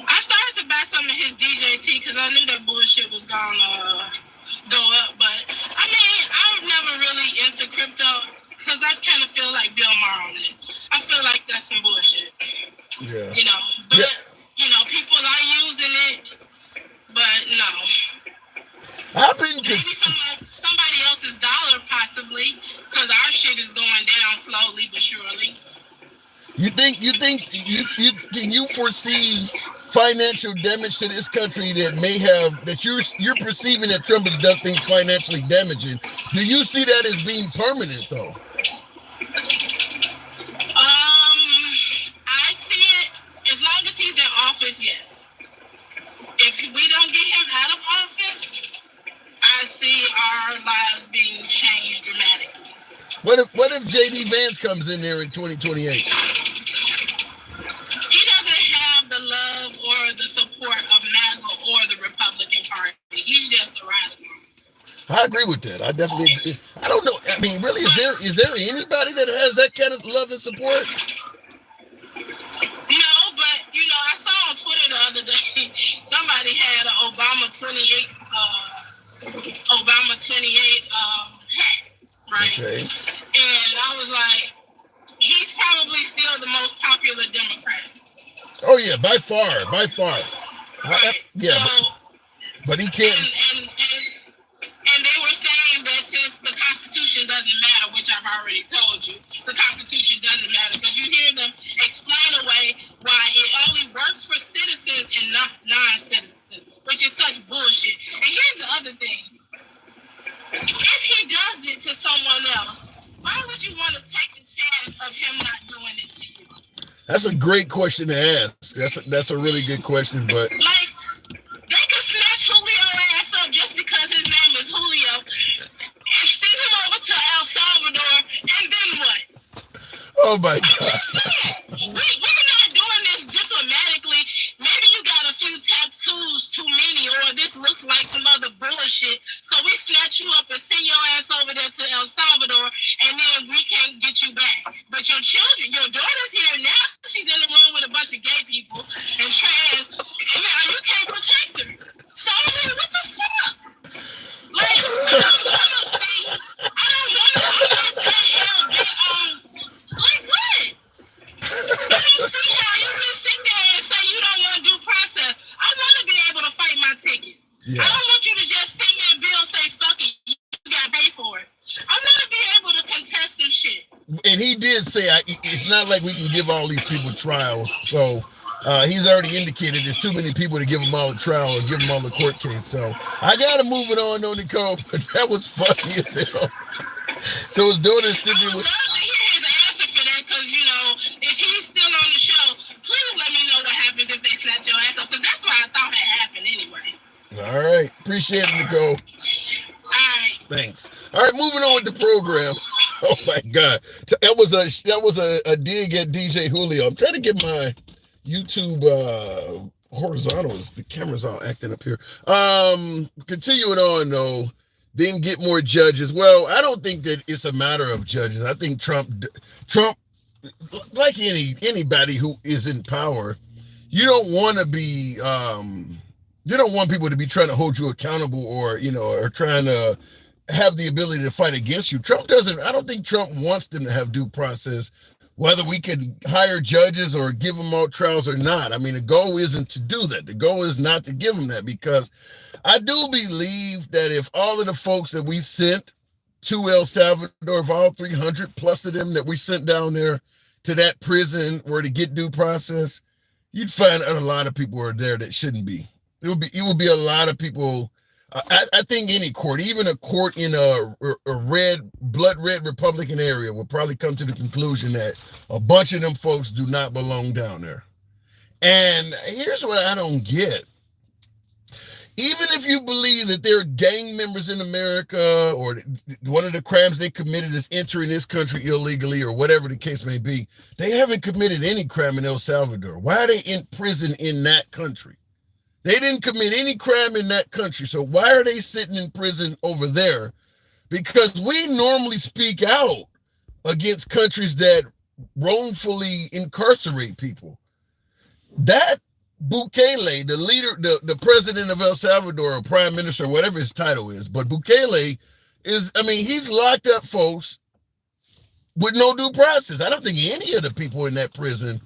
I started to buy some of his DJT because I knew that bullshit was going to go up. But, I mean, I'm never really into crypto because I kind of feel like Bill Maher on it. I feel like that's some bullshit. Yeah. But, people are using it, but no. I've been maybe somebody else versus dollar, possibly, because our shit is going down slowly but surely. You can you foresee financial damage to this country that you're perceiving that Trump has done things financially damaging? Do you see that as being permanent though? I see it as long as he's in office, yes. If we don't get him out of office, I see our lives being changed dramatically. What if JD Vance comes in there in 2028? He doesn't have the love or the support of MAGA or the Republican Party. He's just a radical. I agree with that. I definitely agree. I don't know. I mean, really, is there anybody that has that kind of love and support? No, but I saw on Twitter the other day somebody had an Obama 28 hat, right? Okay. And I was like, he's probably still the most popular Democrat. Oh yeah, by far. Right. But he can't. And they were saying that since the Constitution doesn't matter, which I've already told you, the Constitution doesn't matter because you hear them explain away why it only works for citizens and not non-citizens, which is such bullshit. And here's the other thing. If he does it to someone else, why would you want to take the chance of him not doing it to you? That's a great question to ask. That's a really good question, but like they could snatch Julio ass up just because his name is Julio and send him over to El Salvador, and then what? oh my God. Just saying, we're not doing this diplomatically. Maybe you got a few tattoos too many, or this looks like some other bullshit. So we snatch you up and send your ass over there to El Salvador, and then we can't get you back. But your children, your daughter's here now. She's in the room with a bunch of gay people and trans, and you can't protect her. So I mean, what the fuck? Like, I don't want to see. I don't want to get hell get on. Like what? I don't see how you can sit there and say you don't want due process. I want to be able to fight my ticket. Yeah. I don't want you to just send me a bill and say fuck it. You got to pay for it. I want to be able to contest some shit. And he did say it's not like we can give all these people trials. So he's already indicated there's too many people to give them all a trial or give them all a court case. So I got to move it on, though, Nicole. But that was funny as hell. So his daughter's sitting I would love to hear his answer for that because, if he's still on the show, please let me know what happens if they snatch your ass up because that's what I thought had happened anyway. All right. Appreciate it, Nicole. All right. Thanks. All right, moving on with the program. Oh my God, that was a dig at DJ Julio. I'm trying to get my YouTube horizontals. The camera's all acting up here. Continuing on though, then get more judges. Well, I don't think that it's a matter of judges. I think Trump, like anybody who is in power, you don't want to be. You don't want people to be trying to hold you accountable or trying to have the ability to fight against you. I don't think Trump wants them to have due process, whether we can hire judges or give them all trials or not. I mean, the goal isn't to do that. The goal is not to give them that because I do believe that if all of the folks that we sent to El Salvador, if all 300 plus of them that we sent down there to that prison were to get due process, you'd find a lot of people are there that shouldn't be. It would be a lot of people. I think any court, even a court in a blood red Republican area, will probably come to the conclusion that a bunch of them folks do not belong down there. And here's what I don't get. Even if you believe that they're gang members in America or one of the crimes they committed is entering this country illegally or whatever the case may be, they haven't committed any crime in El Salvador. Why are they in prison in that country? They didn't commit any crime in that country. So why are they sitting in prison over there? Because we normally speak out against countries that wrongfully incarcerate people. That Bukele, the leader, the president of El Salvador, or prime minister, whatever his title is, but Bukele he's locked up folks with no due process. I don't think any of the people in that prison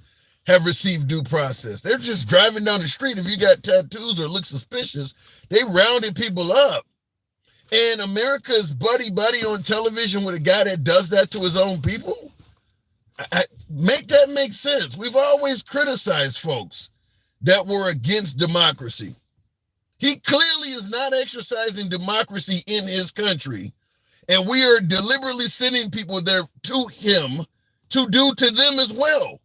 have received due process. They're just driving down the street. If you got tattoos or look suspicious, they rounded people up. And America's buddy on television with a guy that does that to his own people? Make that make sense. We've always criticized folks that were against democracy. He clearly is not exercising democracy in his country, and we are deliberately sending people there to him to do to them as well.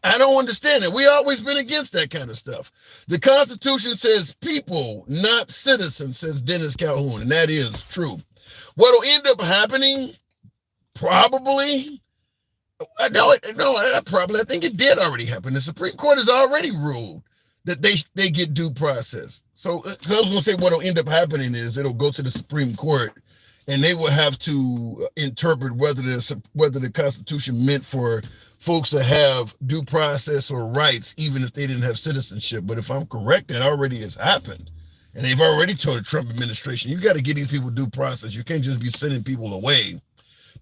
I don't understand it. We always been against that kind of stuff. The Constitution says people, not citizens, says Dennis Calhoun, and that is true. What'll end up happening? Probably. I think it did already happen. The Supreme Court has already ruled that they get due process. So I was going to say what'll end up happening is it'll go to the Supreme Court, and they will have to interpret whether the Constitution meant for folks to have due process or rights, even if they didn't have citizenship. But if I'm correct, that already has happened. And they've already told the Trump administration, you got to get these people due process. You can't just be sending people away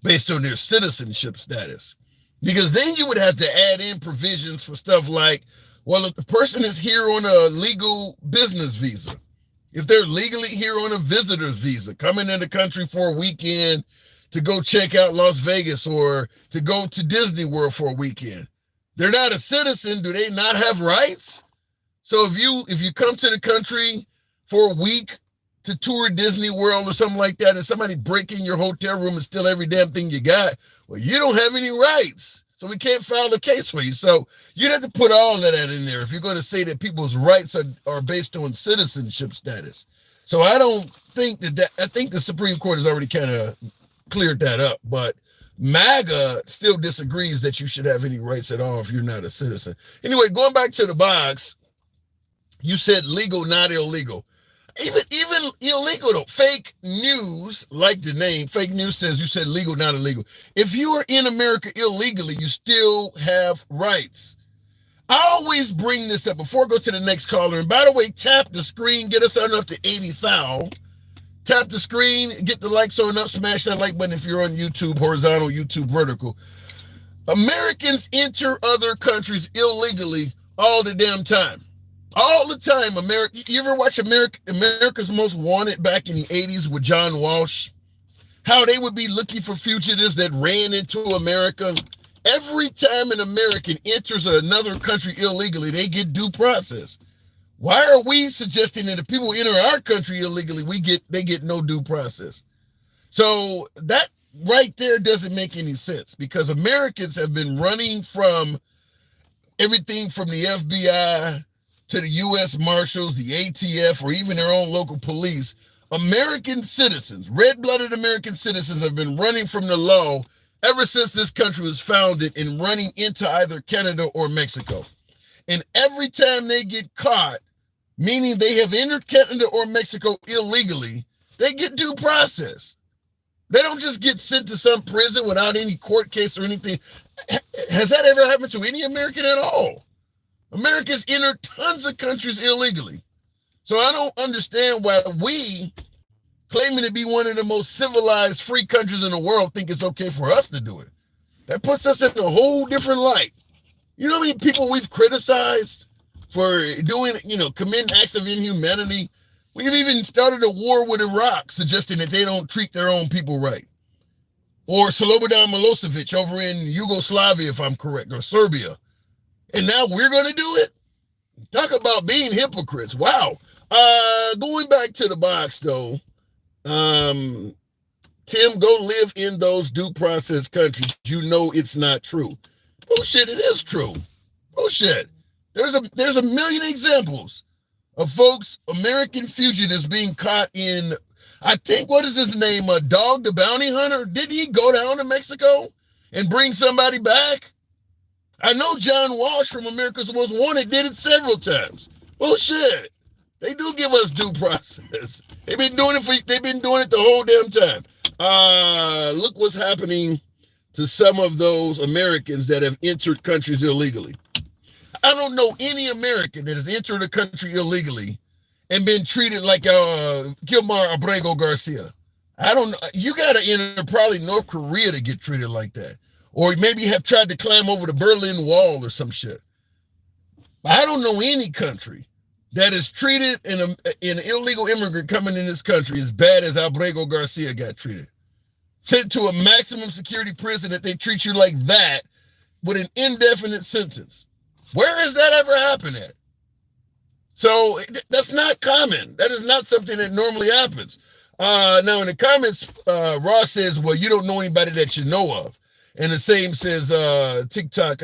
based on their citizenship status. Because then you would have to add in provisions for stuff like, well, if the person is here on a legal business visa, if they're legally here on a visitor's visa, coming in the country for a weekend to go check out Las Vegas or to go to Disney World for a weekend, they're not a citizen. Do they not have rights? So if you come to the country for a week to tour Disney World or something like that, and somebody break in your hotel room and steal every damn thing you got, well, you don't have any rights. So we can't file a case for you. So you'd have to put all of that in there if you're going to say that people's rights are based on citizenship status. So I don't think I think the Supreme Court has already kind of cleared that up, but MAGA still disagrees that you should have any rights at all if you're not a citizen. Anyway, going back to the box, you said legal, not illegal. Even illegal though. Fake news, like the name, fake news says you said legal, not illegal. If you are in America illegally, you still have rights. I always bring this up before I go to the next caller. And by the way, tap the screen, get us on up to 80,000. Tap the screen, get the likes on up, smash that like button if you're on YouTube, horizontal, YouTube, vertical. Americans enter other countries illegally all the damn time. All the time. You ever watch America's Most Wanted back in the 80s with John Walsh? How they would be looking for fugitives that ran into America. Every time an American enters another country illegally, they get due process. Why are we suggesting that if people enter our country illegally, they get no due process? So that right there doesn't make any sense, because Americans have been running from everything from the FBI to the U.S. Marshals, the ATF, or even their own local police. American citizens, red-blooded American citizens, have been running from the law ever since this country was founded and running into either Canada or Mexico. And every time they get caught, meaning they have entered Canada or Mexico illegally, they get due process. They don't just get sent to some prison without any court case or anything. Has that ever happened to any American at all? Americans enter tons of countries illegally. So I don't understand why we, claiming to be one of the most civilized, free countries in the world, think it's okay for us to do it. That puts us in a whole different light. You know how many people we've criticized for committing acts of inhumanity? We've even started a war with Iraq, suggesting that they don't treat their own people right. Or Slobodan Milosevic over in Yugoslavia, if I'm correct, or Serbia. And now we're going to do it? Talk about being hypocrites. Wow. Going back to the box, though. Tim, go live in those due process countries. You know it's not true. Bullshit, it is true. Bullshit. There's a million examples of folks, American fugitives, being caught in, I think, what is his name? Dog the Bounty Hunter? Did he go down to Mexico and bring somebody back? I know John Walsh from America's Most Wanted did it several times. Bullshit. They do give us due process. They've been doing it the whole damn time. Look what's happening to some of those Americans that have entered countries illegally. I don't know any American that has entered a country illegally and been treated like Gilmar Abrego Garcia. I don't know. You got to enter probably North Korea to get treated like that. Or maybe have tried to climb over the Berlin Wall or some shit. I don't know any country that is treated an illegal immigrant coming in this country as bad as Abrego Garcia got treated. Sent to a maximum security prison that they treat you like that with an indefinite sentence. Where has that ever happened at? So that's not common. That is not something that normally happens. Now in the comments, Ross says, well, you don't know anybody that you know of. And the same says TikTok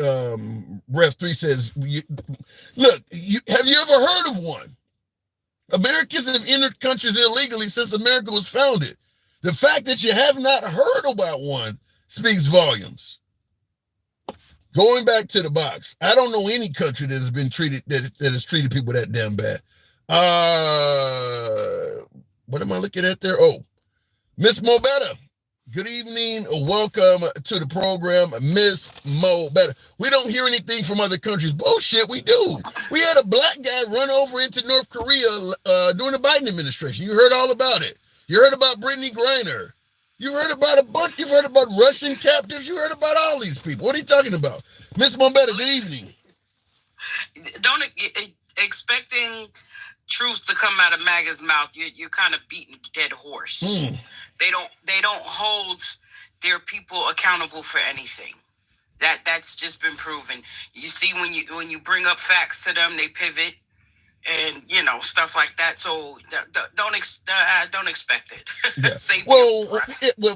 Ref 3 says, look, have you ever heard of one? Americans have entered countries illegally since America was founded. The fact that you have not heard about one speaks volumes. Going back to the box, I don't know any country that has been treated that has treated people that damn bad. What am I looking at there? Oh, Miss Mobetta. Good evening. Welcome to the program, Miss Mobetta. We don't hear anything from other countries. Bullshit, we do. We had a black guy run over into North Korea during the Biden administration. You heard all about it. You heard about Brittany Griner. You heard about a bunch. You've heard about Russian captives. You heard about all these people. What are you talking about? Miss Mobetta, good evening. Don't expecting truth to come out of MAGA's mouth. You're kind of beating a dead horse. They don't hold their people accountable for anything. That's just been proven. You see, when you bring up facts to them, they pivot. And stuff like that. So don't expect it. Yeah. Well,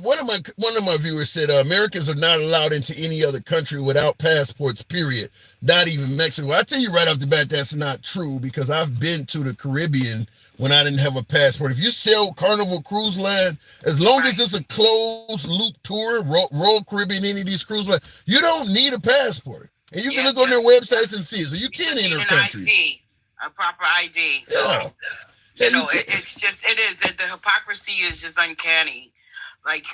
one of my viewers said Americans are not allowed into any other country without passports. Period. Not even Mexico. I tell you right off the bat, that's not true because I've been to the Caribbean when I didn't have a passport. If you sail Carnival Cruise Line, as long as it's a closed loop tour, Royal Caribbean, any of these cruise lines, you don't need a passport, and you can look on their websites and see it. So you can't enter countries. A proper ID. So, it is that the hypocrisy is just uncanny. Like,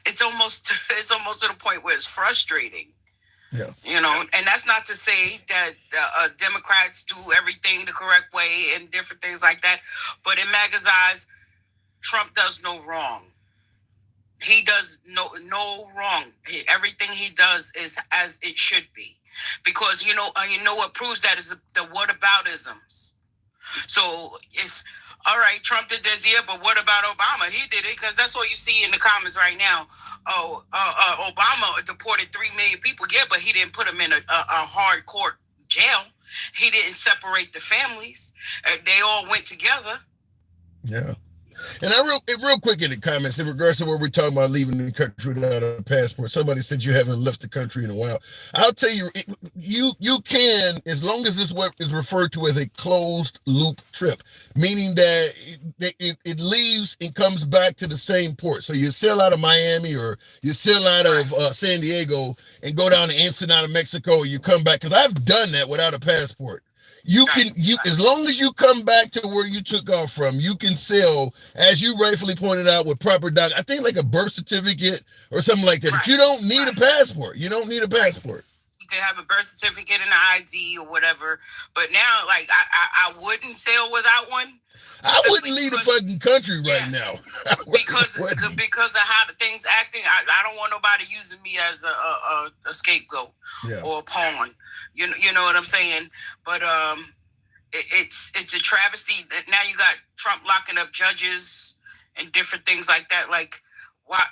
it's almost to the point where it's frustrating. Yeah. And that's not to say that Democrats do everything the correct way and different things like that. But in MAGA's eyes, Trump does no wrong. He does no wrong. Everything he does is as it should be. Because you know what proves that is the whataboutisms. So it's all right. Trump did this, yeah, but what about Obama? He did it because that's what you see in the comments right now. Obama deported 3 million people, yeah, but he didn't put them in a hardcore jail. He didn't separate the families. They all went together. Yeah. And real quick in the comments, in regards to what we're talking about leaving the country without a passport, somebody said you haven't left the country in a while. I'll tell you, you can, as long as this what is referred to as a closed loop trip, meaning that it leaves and comes back to the same port. So you sail out of Miami or you sail out of San Diego and go down to Ensenada, Mexico, or you come back. Because I've done that without a passport. As long as you come back to where you took off from, you can sail, as you rightfully pointed out, with proper I think like a birth certificate or something like that. But you don't need a passport. You don't need a passport. You can have a birth certificate and an ID or whatever. But now, like, I wouldn't sail without one. I wouldn't leave the fucking country right now. Because of how the thing's acting, I don't want nobody using me as a scapegoat or a pawn. You know what I'm saying? But it's a travesty. Now you got Trump locking up judges and different things like that. Like, why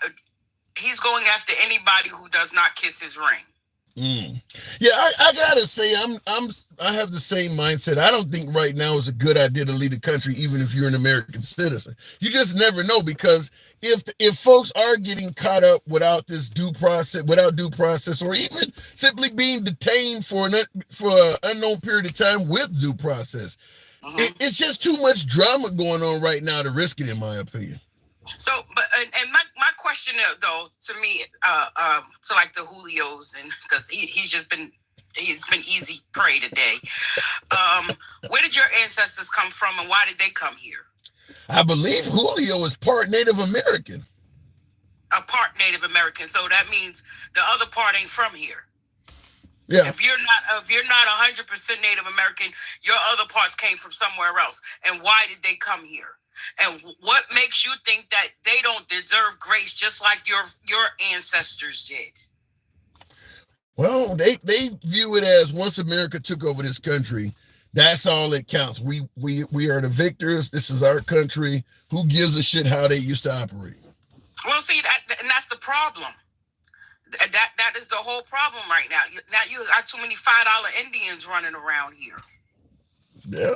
he's going after anybody who does not kiss his ring. Yeah, I gotta say, I have the same mindset. I don't think right now is a good idea to leave the country, even if you're an American citizen. You just never know, because if folks are getting caught up without due process, or even simply being detained for an unknown period of time with due process, it's just too much drama going on right now to risk it, in my opinion. So, but my question though, to me, to like the Julios, and because he's been easy prey today. Where did your ancestors come from, and why did they come here? I believe Julio is part Native American. A part Native American, so that means the other part ain't from here. Yeah. If you're not 100% Native American, your other parts came from somewhere else. And why did they come here? And what makes you think that they don't deserve grace just like your ancestors did? Well, they view it as once America took over this country, That's all that counts. We are the victors. This is our country. Who gives a shit how they used to operate? Well, see and that's the problem. That is the whole problem right now. Now you got too many $5 Indians running around here. Yeah.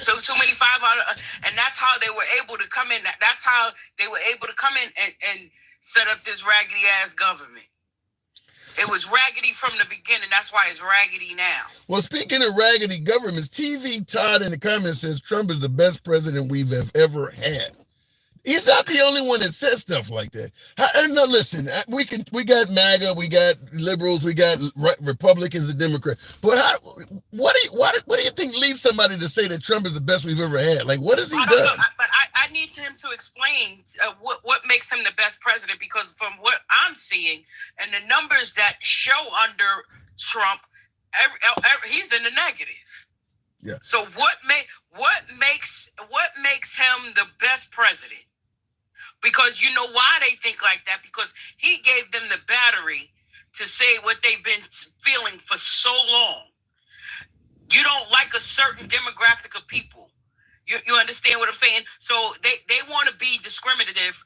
So too many $5, and that's how they were able to come in. That's how they were able to come in and set up this raggedy ass government. It was raggedy from the beginning. That's why it's raggedy now. Well, speaking of raggedy governments, TV Todd in the comments says Trump is the best president we've ever had. He's not the only one that says stuff like that. No, listen, we got MAGA, we got liberals, we got Republicans and Democrats. But what do you think leads somebody to say that Trump is the best we've ever had? Like, what has he done? But I need him to explain what makes him the best president, because from what I'm seeing and the numbers that show under Trump, he's in the negative. Yeah. So what makes him the best president? Because you know why they think like that? Because he gave them the battery to say what they've been feeling for so long. You don't like a certain demographic of people. You understand what I'm saying? So they want to be discriminative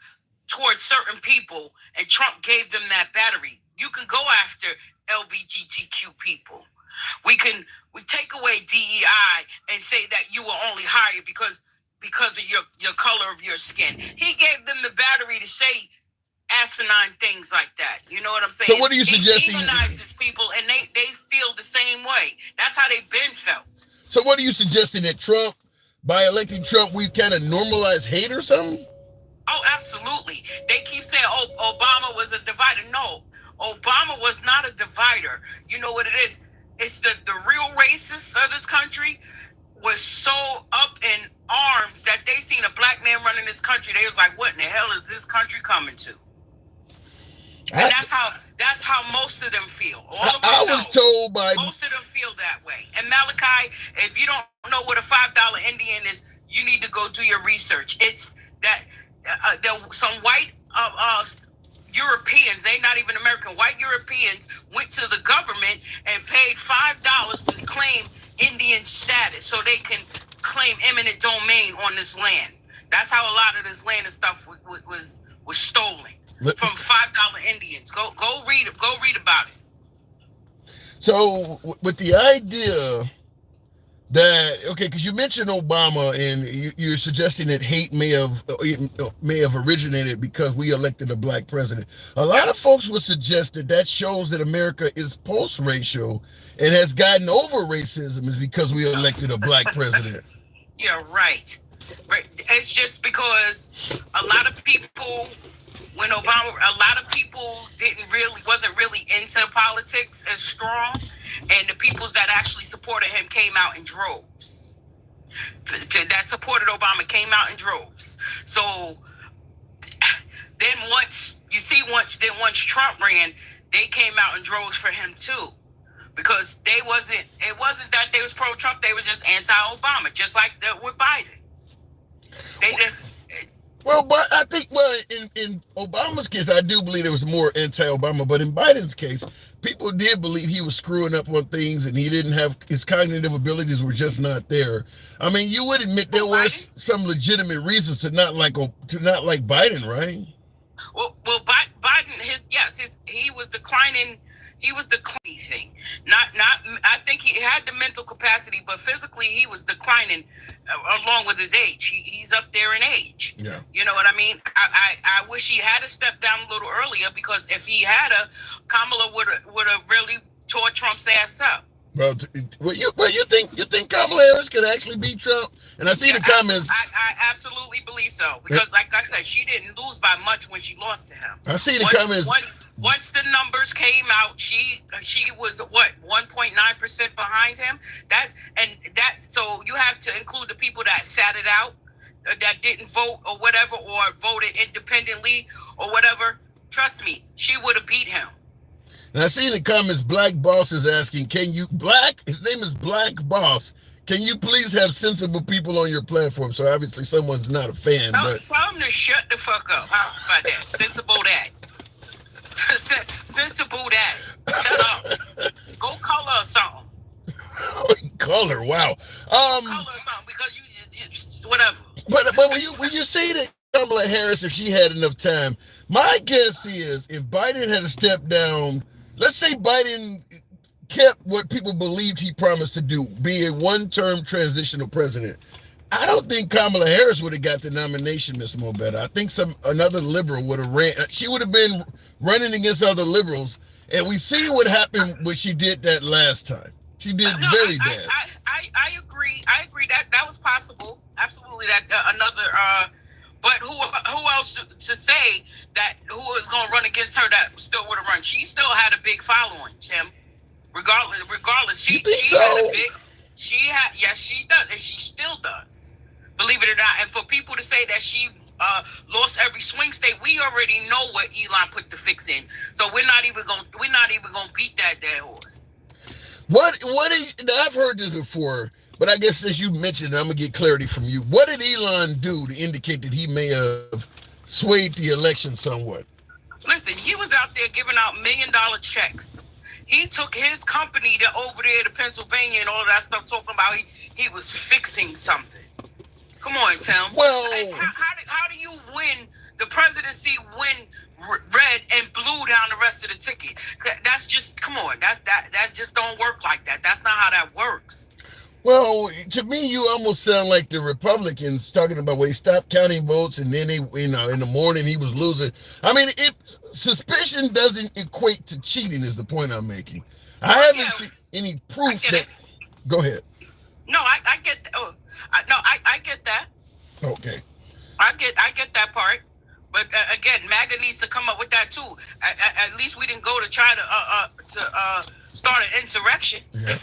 towards certain people, and Trump gave them that battery. You can go after LGBTQ people. We take away DEI and say that you were only hired because of your color of your skin. He gave them the battery to say asinine things like that. You know what I'm saying? So what are you suggesting? He demonizes people, and they feel the same way. That's how they've been felt. So what are you suggesting, that Trump, by electing Trump, we've kind of normalized hate or something? Oh, absolutely. They keep saying, Obama was a divider. No, Obama was not a divider. You know what it is? It's the real racists of this country was so up in arms that they seen a black man running this country. They was like, what in the hell is this country coming to? And that's how most of them feel. I was told by most of them feel that way. And Malachi, if you don't know what a $5 Indian is, you need to go do your research. It's that some white Europeans, they're not even American, white Europeans went to the government and paid $5 to claim Indian status so they can claim eminent domain on this land. That's how a lot of this land and stuff was stolen from $5 Indians. Go read about it. So with the idea that, okay, because you mentioned Obama, and you're suggesting that hate may have originated because we elected a black president. A lot of folks would suggest that shows that America is post-racial and has gotten over racism is because we elected a black president. Yeah, right. It's just because a lot of people, when Obama, a lot of people wasn't really into politics as strong, and the peoples that actually supported him came out in droves. That supported Obama came out in droves. So then once Trump ran, they came out in droves for him too, because it wasn't that they was pro-Trump, they were just anti-Obama, just like with Biden. They did. Well, but I think, in Obama's case, I do believe there was more anti-Obama, but in Biden's case, people did believe he was screwing up on things and he didn't have, his cognitive abilities were just not there. I mean, you would admit there was some legitimate reasons to not like Biden, right? Well, Biden, he was declining. He was declining thing. I think he had the mental capacity, but physically he was declining along with his age. He's up there in age. Yeah. You know what I mean? I wish he had stepped down a little earlier, because if he had Kamala would have really tore Trump's ass up. Well, you think Kamala Harris could actually beat Trump? And I see the comments. I absolutely believe so, because like I said, she didn't lose by much when she lost to him. I see the comments. Once the numbers came out, she was 1.9% behind him. So you have to include the people that sat it out, that didn't vote or whatever, or voted independently or whatever. Trust me, she would have beat him. And I see in the comments, Black Boss is asking, his name is Black Boss, can you please have sensible people on your platform? So obviously someone's not a fan. But tell him to shut the fuck up. How about that? Sensible that. Sensible that. Shut up. Go color or something. color. Wow. Color or something because you whatever. But when you say that Kamala Harris, if she had enough time, my guess is if Biden had stepped down, let's say Biden kept what people believed he promised to do, be a one-term transitional president. I don't think Kamala Harris would have got the nomination, Mr. Mobetta. I think another liberal would have ran. She would have been running against other liberals, and we see what happened when she did that last time. She did very bad. I agree. I agree that was possible. Absolutely. That another. But who else to say that who was going to run against her that still would have run? She still had a big following, Tim. Regardless, she had a big. Yes, she does, and she still does. Believe it or not, and for people to say that she lost every swing state, we already know what Elon put the fix in. So we're not even gonna beat that dead horse. I've heard this before, but I guess since you mentioned it, I'm gonna get clarity from you. What did Elon do to indicate that he may have swayed the election somewhat? Listen, he was out there giving out $1 million checks. He took his company over there to Pennsylvania and all that stuff, talking about he was fixing something. Come on, Tim. Well, how do you win the presidency when red and blue down the rest of the ticket? That's just, come on. That just don't work like that. That's not how that works. Well, to me, you almost sound like the Republicans talking about when he stopped counting votes and then in the morning he was losing. I mean, suspicion doesn't equate to cheating is the point I'm making. I haven't seen any proof that. Go ahead. No, I get. I get that. Okay. I get that part. But again, MAGA needs to come up with that too. At least we didn't go to try to start an insurrection. Yeah.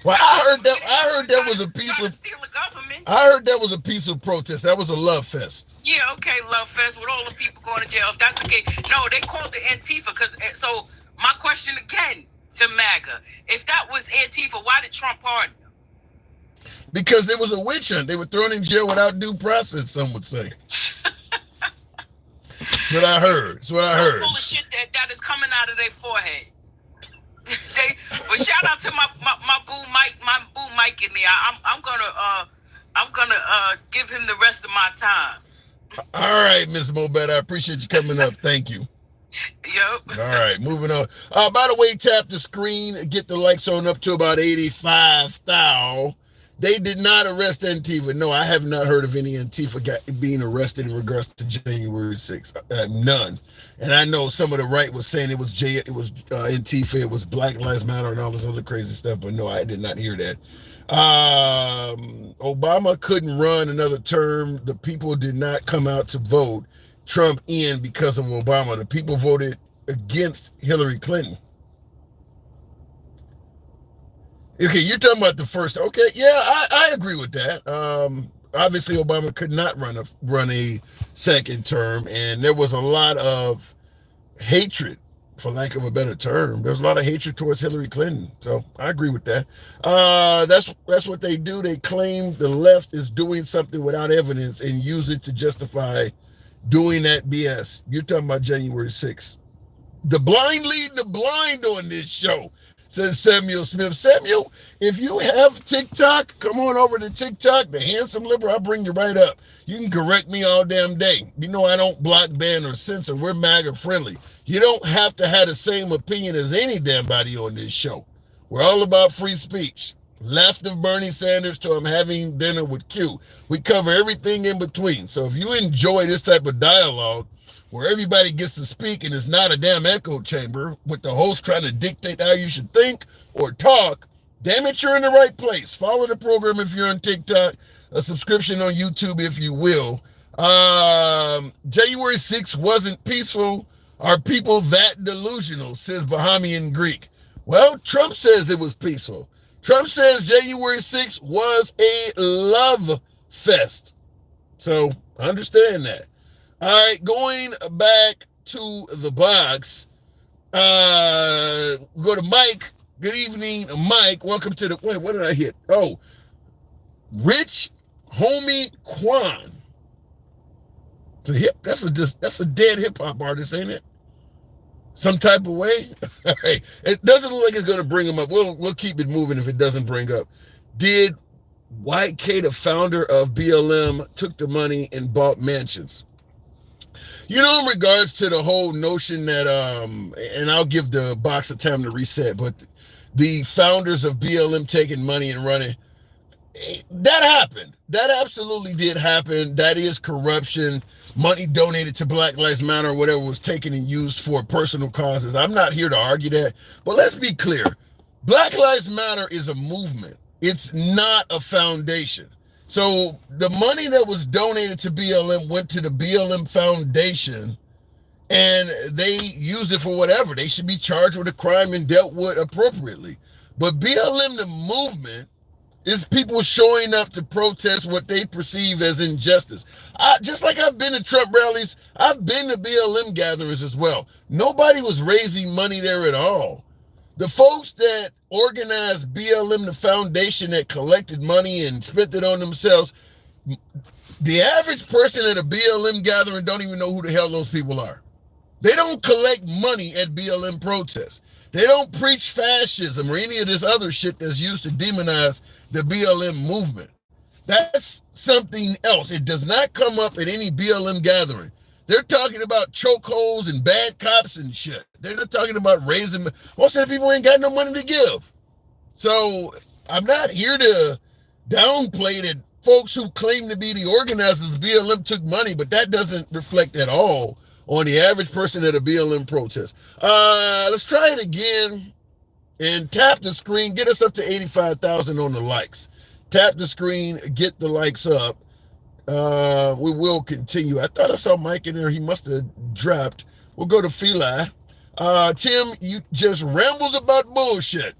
Well, I heard that was a peaceful. Steal the government. I heard that was a peaceful protest. That was a love fest. Yeah, okay, love fest with all the people going to jail. If that's the case, no, they called it Antifa because. So my question again to MAGA: if that was Antifa, why did Trump pardon them? Because there was a witch hunt. They were thrown in jail without due process. Some would say. That's what I heard. Full of shit that is coming out of their forehead. But shout out to my boo Mike in there. I'm gonna give him the rest of my time. All right, Ms. Mobet, I appreciate you coming up. Thank you. Yep. All right, moving on. By the way, tap the screen, get the likes on up to about 85,000. They did not arrest Antifa. No, I have not heard of any Antifa being arrested in regards to January 6th. None. And I know some of the right was saying it was Antifa, it was Black Lives Matter and all this other crazy stuff, but no, I did not hear that. Obama couldn't run another term. The people did not come out to vote Trump in because of Obama. The people voted against Hillary Clinton. Okay, you're talking about the first. Okay, yeah, I agree with that. Obviously, Obama could not run a second term, and there was a lot of hatred, for lack of a better term. There's a lot of hatred towards Hillary Clinton, so I agree with that. That's what they do. They claim the left is doing something without evidence and use it to justify doing that BS. You're talking about January 6th. The blind leading the blind on this show, says Samuel Smith. Samuel, if you have TikTok, come on over to TikTok, the handsome liberal, I'll bring you right up. You can correct me all damn day. You know I don't block, ban, or censor. We're MAGA friendly. You don't have to have the same opinion as any damn body on this show. We're all about free speech. Left of Bernie Sanders to I'm having dinner with Q. We cover everything in between. So if you enjoy this type of dialogue, where everybody gets to speak and it's not a damn echo chamber with the host trying to dictate how you should think or talk, damn it, you're in the right place. Follow the program if you're on TikTok, a subscription on YouTube if you will. January 6th wasn't peaceful. Are people that delusional, says Bahamian Greek. Well, Trump says it was peaceful. Trump says January 6th was a love fest. So understand that. All right, going back to the box, we go to Mike. Good evening, Mike. Welcome to the, wait, what did I hit? Oh, Rich Homie Quan. That's a dead hip hop artist, ain't it? Some type of way. All right. It doesn't look like it's going to bring him up. We'll keep it moving if it doesn't bring up. did White K, the founder of BLM, took the money and bought mansions. You know, in regards to the whole notion that, and I'll give the box a time to reset, but the founders of BLM taking money and running, that happened. That absolutely did happen. That is corruption. Money donated to Black Lives Matter or whatever was taken and used for personal causes. I'm not here to argue that, but let's be clear. Black Lives Matter is a movement. It's not a foundation. So the money that was donated to BLM went to the BLM Foundation, and they use it for whatever. They should be charged with a crime and dealt with appropriately. But BLM, the movement, is people showing up to protest what they perceive as injustice. Just like I've been to Trump rallies, I've been to BLM gatherings as well. Nobody was raising money there at all. The folks that organized BLM, the foundation that collected money and spent it on themselves, the average person at a BLM gathering don't even know who the hell those people are. They don't collect money at BLM protests. They don't preach fascism or any of this other shit that's used to demonize the BLM movement. That's something else. It does not come up at any BLM gathering. They're talking about chokeholds and bad cops and shit. They're not talking about raising. Most of the people ain't got no money to give. So I'm not here to downplay that folks who claim to be the organizers of BLM took money, but that doesn't reflect at all on the average person at a BLM protest. Let's try it again and tap the screen. Get us up to 85,000 on the likes. Tap the screen, get the likes up. We will continue. I thought I saw Mike in there. He must have dropped. We'll go to Feli. Tim, you just rambles about bullshit.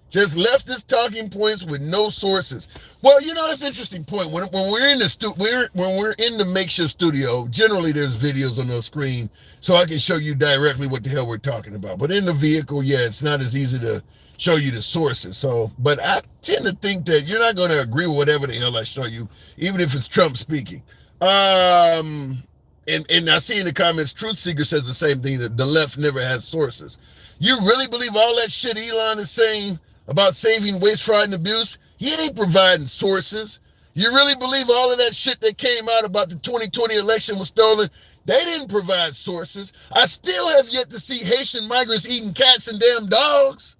Just left his talking points with no sources. Well, you know, it's an interesting point. When we're in the when we're in the makeshift studio, generally there's videos on the screen so I can show you directly what the hell we're talking about. But in the vehicle, yeah, it's not as easy to show you the sources. So, but I tend to think that you're not going to agree with whatever the hell I show you, even if it's Trump speaking. And I see in the comments, Truth Seeker says the same thing, that the left never has sources. You really believe all that shit Elon is saying about saving waste, fraud, and abuse? He ain't providing sources. You really believe all of that shit that came out about the 2020 election was stolen? They didn't provide sources. I still have yet to see Haitian migrants eating cats and damn dogs.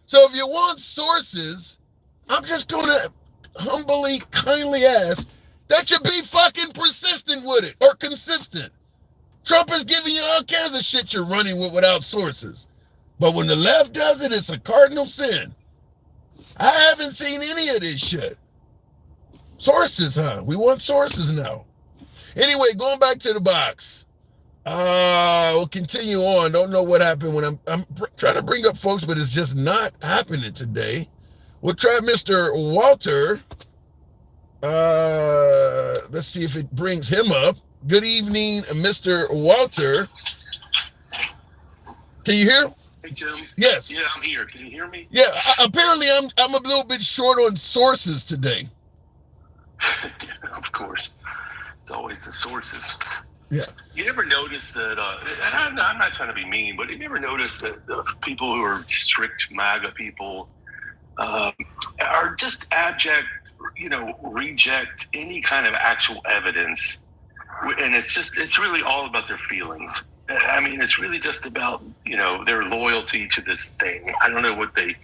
So if you want sources, I'm just going to humbly, kindly ask that you be fucking persistent with it or consistent. Trump is giving you all kinds of shit you're running with without sources. But when the left does it, it's a cardinal sin. I haven't seen any of this shit. Sources, huh? We want sources now. Anyway, going back to the box. We'll continue on. Don't know what happened when I'm trying to bring up folks, but it's just not happening today. We'll try Mr. Walter. Let's see if it brings him up. Good evening, Mr. Walter. Can you hear? Hey, Tim. Yes. Yeah, I'm here. Can you hear me? Yeah, apparently I'm a little bit short on sources today. Of course. It's always the sources. Yeah. You ever notice that, and I'm not trying to be mean, but you ever notice that the people who are strict MAGA people are just abject, reject any kind of actual evidence. And it's really all about their feelings. I mean, it's really just about, their loyalty to this thing. I don't know what they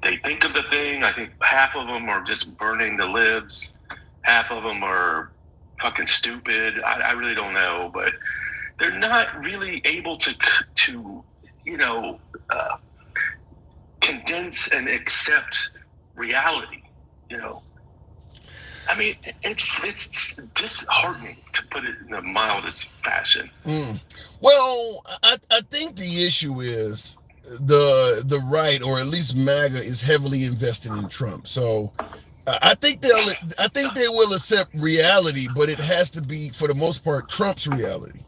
think of the thing. I think half of them are just burning the libs. Half of them are fucking stupid. I really don't know, but they're not really able to condense and accept reality. I mean, it's disheartening, to put it in the mildest fashion. Well, I think the issue is the right, or at least MAGA, is heavily invested in Trump. So I think they will accept reality, but it has to be, for the most part, Trump's reality.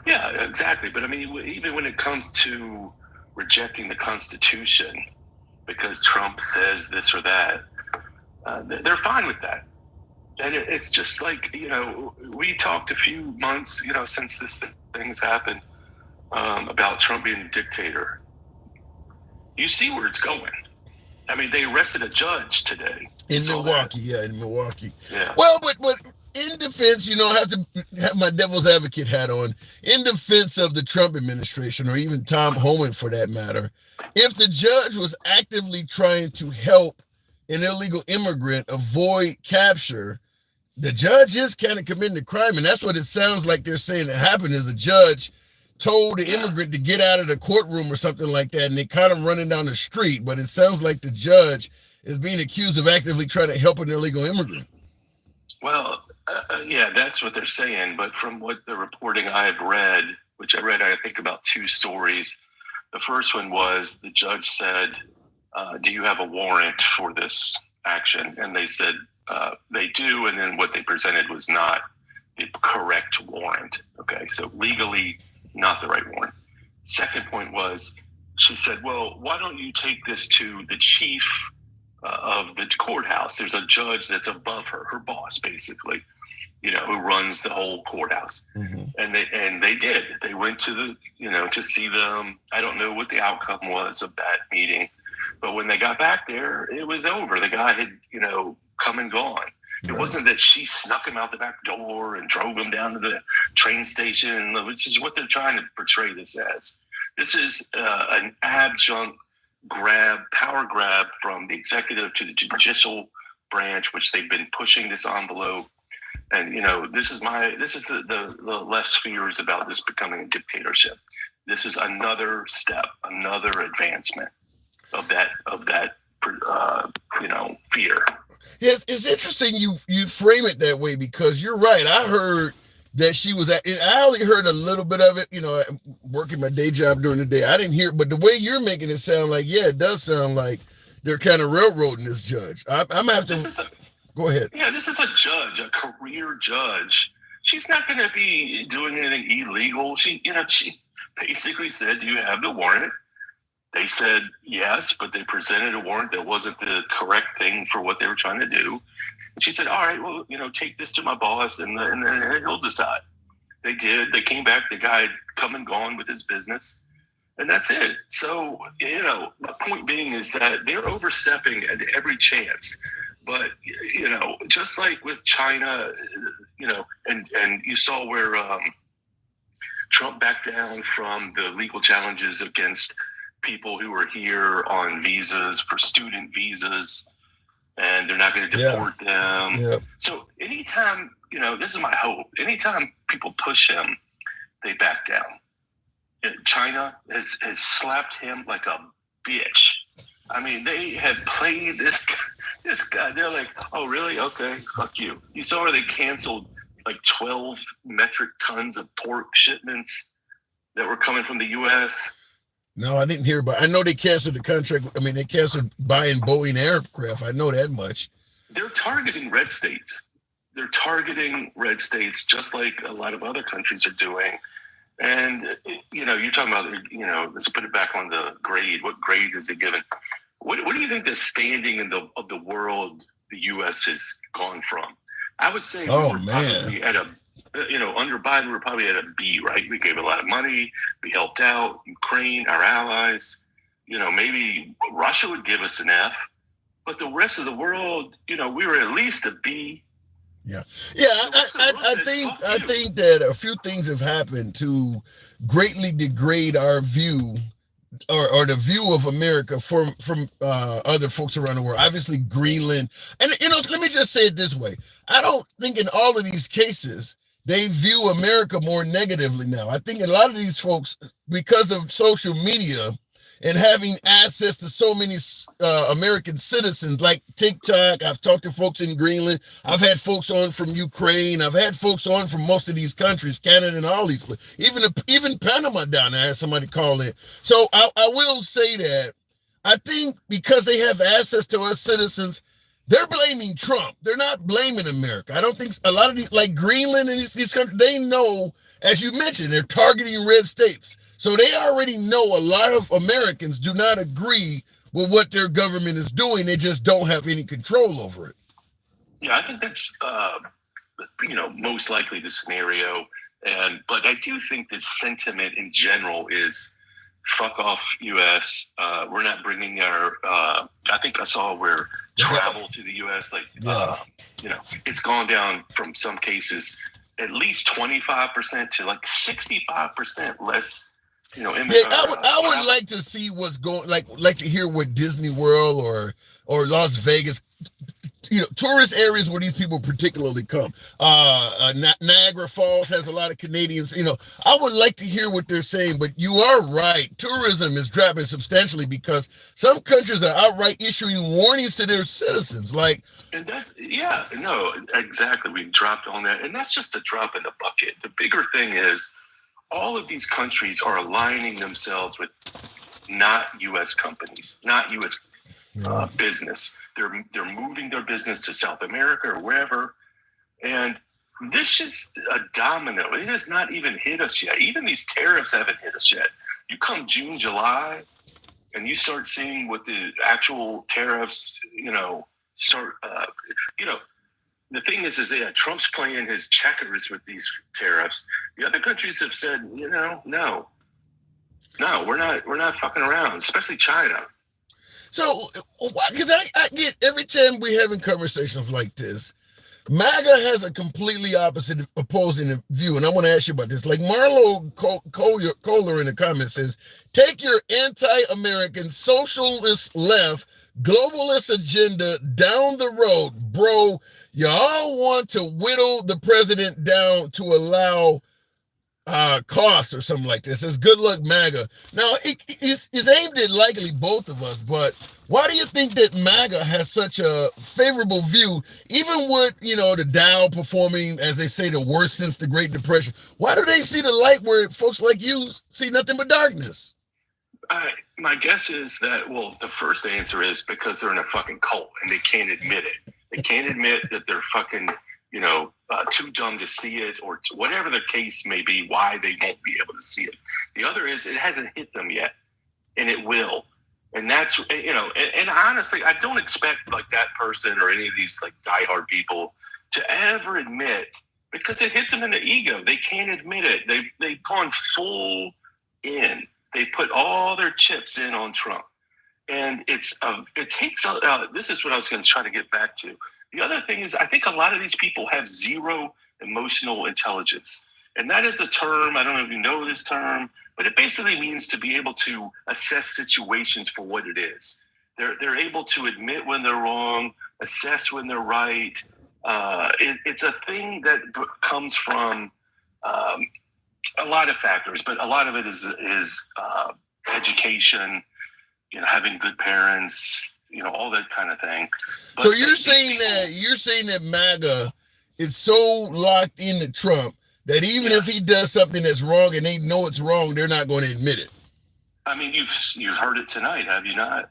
Yeah, exactly. But I mean, even when it comes to rejecting the Constitution because Trump says this or that, they're fine with that. And it's just like, we talked a few months, since this thing's happened, about Trump being a dictator. You see where it's going. I mean, they arrested a judge today. In Milwaukee, in Milwaukee. Yeah. Well, but in defense, I have to have my devil's advocate hat on. In defense of the Trump administration, or even Tom Homan for that matter, if the judge was actively trying to help an illegal immigrant avoid capture, the judge is kind of committing a crime, and that's what it sounds like they're saying that happened. Is the judge told the immigrant to get out of the courtroom or something like that, and they caught him running down the street. But it sounds like the judge is being accused of actively trying to help an illegal immigrant. Well, yeah, that's what they're saying. But from what the reporting I've read, which I think about 2 stories. The first one was the judge said, do you have a warrant for this action? And they said they do. And then what they presented was not the correct warrant. Okay, so legally not the right warrant. Second point was, she said, well, why don't you take this to the chief of the courthouse? There's a judge that's above her boss, basically, who runs the whole courthouse. Mm-hmm. And they did. They went to the, to see them. I don't know what the outcome was of that meeting, but when they got back there, it was over. The guy had, come and gone. Right. It wasn't that she snuck him out the back door and drove him down to the train station, which is what they're trying to portray this as. This is an adjunct power grab from the executive to the judicial branch, which they've been pushing this envelope. And, this is the left's fears about this becoming a dictatorship. This is another step, another advancement of that fear. Yes, it's interesting you frame it that way, because you're right. I heard that she was I only heard a little bit of it, working my day job during the day. I didn't hear it, but the way you're making it sound like, yeah, it does sound like they're kind of railroading this judge. I'm going to have to... Go ahead. Yeah, this is a judge, a career judge. She's not going to be doing anything illegal. She basically said, do you have the warrant? They said yes, but they presented a warrant that wasn't the correct thing for what they were trying to do. And she said, all right, well, take this to my boss and he'll decide. They did. They came back. The guy had come and gone with his business. And that's it. So, my point being is that they're overstepping at every chance. But, just like with China, and you saw where Trump backed down from the legal challenges against people who were here on visas, for student visas, and they're not going to deport them. Yeah. So anytime, this is my hope, anytime people push him, they back down. China has slapped him like a bitch. I mean, they have played this guy. They're like, oh, really? Okay, fuck you. You saw where they canceled like 12 metric tons of pork shipments that were coming from the U.S. No, I didn't hear about it. I know they canceled the contract. I mean, they canceled buying Boeing aircraft. I know that much. They're targeting red states. They're targeting red states just like a lot of other countries are doing. And, you're talking about, let's put it back on the grade. What grade is it given? What do you think the standing of the world the U.S. has gone from? I would say probably at under Biden, we're probably at a B, right? We gave a lot of money. We helped out Ukraine, our allies. Maybe Russia would give us an F. But the rest of the world, we were at least a B. Yeah. I think that a few things have happened to greatly degrade our view or the view of America from other folks around the world. Obviously, Greenland. And, let me just say it this way. I don't think in all of these cases they view America more negatively now. I think a lot of these folks, because of social media and having access to so many American citizens like TikTok. I've talked to folks in Greenland. I've had folks on from Ukraine. I've had folks on from most of these countries, Canada and all these places. Even Panama down there, I had somebody call in. So I will say that I think because they have access to us citizens, they're blaming Trump. They're not blaming America. I don't think a lot of these, like Greenland and these countries, they know, as you mentioned, they're targeting red states. So they already know a lot of Americans do not agree with what their government is doing. They just don't have any control over it. Yeah, I think that's, most likely the scenario. But I do think the sentiment in general is fuck off U.S., We're not bringing our. I think I saw where travel to the U.S. It's gone down from some cases at least 25% to like 65% less. I would like to see what's going. Like to hear what Disney World or Las Vegas, tourist areas where these people particularly come. Niagara Falls has a lot of Canadians. I would like to hear what they're saying, but you are right. Tourism is dropping substantially because some countries are outright issuing warnings to their citizens. And exactly. We dropped on that, and that's just a drop in the bucket. The bigger thing is all of these countries are aligning themselves with not U.S. companies, not U.S. Business. They're moving their business to South America or wherever. And this is a domino. It has not even hit us yet. Even these tariffs haven't hit us yet. You come June, July, and you start seeing what the actual tariffs, start, the thing is that Trump's playing his checkers with these tariffs. The other countries have said, no, we're not fucking around, especially China. So, because I get every time we're having conversations like this, MAGA has a completely opposite opposing view. And I want to ask you about this. Like Marlo Kohler in the comments says, take your anti-American socialist left globalist agenda down the road, bro. Y'all want to whittle the president down to allow costs or something like this. Says good luck, MAGA. Now it's aimed at likely both of us, but why do you think that MAGA has such a favorable view, even with the Dow performing, as they say, the worst since the Great Depression? Why do they see the light where folks like you see nothing but darkness? My guess is that, the first answer is because they're in a fucking cult and they can't admit it. They can't admit that they're fucking too dumb to see it, or whatever the case may be, why they won't be able to see it. The other is it hasn't hit them yet, and it will. And that's, and honestly, I don't expect like that person or any of these like diehard people to ever admit, because it hits them in the ego. They can't admit it. They've gone full in. They put all their chips in on Trump. And it takes, this is what I was going to try to get back to. The other thing is, I think a lot of these people have zero emotional intelligence. And that is a term, I don't know if you know this term, but it basically means to be able to assess situations for what it is. They're able to admit when they're wrong, assess when they're right. It's a thing that comes from a lot of factors, but a lot of it is education, having good parents, all that kind of thing. But so you're saying that MAGA is so locked into Trump that even if he does something that's wrong and they know it's wrong, they're not going to admit it. I mean, you've heard it tonight, have you not?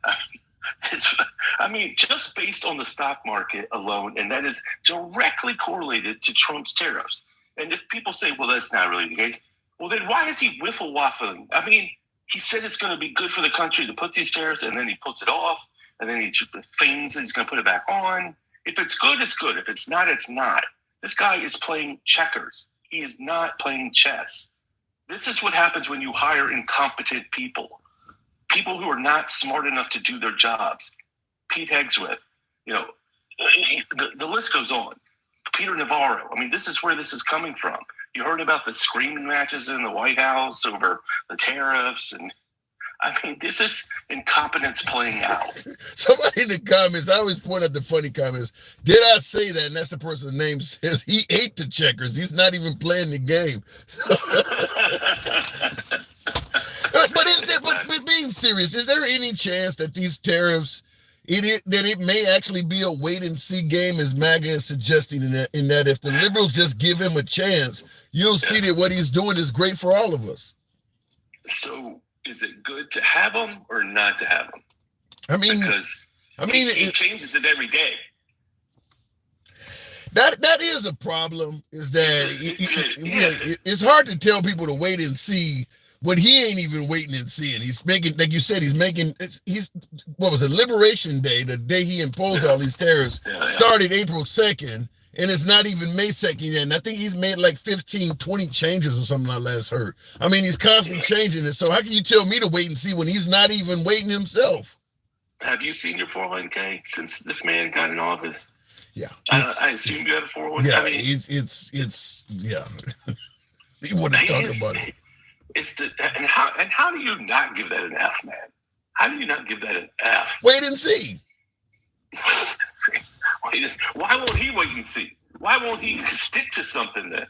Just based on the stock market alone, and that is directly correlated to Trump's tariffs. And if people say, well, that's not really the case, well, then why is he whiffle-waffling? I mean, he said it's going to be good for the country to put these tariffs, and then he puts it off, and then he feigns that he's going to put it back on. If it's good, it's good. If it's not, it's not. This guy is playing checkers. He is not playing chess. This is what happens when you hire incompetent people who are not smart enough to do their jobs. Pete Hegseth, the list goes on. Peter Navarro. I mean, this is where this is coming from. You heard about the screaming matches in the White House over the tariffs, and this is incompetence playing out. Somebody in the comments, I always point out the funny comments. Did I say that? And that's the person's name says he ate the checkers. He's not even playing the game. But being serious, is there any chance that these tariffs, it may actually be a wait and see game, as MAGA is suggesting in that if the liberals just give him a chance, you'll see that what he's doing is great for all of us? So is it good to have them or not to have them? Because he changes it every day. That is a problem. Is that it's hard to tell people to wait and see when he ain't even waiting and seeing. He's making, like you said, what was it, Liberation Day, the day he imposed all these tariffs, started April 2nd, And it's not even May 2nd yet. And I think he's made like 15, 20 changes or something I last heard. I mean, he's constantly changing it. So how can you tell me to wait and see when he's not even waiting himself? Have you seen your 401k since this man got in office? Yeah. I assume you have a 401k. Yeah, I mean, it's yeah. He wouldn't talk about it. And how do you not give that an F, man? How do you not give that an F? Wait and see. Why won't he wait and see? Why won't he stick to something then?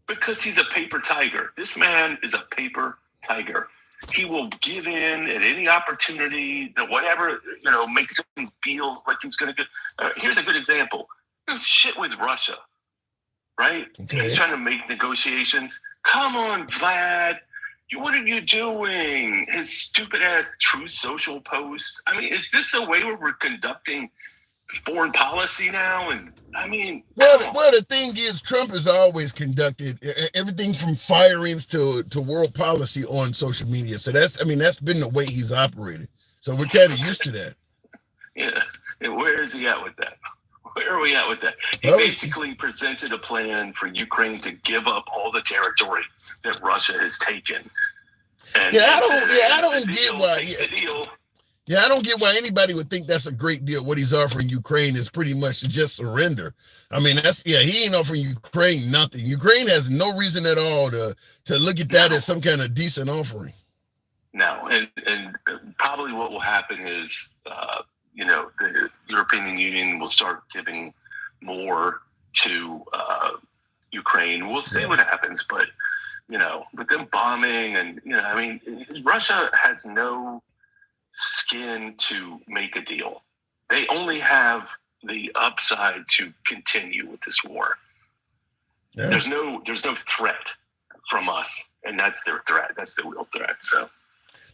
Because he's a paper tiger. This man is a paper tiger. He will give in at any opportunity that whatever, makes him feel like he's going to get. Here's a good example. This shit with Russia, right? Okay. He's trying to make negotiations. Come on, Vlad. What are you doing? His stupid ass Truth Social posts. I mean, is this a way where we're conducting foreign policy now? And I mean, well, the thing is, Trump has always conducted everything from firings to world policy on social media. So that's been the way he's operated. So we're kind of used to that. Yeah. And where is he at with that? Where are we at with that? He basically presented a plan for Ukraine to give up all the territory that Russia has taken. And I don't get why. Yeah, I don't get why anybody would think that's a great deal. What he's offering Ukraine is pretty much to just surrender. I mean, he ain't offering Ukraine nothing. Ukraine has no reason at all to look at that as some kind of decent offering. No, and probably what will happen is, the European Union will start giving more to Ukraine. We'll see what happens, but with them bombing and Russia has no skin to make a deal. They only have the upside to continue with this war. Yeah. There's no threat from us, and that's their threat. That's the real threat. So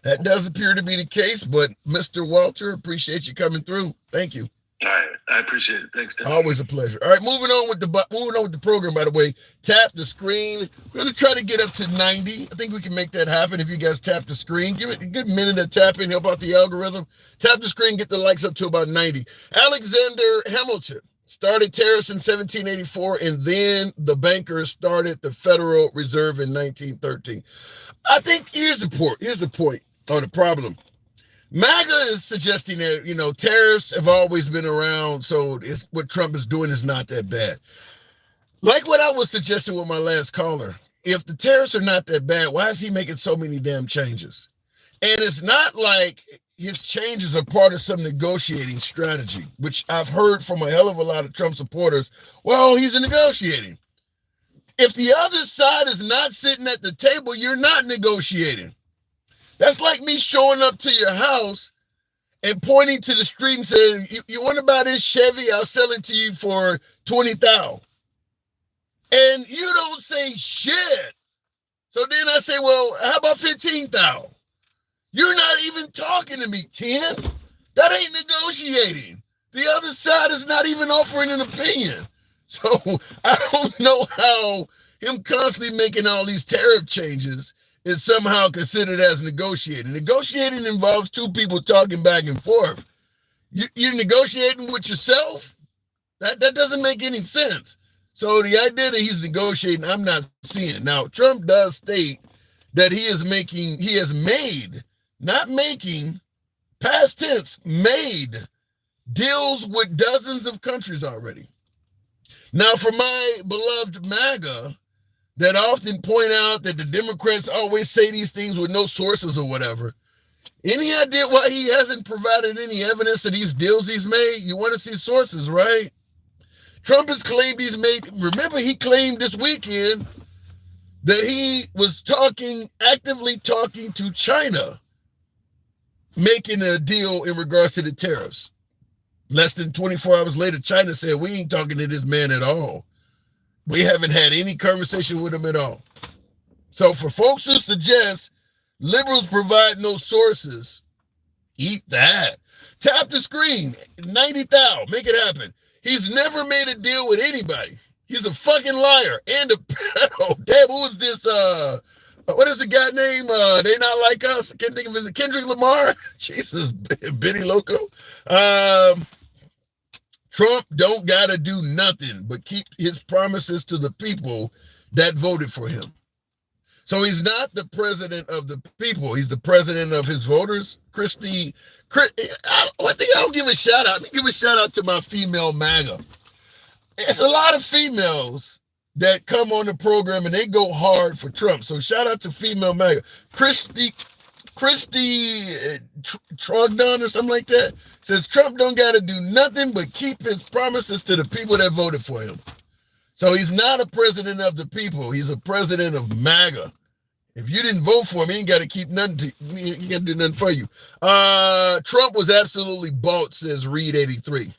that does appear to be the case, but Mr. Walter, appreciate you coming through. Thank you. All right, I appreciate it. Thanks, Tim. Always a pleasure. All right, moving on with the program. By the way, tap the screen. We're gonna try to get up to 90. I think we can make that happen if you guys tap the screen. Give it a good minute of tapping, help out the algorithm. Tap the screen, get the likes up to about 90. Alexander Hamilton started tariffs in 1784, and then the bankers started the Federal Reserve in 1913. I think here's the point or the problem. MAGA is suggesting that, tariffs have always been around, so what Trump is doing is not that bad. Like what I was suggesting with my last caller, if the tariffs are not that bad, why is he making so many damn changes? And it's not like his changes are part of some negotiating strategy, which I've heard from a hell of a lot of Trump supporters. Well, he's negotiating. If the other side is not sitting at the table, you're not negotiating. That's like me showing up to your house and pointing to the street and saying, you want to buy this Chevy? I'll sell it to you for $20,000. And you don't say shit. So then I say, well, how about $15,000? You're not even talking to me, 10. That ain't negotiating. The other side is not even offering an opinion. So I don't know how him constantly making all these tariff changes is somehow considered as negotiating. Negotiating involves two people talking back and forth. You're negotiating with yourself? That doesn't make any sense. So the idea that he's negotiating, I'm not seeing it. Now, Trump does state that he has made, not making, past tense, made deals with dozens of countries already. Now, for my beloved MAGA, that often point out that the Democrats always say these things with no sources or whatever. Any idea why he hasn't provided any evidence of these deals he's made? You want to see sources, right? Trump has claimed he's made, remember he claimed this weekend that he was actively talking to China, making a deal in regards to the tariffs. Less than 24 hours later, China said, we ain't talking to this man at all. We haven't had any conversation with him at all. So for folks who suggest liberals provide no sources, eat that. Tap the screen, 90,000, make it happen. He's never made a deal with anybody. He's a fucking liar and a pedo. Damn, who is this? What is the guy name? They Not Like Us. I can't think of it. Kendrick Lamar. Jesus, Benny Loco. Trump don't got to do nothing but keep his promises to the people that voted for him. So he's not the president of the people. He's the president of his voters. I think I'll give a shout out. Let me give a shout out to my female MAGA. It's a lot of females that come on the program and they go hard for Trump. So shout out to female MAGA. Christy Trogdon or something like that says Trump don't got to do nothing but keep his promises to the people that voted for him. So he's not a president of the people. He's a president of MAGA. If you didn't vote for him, he ain't got to keep nothing. He can't do nothing for you. Trump was absolutely bought, says Reed 83.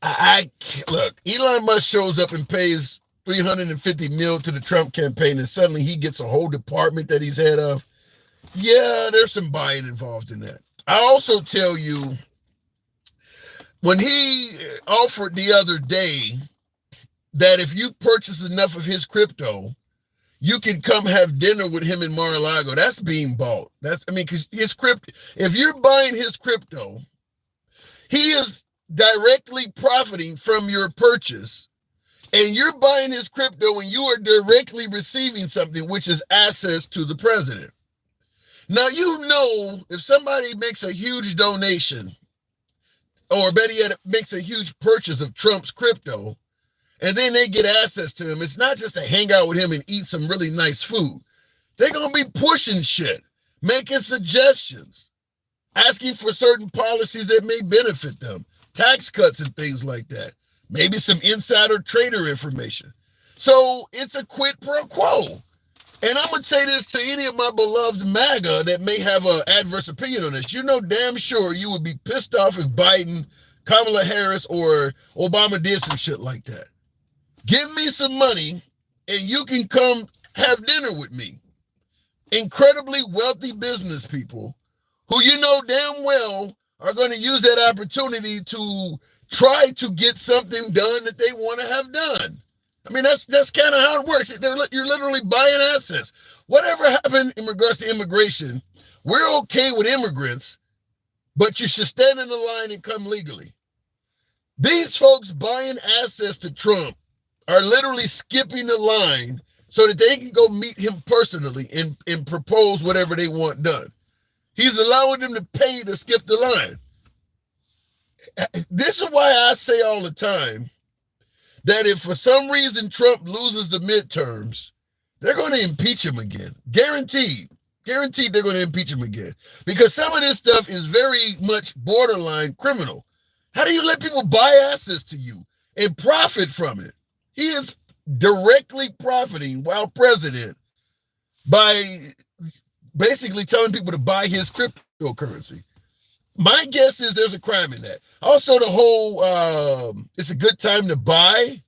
I can't, look, Elon Musk shows up and pays $350 million to the Trump campaign, and suddenly he gets a whole department that he's head of. Yeah, there's some buying involved in that. I also tell you, when he offered the other day that if you purchase enough of his crypto, you can come have dinner with him in Mar-a-Lago, that's being bought. Because his crypto, if you're buying his crypto, he is directly profiting from your purchase, and you're buying his crypto and you are directly receiving something, which is access to the president. Now, you know, if somebody makes a huge donation, or better yet, makes a huge purchase of Trump's crypto, and then they get access to him, it's not just to hang out with him and eat some really nice food. They're going to be pushing shit, making suggestions, asking for certain policies that may benefit them, tax cuts and things like that, maybe some insider trader information. So it's a quid pro quo. And I'm going to say this to any of my beloved MAGA that may have an adverse opinion on this. You know damn sure you would be pissed off if Biden, Kamala Harris, or Obama did some shit like that. Give me some money and you can come have dinner with me. Incredibly wealthy business people who you know damn well are going to use that opportunity to try to get something done that they want to have done. I mean, that's kind of how it works. You're literally buying assets. Whatever happened in regards to immigration, we're okay with immigrants, but you should stand in the line and come legally. These folks buying assets to Trump are literally skipping the line so that they can go meet him personally and propose whatever they want done. He's allowing them to pay to skip the line. This is why I say all the time that if for some reason Trump loses the midterms, they're going to impeach him again. Guaranteed they're going to impeach him again. Because some of this stuff is very much borderline criminal. How do you let people buy assets to you and profit from it? He is directly profiting while president by basically telling people to buy his cryptocurrency. My guess is there's a crime in that. Also, the whole it's a good time to buy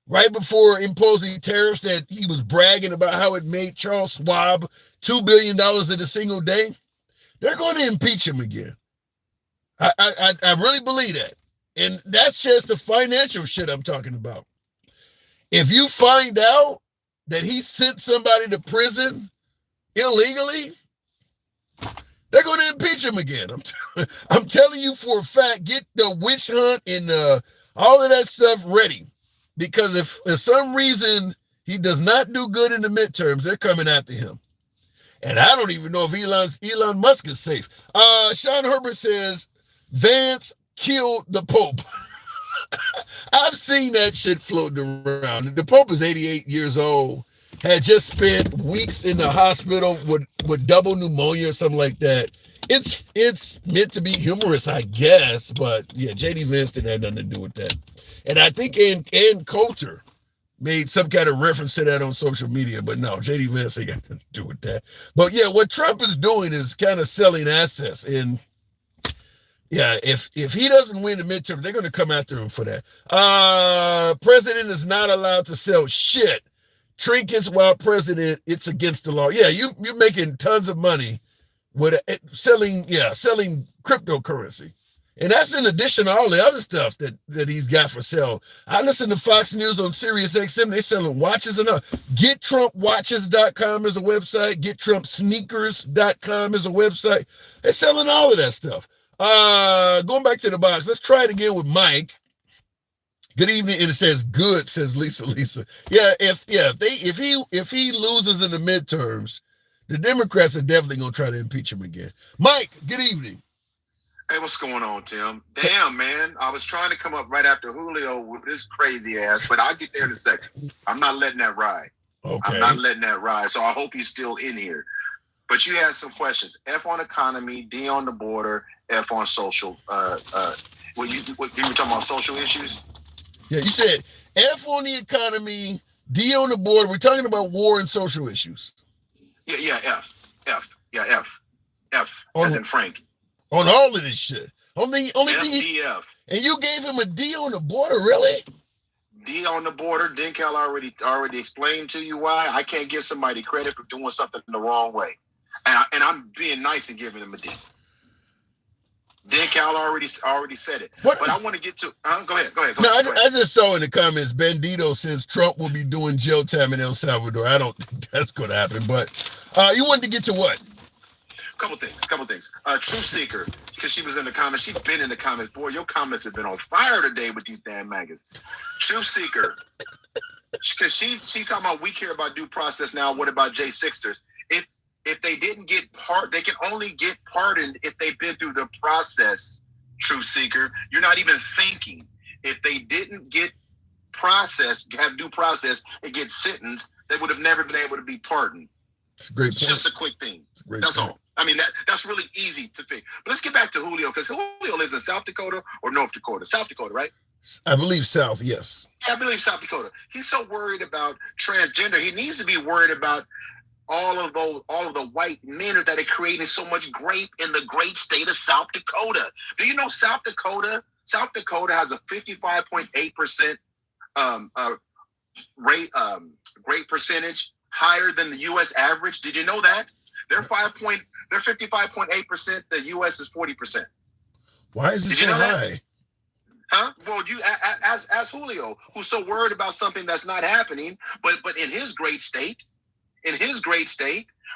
right before imposing tariffs that he was bragging about how it made Charles Schwab $2 billion in a single day. They're going to impeach him again. I really believe that. And that's just the financial shit I'm talking about. If you find out that he sent somebody to prison illegally, they're going to impeach him again. I'm telling you for a fact, get the witch hunt and all of that stuff ready. Because if for some reason he does not do good in the midterms, they're coming after him. And I don't even know if Elon Musk is safe. Sean Herbert says, Vance killed the Pope. I've seen that shit floating around. The Pope is 88 years old, had just spent weeks in the hospital with double pneumonia or something like that. It's meant to be humorous, I guess, but yeah, J.D. Vance didn't have nothing to do with that. And I think Ann Coulter made some kind of reference to that on social media, but no, J.D. Vance ain't got nothing to do with that. But yeah, what Trump is doing is kind of selling assets. And yeah, if he doesn't win the midterm, they're going to come after him for that. President is not allowed to sell shit. Trinkets while president, it's against the law. Yeah, you're making tons of money with selling cryptocurrency. And that's in addition to all the other stuff that he's got for sale. I listen to Fox News on Sirius XM. They're selling watches and GetTrumpWatches.com is a website. GetTrumpSneakers.com is a website. They're selling all of that stuff. Going back to the box. Let's try it again with Mike. Good evening. And it says good, says Lisa. Yeah, if he loses in the midterms, the Democrats are definitely gonna try to impeach him again. Mike, good evening. Hey, what's going on, Tim? Damn, man. I was trying to come up right after Julio with this crazy ass, but I'll get there in a second. I'm not letting that ride. Okay. I'm not letting that ride. So I hope he's still in here. But you had some questions. F on economy, D on the border, F on social. You were talking about social issues? Yeah, you said F on the economy, D on the border. We're talking about war and social issues. Yeah, F, as in Frank. On all of this shit. Only F, thing D, F. And you gave him a D on the border, really? D on the border. Denkel already explained to you why. I can't give somebody credit for doing something the wrong way. And I'm being nice and giving him a D. Denkel already said it. What? But I want to get to... Go ahead. I just saw in the comments, Bandito says Trump will be doing jail time in El Salvador. I don't think that's going to happen. But you wanted to get to what? Couple things. Truth Seeker, because she was in the comments. She's been in the comments. Boy, your comments have been on fire today with these damn maggots. Truth Seeker, because she's talking about we care about due process now. What about J6ers? If they didn't get they can only get pardoned if they've been through the process. Truth Seeker, you're not even thinking. If they didn't get processed, have due process, and get sentenced, they would have never been able to be pardoned. It's a great point. Just a quick thing. That's all. I mean, that's really easy to think. But let's get back to Julio, because Julio lives in South Dakota or North Dakota. South Dakota, right? I believe South, yes. Yeah, I believe South Dakota. He's so worried about transgender. He needs to be worried about all of the white men that are creating so much grape in the great state of South Dakota. Do you know South Dakota has a 55.8% grape percentage higher than the U.S. average? Did you know that? They're 55.8%. The U.S. is 40%. Why is it so high? Huh? Well, you as Julio, who's so worried about something that's not happening, but in his great state,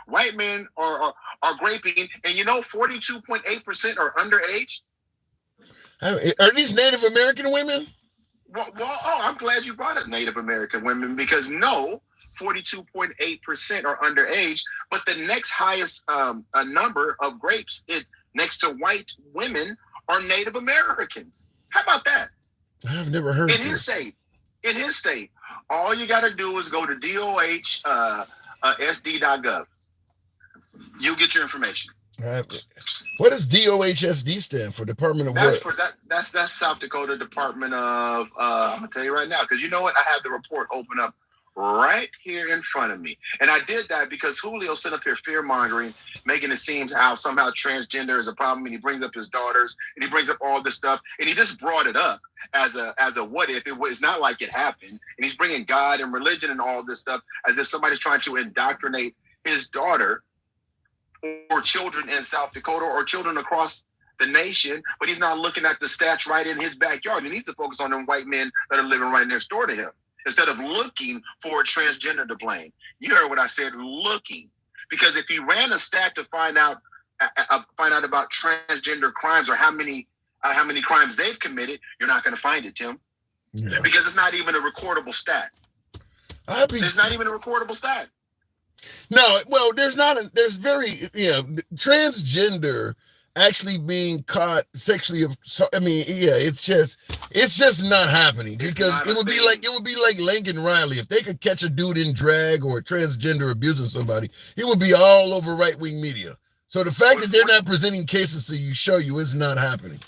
white men are graping, and 42.8% are underage. Are these Native American women? Well, I'm glad you brought up Native American women, because 42.8% are underage, but the next highest number of grapes next to white women are Native Americans. How about that? I've never heard in his state. All you got to do is go to DOHSD.gov. You'll get your information. What does DOHSD stand for? Department of what? That's South Dakota Department of. I'm gonna tell you right now, because you know what? I have the report open up right here in front of me, and I did that because Julio set up here fear mongering, making it seem how somehow transgender is a problem, and he brings up his daughters, and he brings up all this stuff, and he just brought it up as a what if. It's not like it happened, and he's bringing God and religion and all this stuff as if somebody's trying to indoctrinate his daughter or children in South Dakota or children across the nation, but he's not looking at the stats right in his backyard. He needs to focus on them white men that are living right next door to him, instead of looking for a transgender to blame. You heard what I said, looking. Because if he ran a stat to find out about transgender crimes or how many crimes they've committed, you're not going to find it, Tim. Yeah. Because it's not even a recordable stat. It's not even a recordable stat. No, well, there's transgender actually being caught sexually. It's just not happening, because it would be like Lincoln Riley. If they could catch a dude in drag or transgender abusing somebody, he would be all over right-wing media. So the fact that they're not presenting cases to show you it's not happening.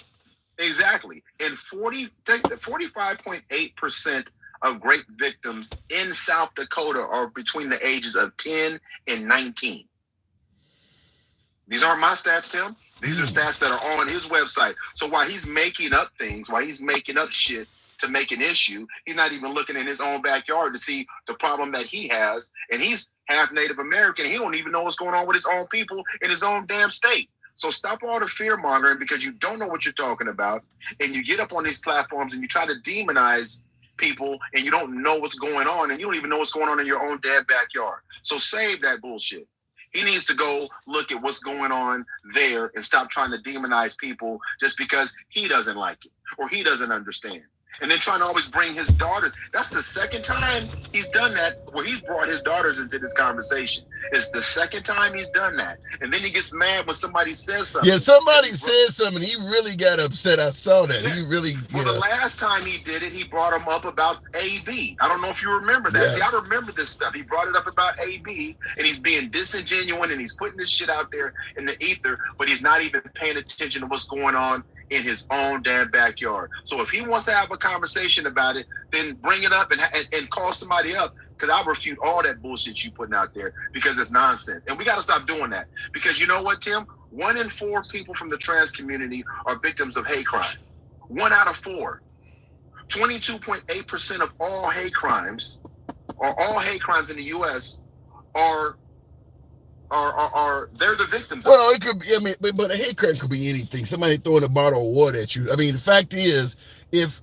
Exactly. And 45.8% of grape victims in South Dakota are between the ages of 10 and 19. These aren't my stats, Tim. These are stats that are on his website. So while he's making up things, while he's making up shit to make an issue, he's not even looking in his own backyard to see the problem that he has. And he's half Native American. He don't even know what's going on with his own people in his own damn state. So stop all the fear mongering, because you don't know what you're talking about. And you get up on these platforms and you try to demonize people, and you don't know what's going on, and you don't even know what's going on in your own damn backyard. So save that bullshit. He needs to go look at what's going on there and stop trying to demonize people just because he doesn't like it or he doesn't understand. And then trying to always bring his daughter. That's the second time he's done that, where he's brought his daughters into this conversation. It's the second time he's done that. And then he gets mad when somebody says something. Yeah, somebody said something. He really got upset. I saw that. Yeah. He really. Well, the last time he did it, he brought him up about AB. I don't know if you remember that. Yeah. See, I remember this stuff. He brought it up about AB, and he's being disingenuous, and he's putting this shit out there in the ether, but he's not even paying attention to what's going on in his own damn backyard. So if he wants to have a conversation about it, then bring it up and call somebody up, because I refute all that bullshit you putting out there, because it's nonsense. And we got to stop doing that, because you know what, Tim? 1 in 4 people from the trans community are victims of hate crime. 1 out of 4. 22.8% of all hate crimes, or all hate crimes in the U.S. are they're the victims. Well, it could be. I mean, but a hate crime could be anything. Somebody throwing a bottle of water at you. I mean, the fact is, if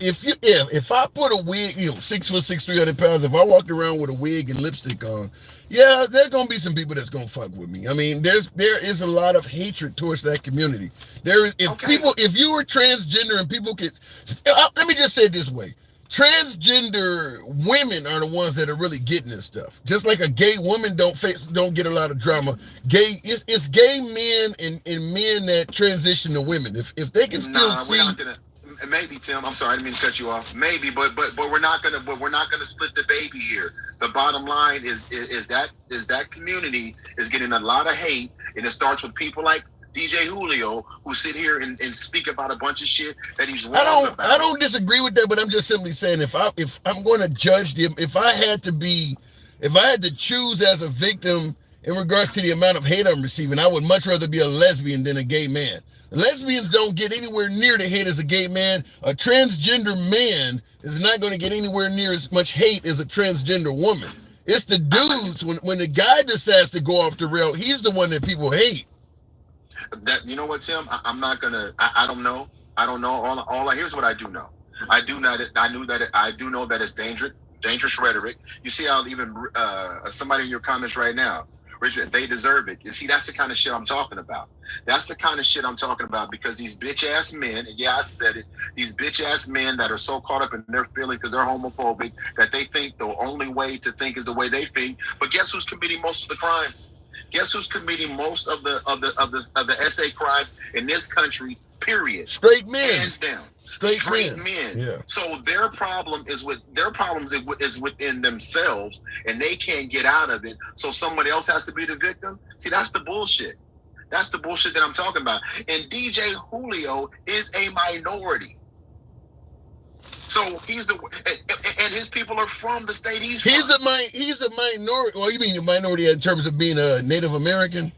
I put a wig, 6'6", 300 pounds, if I walked around with a wig and lipstick on, yeah, there's gonna be some people that's gonna fuck with me. I mean, there is a lot of hatred towards that community. There is, if you were transgender and people could, let me just say it this way. Transgender women are the ones that are really getting this stuff. Just like a gay woman don't get a lot of drama. It's gay men and men that transition to women. If they can still see. We're not gonna, maybe, Tim. I'm sorry, I didn't mean to cut you off. Maybe, but we're not gonna split the baby here. The bottom line is that community is getting a lot of hate, and it starts with people like DJ Julio, who sit here and speak about a bunch of shit that he's wrong about. I don't disagree with that, but I'm just simply saying, if I'm going to judge them, if I had to choose as a victim in regards to the amount of hate I'm receiving, I would much rather be a lesbian than a gay man. Lesbians don't get anywhere near the hate as a gay man. A transgender man is not going to get anywhere near as much hate as a transgender woman. It's the dudes, when the guy decides to go off the rail, he's the one that people hate. That, you know what, Tim? I'm not gonna. I don't know. I don't know. Here's what I do know. I do know that it's dangerous rhetoric. You see how even somebody in your comments right now, Richard, they deserve it. You see, that's the kind of shit I'm talking about. That's the kind of shit I'm talking about, because these bitch ass men, and yeah, I said it, these bitch ass men that are so caught up in their feelings because they're homophobic that they think the only way to think is the way they think. But guess who's committing most of the crimes? Guess who's committing most of the SA crimes in this country? Period. Straight men. Hands down. Straight men. Yeah. So their problem is within themselves, and they can't get out of it. So somebody else has to be the victim. See, that's the bullshit. That's the bullshit that I'm talking about. And DJ Julio is a minority. So and his people are from the state he's from. He's a minority. Well, you mean a minority in terms of being a Native American?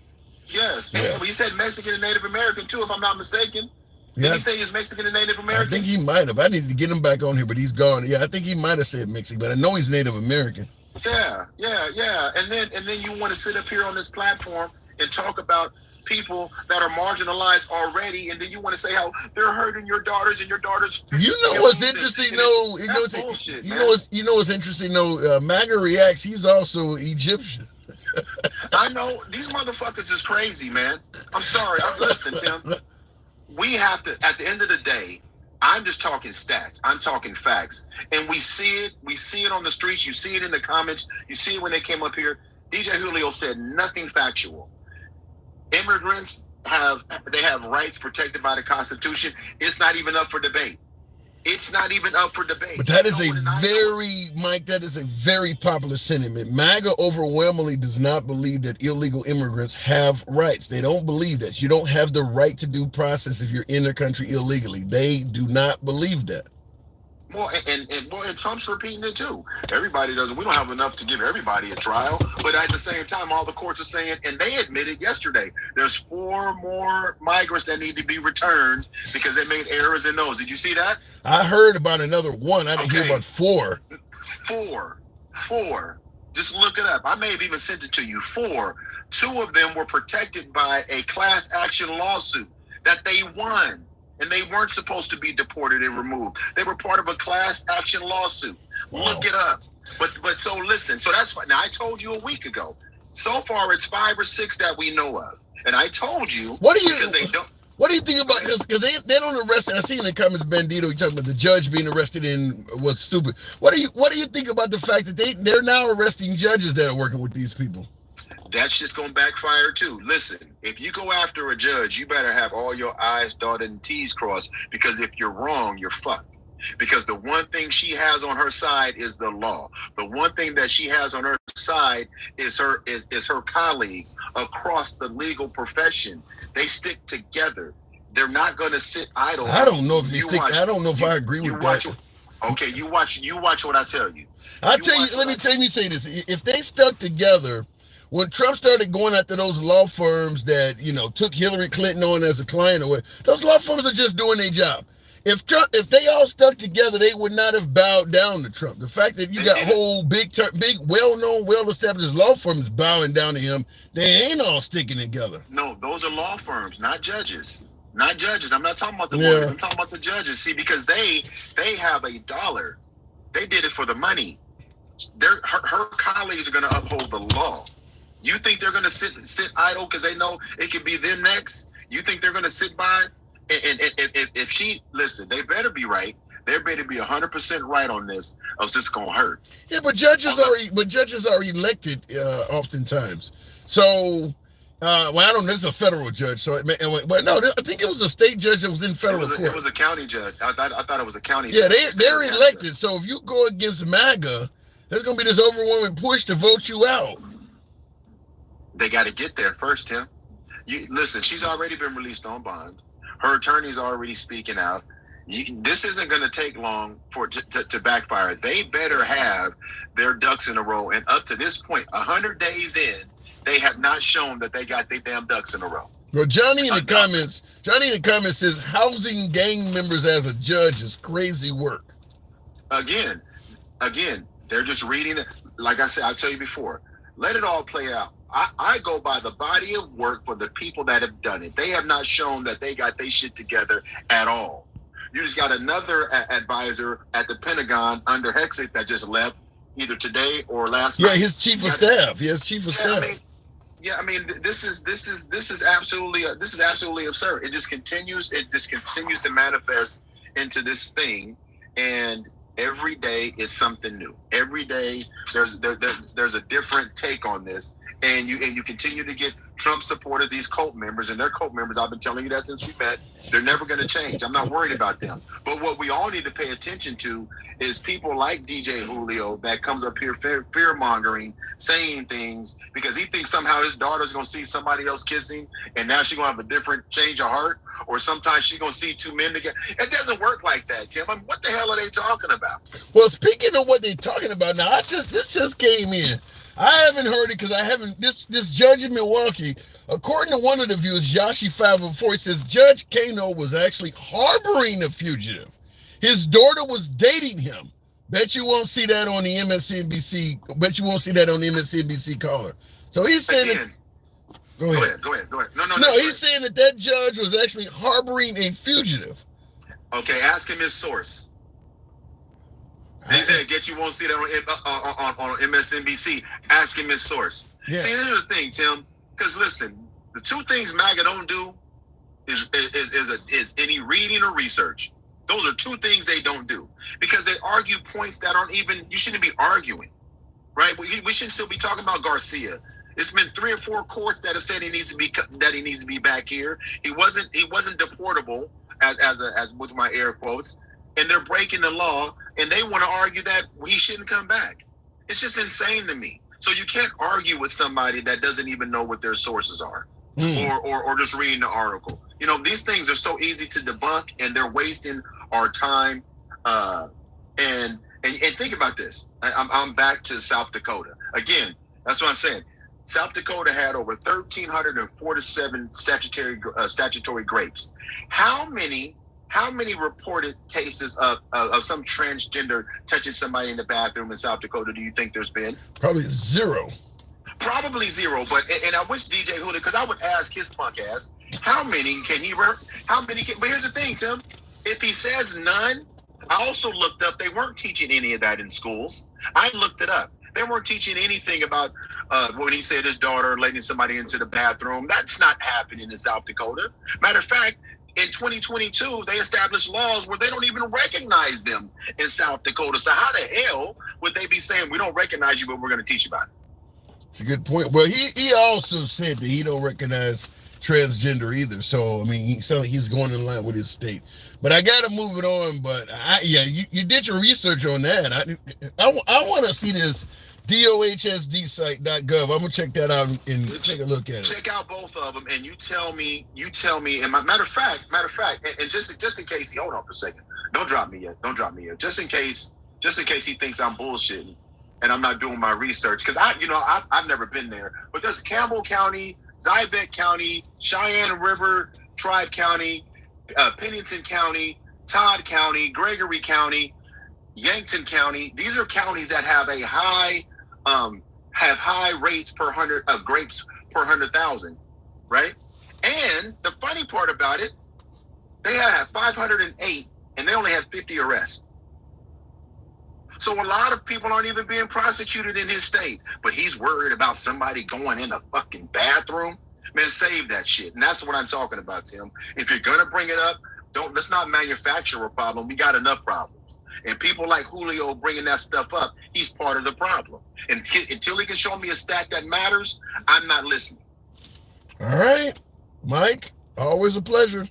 Yes. Yeah. And he said Mexican and Native American too, if I'm not mistaken. Did he say he's Mexican and Native American? I think he might have. I need to get him back on here, but he's gone. Yeah, I think he might have said Mexican, but I know he's Native American. Yeah. And then you want to sit up here on this platform and talk about people that are marginalized already, and then you want to say how they're hurting your daughters and your daughters. You know what's interesting though? That's bullshit. You know what's interesting though? MAGA reacts. He's also Egyptian. I know these motherfuckers is crazy, man. I'm sorry. Listen, Tim. We have to. At the end of the day, I'm just talking stats. I'm talking facts, and we see it. We see it on the streets. You see it in the comments. You see it when they came up here. DJ Julio said nothing factual. Immigrants have rights protected by the Constitution. It's not even up for debate. It's not even up for debate. But that is Mike, that is a very popular sentiment. MAGA overwhelmingly does not believe that illegal immigrants have rights. They don't believe that. You don't have the right to due process if you're in the country illegally. They do not believe that. Well, and Trump's repeating it too. Everybody doesn't. We don't have enough to give everybody a trial. But at the same time, all the courts are saying, and they admitted yesterday, there's 4 more migrants that need to be returned because they made errors in those. Did you see that? I heard about another 1. I didn't hear about 4. 4. Just look it up. I may have even sent it to you. 4. 2 of them were protected by a class action lawsuit that they won. And they weren't supposed to be deported and removed. They were part of a class action lawsuit. Wow. Look it up. But so listen. So that's fine. Now I told you a week ago. So far, it's 5 or 6 that we know of. And I told you, what do you because they don't. What do you think about, because they don't arrest, I see in the comments Bandito, you talking about the judge being arrested in was stupid. What do you think about the fact that they're now arresting judges that are working with these people? That's just going to backfire too. Listen, if you go after a judge, you better have all your I's dotted and T's crossed, because if you're wrong, you're fucked. Because the one thing she has on her side is the law. The one thing that she has on her side is her colleagues across the legal profession. They stick together. They're not going to sit idle. I don't know if they stick. I don't know if I agree with that. Okay, you watch what I tell you. Let me say this. If they stuck together, when Trump started going after those law firms that, took Hillary Clinton on as a client or what, those law firms are just doing their job. If they all stuck together, they would not have bowed down to Trump. The fact that you got whole big, well-known, well-established law firms bowing down to him, they ain't all sticking together. No, those are law firms, not judges. Not judges. I'm not talking about the lawyers. I'm talking about the judges. See, because they have a dollar. They did it for the money. Her colleagues are going to uphold the law. You think they're going to sit idle because they know it could be them next? You think they're going to sit by? And if she, listen, they better be right. They better be 100% right on this, or it's just gonna hurt. Yeah, but judges are elected oftentimes. So, I don't know. This is a federal judge. So, but no, I think it was a state judge that was in federal court. It was a county judge. I thought it was a county. Yeah, judge. they're elected. Judge. So if you go against MAGA, there's gonna be this overwhelming push to vote you out. They got to get there first, Tim. Listen, she's already been released on bond. Her attorney's already speaking out. This isn't going to take long for to backfire. They better have their ducks in a row. And up to this point, 100 days in, they have not shown that they got their damn ducks in a row. Well, Johnny in the comments says housing gang members as a judge is crazy work. Again, they're just reading it. Like I said, I'll tell you before, let it all play out. I go by the body of work for the people that have done it. They have not shown that they got their shit together at all. You just got another advisor at the Pentagon under Hegseth that just left either today or last night. Yeah, his chief of staff. I mean, this is absolutely absurd. It just continues to manifest into this thing, and every day is something new. Every day there's a different take on this, and you continue to get Trump supported these cult members, and their cult members, I've been telling you that since we met, they're never going to change. I'm not worried about them. But what we all need to pay attention to is people like DJ Julio that comes up here fear-mongering, saying things because he thinks somehow his daughter's going to see somebody else kissing, and now she's going to have a different change of heart, or sometimes she's going to see two men together. It doesn't work like that, Tim. I mean, what the hell are they talking about? Well, speaking of what they're talking about now, this just came in. I haven't heard it because I haven't. This judge in Milwaukee, according to one of the views, Yashi504, says Judge Kano was actually harboring a fugitive. His daughter was dating him. Bet you won't see that on the MSNBC. Bet you won't see that on the MSNBC caller. So he's saying that. Go ahead. No, he's saying that judge was actually harboring a fugitive. Okay, ask him his source. He said, "Get you won't see that on MSNBC." Ask him his source. Yeah. See, here's the thing, Tim. Because listen, the two things MAGA don't do is any reading or research. Those are two things they don't do because they argue points that aren't even. You shouldn't be arguing, right? We shouldn't still be talking about Garcia. It's been 3 or 4 courts that have said he needs to be back here. He wasn't deportable as with my air quotes. And they're breaking the law, and they want to argue that he shouldn't come back. It's just insane to me. So you can't argue with somebody that doesn't even know what their sources are, or just reading the article. You know, these things are so easy to debunk, and they're wasting our time. And think about this. I'm back to South Dakota again. That's what I'm saying. South Dakota had over 1,347 statutory grapes. How many reported cases of some transgender touching somebody in the bathroom in South Dakota do you think there's been? Probably zero. But I wish DJ Julio, because I would ask his punk ass, how many can he? But here's the thing, Tim. If he says none, I also looked up. They weren't teaching any of that in schools. I looked it up. They weren't teaching anything about when he said his daughter letting somebody into the bathroom. That's not happening in South Dakota. Matter of fact, in 2022, they established laws where they don't even recognize them in South Dakota. So how the hell would they be saying, we don't recognize you, but we're going to teach you about it? It's a good point. Well, he also said that he don't recognize transgender either. So, I mean, he sounds like he's going in line with his state. But I got to move it on. But, you did your research on that. I want to see this dohsdsite.gov. I'm going to check that out and take a look at it. Check out both of them, and you tell me, and matter of fact, and just in case, hold on for a second. Don't drop me yet. Just in case he thinks I'm bullshitting and I'm not doing my research. Because I've never been there. But there's Campbell County, Zybeck County, Cheyenne River Tribe County, Pennington County, Todd County, Gregory County, Yankton County. These are counties that have a high rates per 100 of grapes per 100,000, right? And the funny part about it, they have 508 and they only had 50 arrests. So a lot of people aren't even being prosecuted in his state, but he's worried about somebody going in the fucking bathroom. Man, save that shit. And that's what I'm talking about, Tim. If you're gonna bring it up, let's not manufacture a problem. We got enough problems. And people like Julio bringing that stuff up, he's part of the problem. And until he can show me a stat that matters, I'm not listening. All right, Mike, always a pleasure.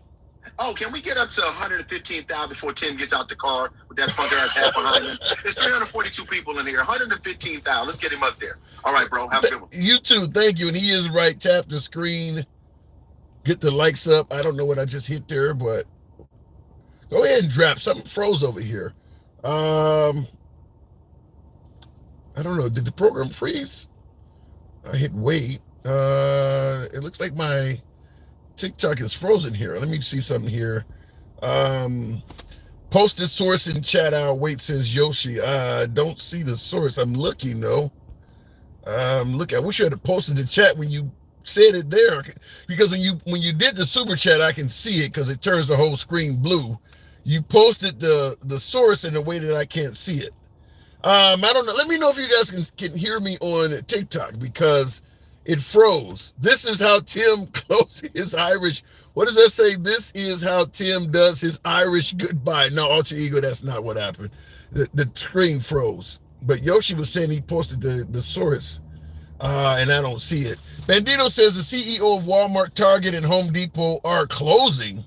Oh, can we get up to 115,000 before Tim gets out the car with that funk ass hat behind him? There's 342 people in here. 115,000. Let's get him up there. All right, bro. Have a good one. You too. Thank you. And he is right. Tap the screen. Get the likes up. I don't know what I just hit there, but go ahead and drop. Something froze over here. I don't know. Did the program freeze? I hit wait. It looks like my TikTok is frozen here. Let me see something here. Posted source in chat. I'll wait, says Yoshi. I don't see the source. I'm looking though. Look, I wish you had posted the chat when you said it there, because when you did the super chat, I can see it because it turns the whole screen blue. You posted the source in a way that I can't see it. I don't know. Let me know if you guys can hear me on TikTok because it froze. This is how Tim closes his Irish. What does that say? This is how Tim does his Irish goodbye. No, alter ego, that's not what happened. The screen froze. But Yoshi was saying he posted the source, and I don't see it. Bandito says the CEO of Walmart, Target, and Home Depot are closing.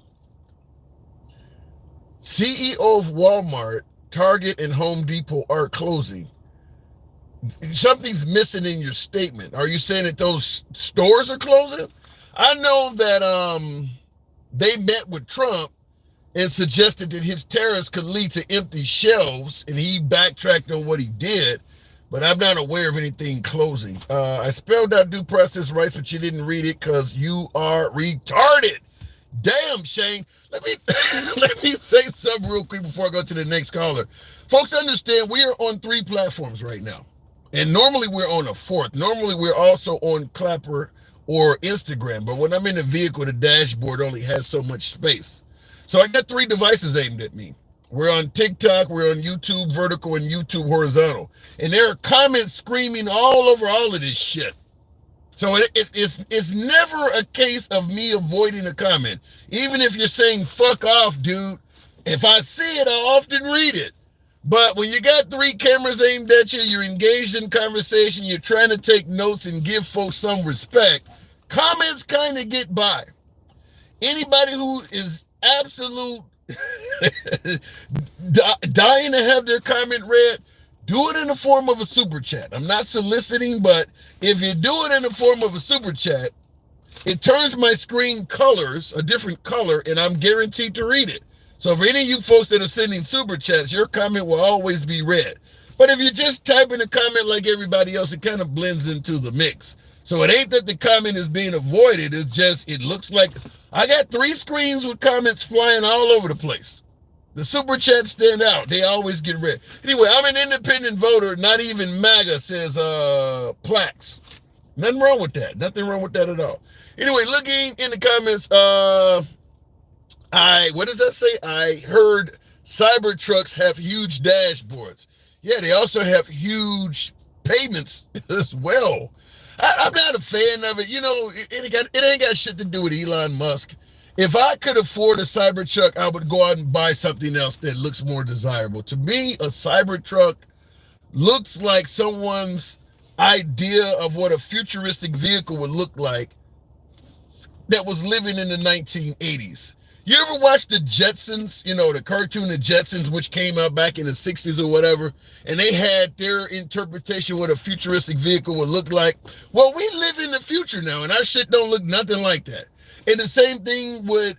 CEO of Walmart, Target, and Home Depot are closing. Something's missing in your statement. Are you saying that those stores are closing? I know that they met with Trump and suggested that his tariffs could lead to empty shelves, and he backtracked on what he did, but I'm not aware of anything closing. I spelled out due process rights, but you didn't read it because you are retarded. Damn, Shane. Let me say something real quick before I go to the next caller. Folks, understand we are on 3 platforms right now. And normally we're on a 4th. Normally we're also on Clapper or Instagram. But when I'm in the vehicle, the dashboard only has so much space. So I got 3 devices aimed at me. We're on TikTok, we're on YouTube vertical and YouTube horizontal. And there are comments screaming all over all of this shit. So it's never a case of me avoiding a comment. Even if you're saying fuck off, dude, if I see it, I often read it. But when you got 3 cameras aimed at you, you're engaged in conversation, you're trying to take notes and give folks some respect, comments kind of get by. Anybody who is absolute dying to have their comment read, do it in the form of a super chat. I'm not soliciting, but if you do it in the form of a super chat, it turns my screen colors, a different color, and I'm guaranteed to read it. So for any of you folks that are sending super chats, your comment will always be read. But if you just type in a comment like everybody else, it kind of blends into the mix. So it ain't that the comment is being avoided. It's just, it looks like I got 3 screens with comments flying all over the place. The super chats stand out. They always get read. Anyway, I'm an independent voter. Not even MAGA says plaques. Nothing wrong with that. Nothing wrong with that at all. Anyway, looking in the comments, what does that say? I heard Cybertrucks have huge dashboards. Yeah, they also have huge payments as well. I'm not a fan of it. You know, it ain't got shit to do with Elon Musk. If I could afford a Cybertruck, I would go out and buy something else that looks more desirable. To me, a Cybertruck looks like someone's idea of what a futuristic vehicle would look like that was living in the 1980s. You ever watch the Jetsons, you know, the cartoon The Jetsons, which came out back in the 60s or whatever, and they had their interpretation of what a futuristic vehicle would look like? Well, we live in the future now, and our shit don't look nothing like that. And the same thing with,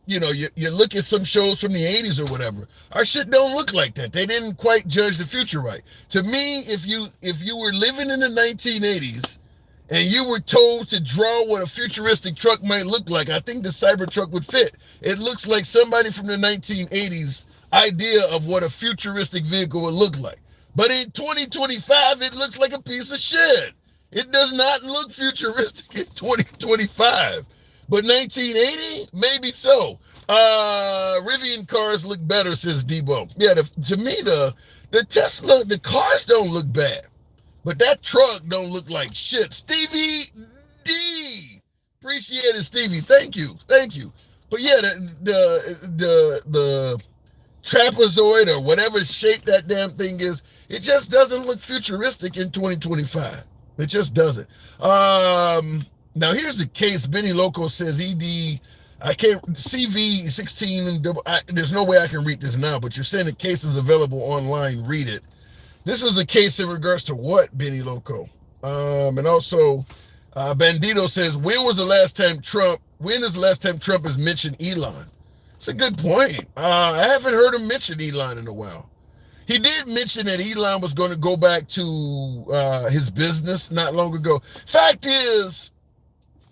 you know, you look at some shows from the 80s or whatever. Our shit don't look like that. They didn't quite judge the future right. To me, if you were living in the 1980s, and you were told to draw what a futuristic truck might look like, I think the Cybertruck would fit. It looks like somebody from the 1980s idea of what a futuristic vehicle would look like. But in 2025, it looks like a piece of shit. It does not look futuristic in 2025. But 1980, maybe so. Rivian cars look better, says Debo. Yeah, to me, the Tesla, the cars don't look bad. But that truck don't look like shit. Stevie D. Appreciate it, Stevie. Thank you. But yeah, the trapezoid or whatever shape that damn thing is, it just doesn't look futuristic in 2025. It just doesn't. Now here's the case. Benny Loco says ED. I can't CV16 and there's no way I can read this now, but you're saying the case is available online. Read it. This is a case in regards to what, Benny Loco? And also, Bandito says, when is the last time Trump has mentioned Elon? It's a good point. I haven't heard him mention Elon in a while. He did mention that Elon was going to go back to his business not long ago. Fact is,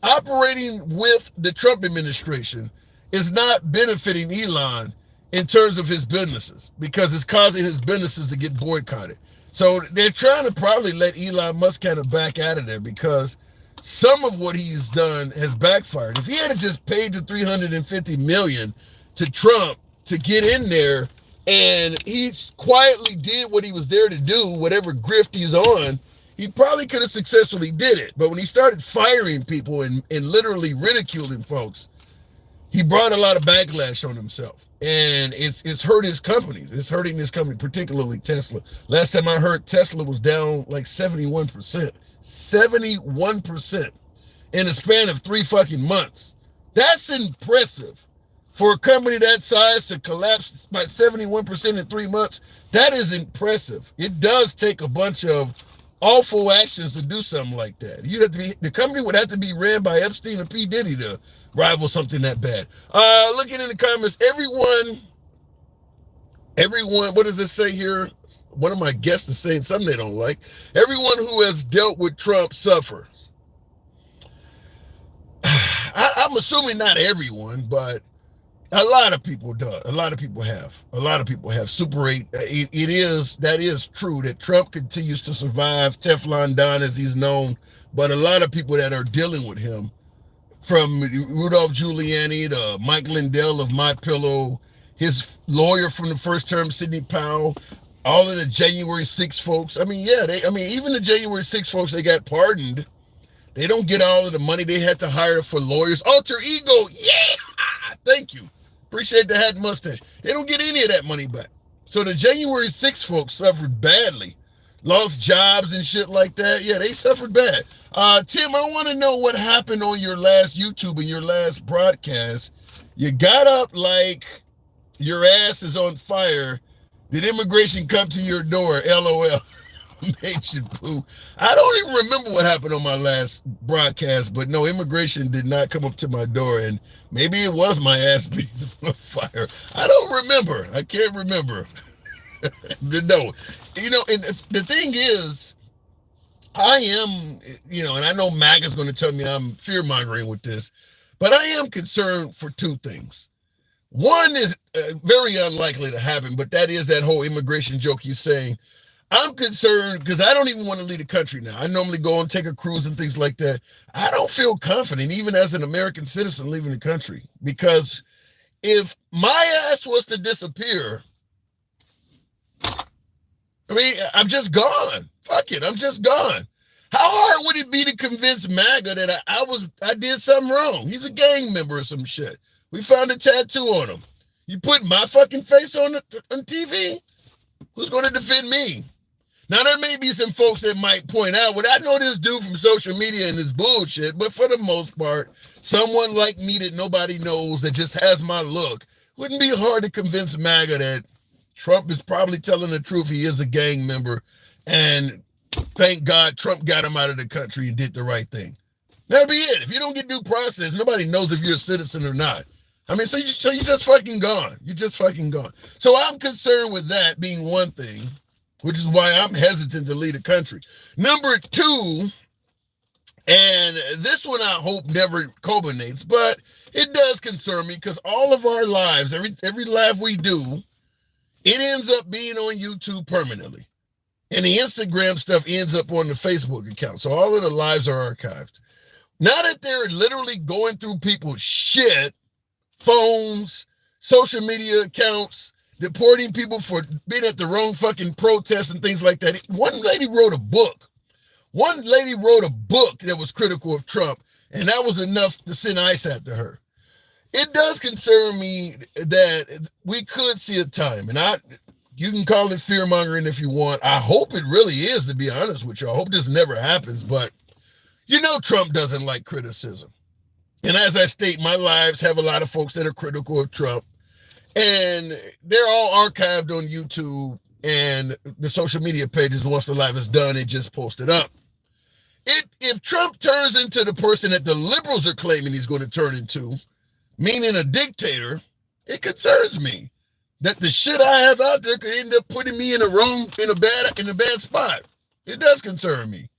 operating with the Trump administration is not benefiting Elon in terms of his businesses because it's causing his businesses to get boycotted. So they're trying to probably let Elon Musk kind of back out of there because some of what he's done has backfired. If he had just paid the $350 million to Trump to get in there and he quietly did what he was there to do, whatever grift he's on, he probably could have successfully did it. But when he started firing people and literally ridiculing folks, he brought a lot of backlash on himself. And it's hurt his companies. It's hurting his company, particularly Tesla. Last time I heard, Tesla was down like 71%. 71% in a span of 3 fucking months. That's impressive. For a company that size to collapse by 71% in 3 months, that is impressive. It does take a bunch of awful actions to do something like that. The company would have to be ran by Epstein and P. Diddy to rival something that bad. Looking in the comments, everyone, what does it say here? One of my guests is saying something they don't like. Everyone who has dealt with Trump suffers. I'm assuming not everyone, but a lot of people do. A lot of people have. Super 8. That is true that Trump continues to survive. Teflon Don, as he's known, but a lot of people that are dealing with him, from Rudolph Giuliani to Mike Lindell of My Pillow, his lawyer from the first term, Sidney Powell, all of the January 6 folks. I mean, yeah, even the January 6 folks, they got pardoned. They don't get all of the money they had to hire for lawyers. Alter ego, yeah! Thank you. Appreciate the hat and mustache. They don't get any of that money back. So the January 6 folks suffered badly. Lost jobs and shit like that. Yeah, they suffered bad. Tim, I want to know what happened on your last YouTube and your last broadcast. You got up like your ass is on fire. Did immigration come to your door? LOL. Nation poo. I don't even remember what happened on my last broadcast, but no, immigration did not come up to my door, and maybe it was my ass being on fire. I don't remember. I can't remember. No. And the thing is, I am, and I know MAGA's going to tell me I'm fear-mongering with this, but I am concerned for 2 things. One is very unlikely to happen, but that is that whole immigration joke he's saying. I'm concerned because I don't even want to leave the country now. I normally go and take a cruise and things like that. I don't feel confident, even as an American citizen, leaving the country. Because if my ass was to disappear, I mean, I'm just gone. Fuck it, I'm just gone. How hard would it be to convince MAGA that I did something wrong? He's a gang member or some shit. We found a tattoo on him. You put my fucking face on TV? Who's going to defend me? Now, there may be some folks that might point out, well, I know this dude from social media and this bullshit, but for the most part, someone like me that nobody knows that just has my look, wouldn't be hard to convince MAGA that Trump is probably telling the truth. He is a gang member, and thank God Trump got him out of the country and did the right thing. That'd be it. If you don't get due process, nobody knows if you're a citizen or not. I mean, so you're just fucking gone. You're just fucking gone. So I'm concerned with that being one thing, which is why I'm hesitant to leave the country. Number two, and this one I hope never culminates, but it does concern me because all of our lives, every live we do, it ends up being on YouTube permanently. And the Instagram stuff ends up on the Facebook account. So all of the lives are archived. Now that they're literally going through people's shit, phones, social media accounts, deporting people for being at the wrong fucking protests and things like that. One lady wrote a book. One lady wrote a book that was critical of Trump, and that was enough to send ICE after her. It does concern me that we could see a time, and you can call it fear-mongering if you want. I hope it really is, to be honest with you. I hope this never happens, but you know Trump doesn't like criticism. And as I state, my lives have a lot of folks that are critical of Trump, and they're all archived on YouTube and the social media pages. Once the live is done, it just posted up. If Trump turns into the person that the liberals are claiming he's going to turn into, meaning a dictator, it concerns me that the shit I have out there could end up putting me in a bad spot. It does concern me.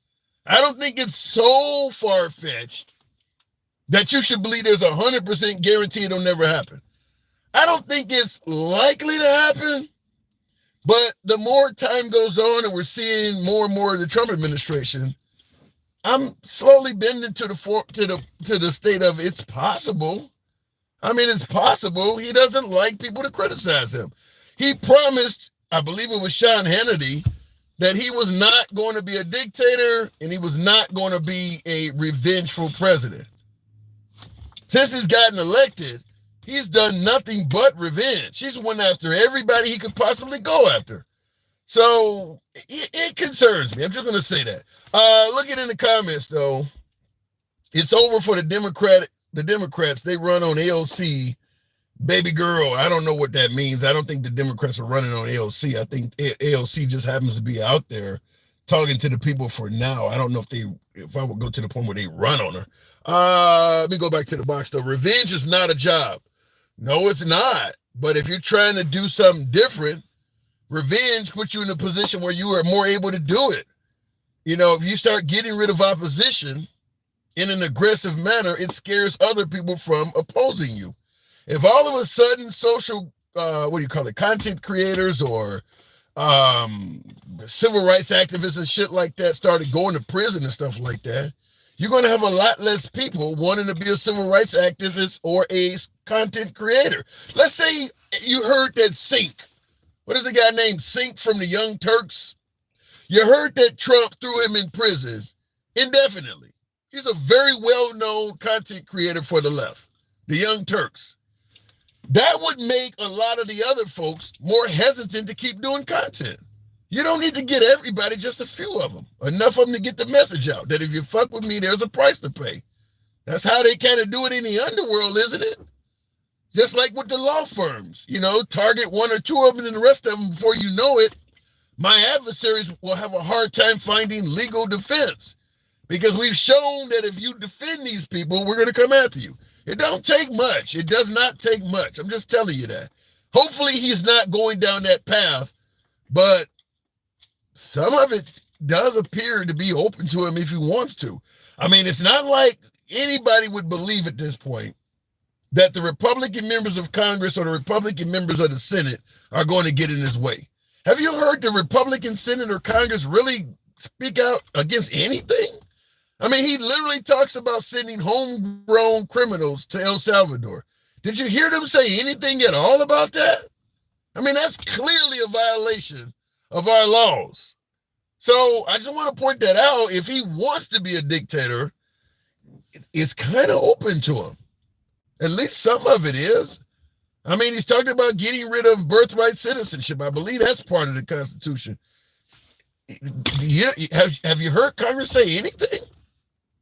I don't think it's so far-fetched that you should believe there's 100% guarantee it'll never happen. I don't think it's likely to happen, but the more time goes on and we're seeing more and more of the Trump administration, I'm slowly bending to the state of it's possible. I mean, it's possible. He doesn't like people to criticize him. He promised, I believe it was Sean Hannity, that he was not going to be a dictator and he was not going to be a revengeful president. Since he's gotten elected, he's done nothing but revenge. He's went after everybody he could possibly go after. So it concerns me. I'm just going to say that. Looking in the comments, though, it's over for the Democrats. They run on AOC, baby girl. I don't know what that means. I don't think the Democrats are running on AOC. I think AOC just happens to be out there talking to the people for now. I don't know if I would go to the point where they run on her. Let me go back to the box, though. Revenge is not a job. No, it's not. But if you're trying to do something different, revenge puts you in a position where you are more able to do it. You know, if you start getting rid of opposition in an aggressive manner, it scares other people from opposing you. If all of a sudden social, content creators or civil rights activists and shit like that started going to prison and stuff like that, you're going to have a lot less people wanting to be a civil rights activist or a content creator. Let's say you heard that Sink. What is the guy named Sink from the Young Turks? You heard that Trump threw him in prison indefinitely. He's a very well-known content creator for the left, the Young Turks. That would make a lot of the other folks more hesitant to keep doing content. You don't need to get everybody, just a few of them. Enough of them to get the message out that if you fuck with me, there's a price to pay. That's how they kind of do it in the underworld, isn't it? Just like with the law firms, target one or two of them and the rest of them before you know it. My adversaries will have a hard time finding legal defense because we've shown that if you defend these people, we're going to come after you. It don't take much. It does not take much. I'm just telling you that. Hopefully he's not going down that path, but some of it does appear to be open to him if he wants to. I mean, it's not like anybody would believe at this point that the Republican members of Congress or the Republican members of the Senate are going to get in his way. Have you heard the Republican Senate or Congress really speak out against anything? I mean, he literally talks about sending homegrown criminals to El Salvador. Did you hear them say anything at all about that? I mean, that's clearly a violation of our laws. So I just want to point that out. If he wants to be a dictator, it's kind of open to him. At least some of it is. I mean, he's talking about getting rid of birthright citizenship. I believe that's part of the Constitution. Have you heard Congress say anything?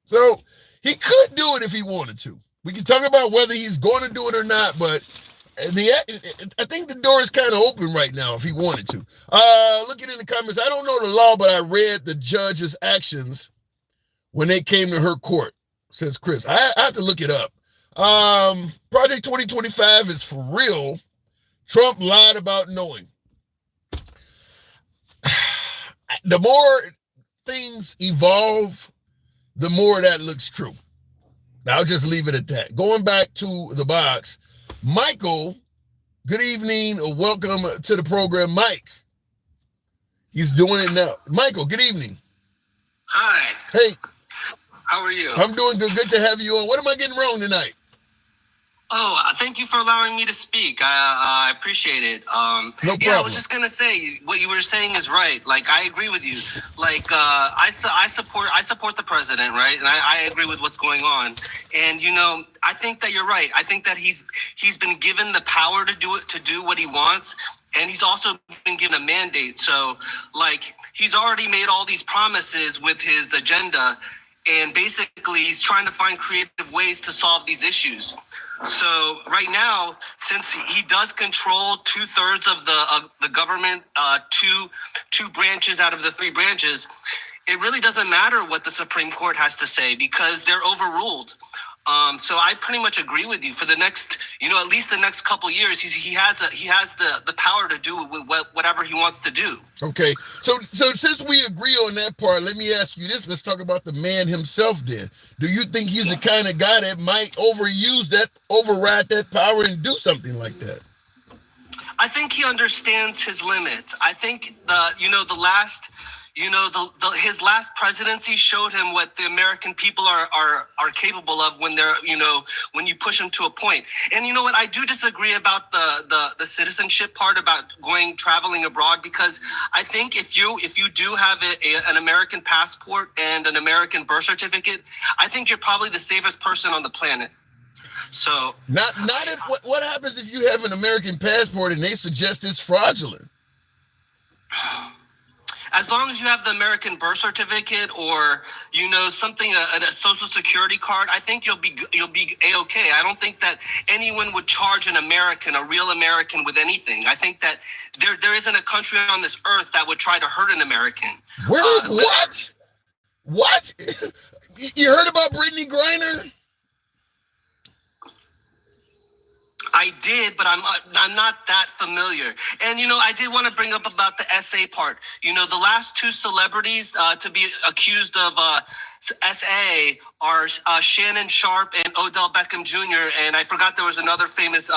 So he could do it if he wanted to. We can talk about whether he's going to do it or not, but I think the door is kind of open right now if he wanted to. Looking in the comments, I don't know the law, but I read the judge's actions when they came to her court, says Chris. I have to look it up. Project 2025 is for real. Trump lied about knowing. The more things evolve, the more that looks true. I'll just leave it at that. Going back to the box, Michael, good evening. Welcome to the program, Mike. He's doing it now. Michael, good evening. Hi. Hey. How are you? I'm doing good. Good to have you on. What am I getting wrong tonight? Oh, thank you for allowing me to speak. I appreciate it. No problem. Yeah, I was just gonna say what you were saying is right. Like, I agree with you. Like, I support the president, right? And I agree with what's going on. And I think that you're right. I think that he's been given the power to do what he wants. And he's also been given a mandate. So, like, he's already made all these promises with his agenda. And basically, he's trying to find creative ways to solve these issues. So right now, since he does control 2/3 of the government, two branches out of the 3 branches, it really doesn't matter what the Supreme Court has to say because they're overruled. So I pretty much agree with you. For the next, at least the next couple of years, he has the power to do with whatever he wants to do. Okay, so since we agree on that part, let me ask you this. Let's talk about the man himself then. Do you think he's the kind of guy that might override that power and do something like that? I think he understands his limits. I think his last presidency showed him what the American people are capable of when they're, when you push them to a point. And you know what? I do disagree about the citizenship part about traveling abroad, because I think if you do have an American passport and an American birth certificate, I think you're probably the safest person on the planet. So not if what happens if you have an American passport and they suggest it's fraudulent? As long as you have the American birth certificate or something, a social security card, I think you'll be A-okay. I don't think that anyone would charge a real American, with anything. I think that there isn't a country on this earth that would try to hurt an American. What? What? You heard about Brittany Griner? I did, but I'm not that familiar. And I did want to bring up about the SA part. The last 2 celebrities to be accused of SA are Shannon Sharp and Odell Beckham Jr. And I forgot there was another famous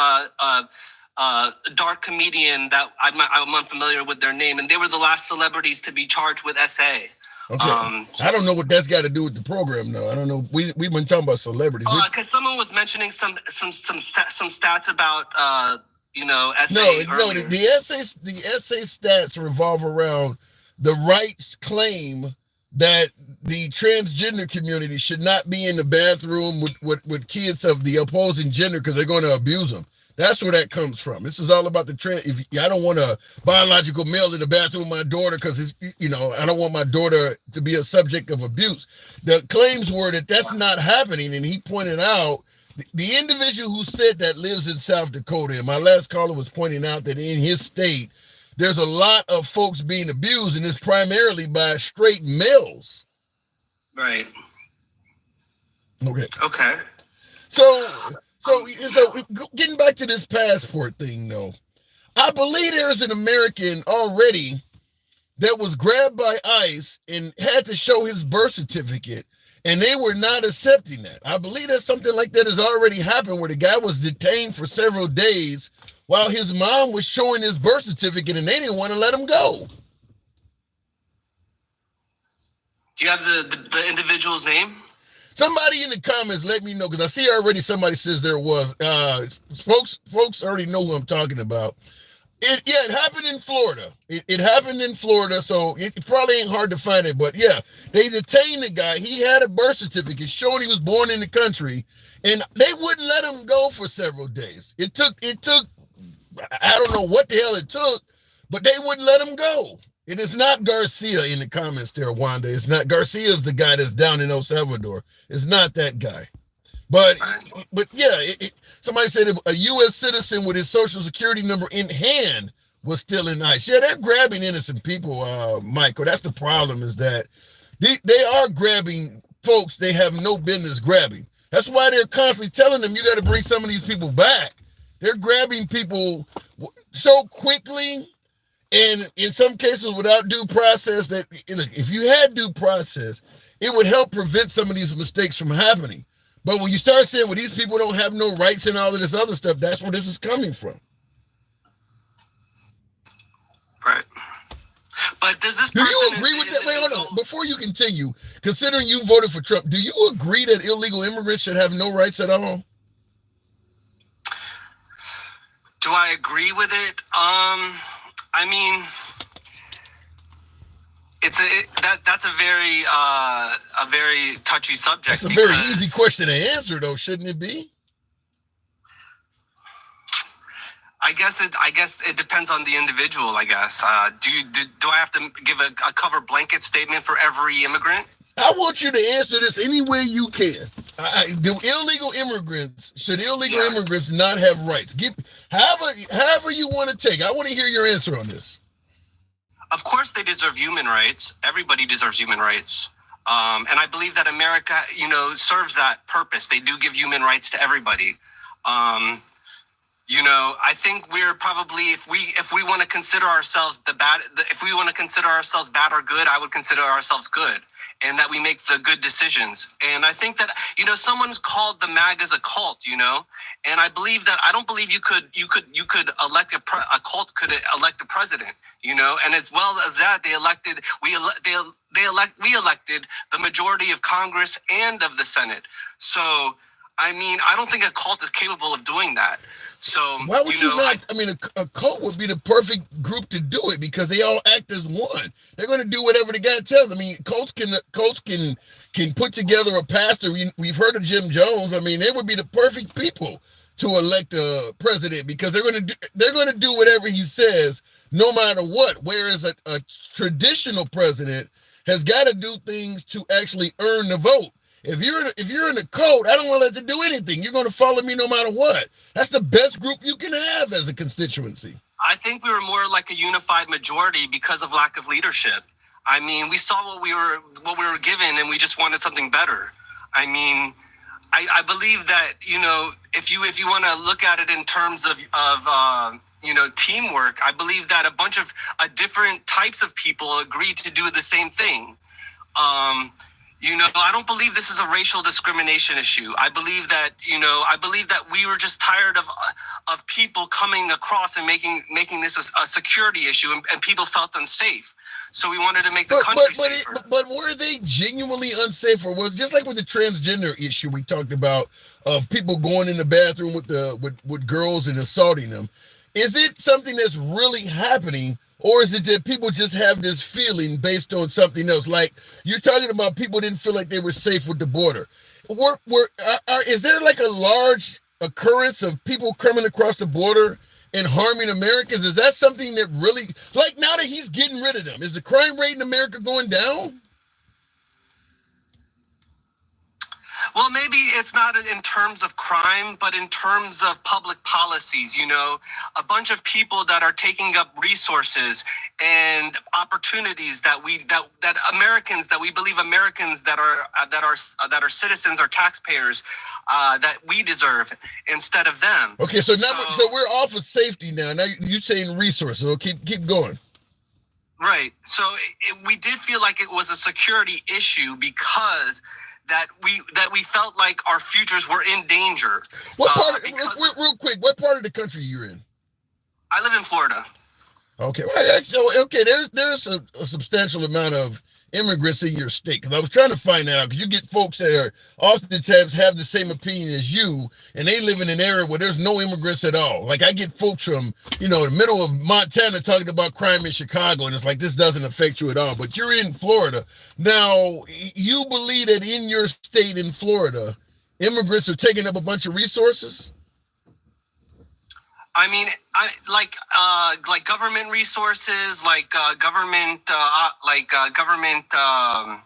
dark comedian that I'm unfamiliar with their name, and they were the last celebrities to be charged with SA. Okay. I don't know what that's got to do with the program, though. I don't know. We've been talking about celebrities. Because someone was mentioning some stats about SA. No, the SA stats revolve around the rights claim that the transgender community should not be in the bathroom with kids of the opposing gender because they're going to abuse them. That's where that comes from. This is all about the trend. I don't want a biological male in the bathroom with my daughter because I don't want my daughter to be a subject of abuse. The claims were that that's not happening, and he pointed out the individual who said that lives in South Dakota. And my last caller was pointing out that in his state, there's a lot of folks being abused, and it's primarily by straight males. Right. Okay. So getting back to this passport thing, though, I believe there's an American already that was grabbed by ICE and had to show his birth certificate, and they were not accepting that. I believe that something like that has already happened where the guy was detained for several days while his mom was showing his birth certificate, and they didn't want to let him go. Do you have the individual's name? Somebody in the comments, let me know, because I see already somebody says there was. Folks already know who I'm talking about. It happened in Florida. It happened in Florida, so it probably ain't hard to find it. But yeah, they detained the guy. He had a birth certificate showing he was born in the country, and they wouldn't let him go for several days. It took I don't know what the hell it took, but they wouldn't let him go. It is not Garcia in the comments there, Wanda. It's not Garcia's the guy that's down in El Salvador. It's not that guy. But yeah, somebody said a U.S. citizen with his social security number in hand was still in ICE. Yeah, they're grabbing innocent people, Michael. That's the problem, is that they are grabbing folks they have no business grabbing. That's why they're constantly telling them you got to bring some of these people back. They're grabbing people so quickly, and in some cases without due process, that if you had due process, it would help prevent some of these mistakes from happening. But when you start saying, well, these people don't have no rights and all of this other stuff, that's where this is coming from. Right. But does this do you agree with that? Wait, hold on. Before you continue, considering you voted for Trump, do you agree that illegal immigrants should have no rights at all? Do I agree with it? I mean, that's a very touchy subject. That's a very easy question to answer, though, shouldn't it be? I guess it depends on the individual. I guess. Do I have to give a cover blanket statement for every immigrant? I want you to answer this any way you can. Should illegal immigrants not have rights? However you want to take. I want to hear your answer on this. Of course, they deserve human rights. Everybody deserves human rights. And I believe that America, serves that purpose. They do give human rights to everybody. I think we're probably, if we want to consider ourselves bad or good, I would consider ourselves good, and that we make the good decisions. And I think that, someone's called the MAGAs a cult, and I don't believe you could elect a cult could elect a president, and as well as that, we elected the majority of Congress and of the Senate. So, I mean, I don't think a cult is capable of doing that. So why would you not? I mean, a cult would be the perfect group to do it, because they all act as one. They're going to do whatever the guy tells them. I mean, cults can put together a pastor. We've heard of Jim Jones. I mean, they would be the perfect people to elect a president, because they're going to do whatever he says, no matter what. Whereas a traditional president has got to do things to actually earn the vote. If you're in a cult, I don't want to let you do anything. You're going to follow me no matter what. That's the best group you can have as a constituency. I think we were more like a unified majority because of lack of leadership. I mean, we saw what we were given, and we just wanted something better. I mean, I believe that, if you want to look at it in terms of teamwork, I believe that a bunch of different types of people agreed to do the same thing. I don't believe this is a racial discrimination issue. I believe that we were just tired of people coming across and making this a security issue, and people felt unsafe. So we wanted to make the country safer. But were they genuinely unsafe, or was just like with the transgender issue we talked about, of people going in the bathroom with girls and assaulting them? Is it something that's really happening? Or is it that people just have this feeling based on something else? Like you're talking about, people didn't feel like they were safe with the border. Is there like a large occurrence of people coming across the border and harming Americans? Is that something that really, like, now that he's getting rid of them, is the crime rate in America going down? Well, maybe it's not in terms of crime, but in terms of public policies. A bunch of people that are taking up resources and opportunities that Americans, that we believe Americans that are citizens or taxpayers that we deserve instead of them. Okay, so we're off of safety now. Now you're saying resources. So keep going. Right. So we did feel like it was a security issue because that we felt like our futures were in danger. What part? Real quick, what part of the country you're in? I live in Florida. Okay, well, so there's a substantial amount of immigrants in your state? Because I was trying to find that out. Because you get folks that are oftentimes have the same opinion as you, and they live in an area where there's no immigrants at all. Like I get folks from, the middle of Montana talking about crime in Chicago, and it's like, this doesn't affect you at all. But you're in Florida. Now, you believe that in your state in Florida, immigrants are taking up a bunch of resources? I mean, like government resources, like government, time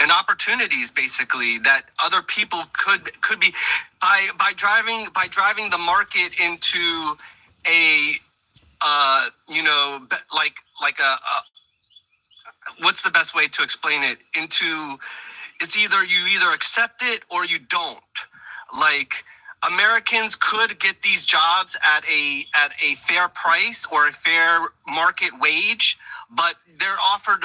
and opportunities, basically, that other people could be by driving the market into a what's the best way to explain it? It's either you accept it or you don't. Like, Americans could get these jobs at a fair price or a fair market wage, but they're offered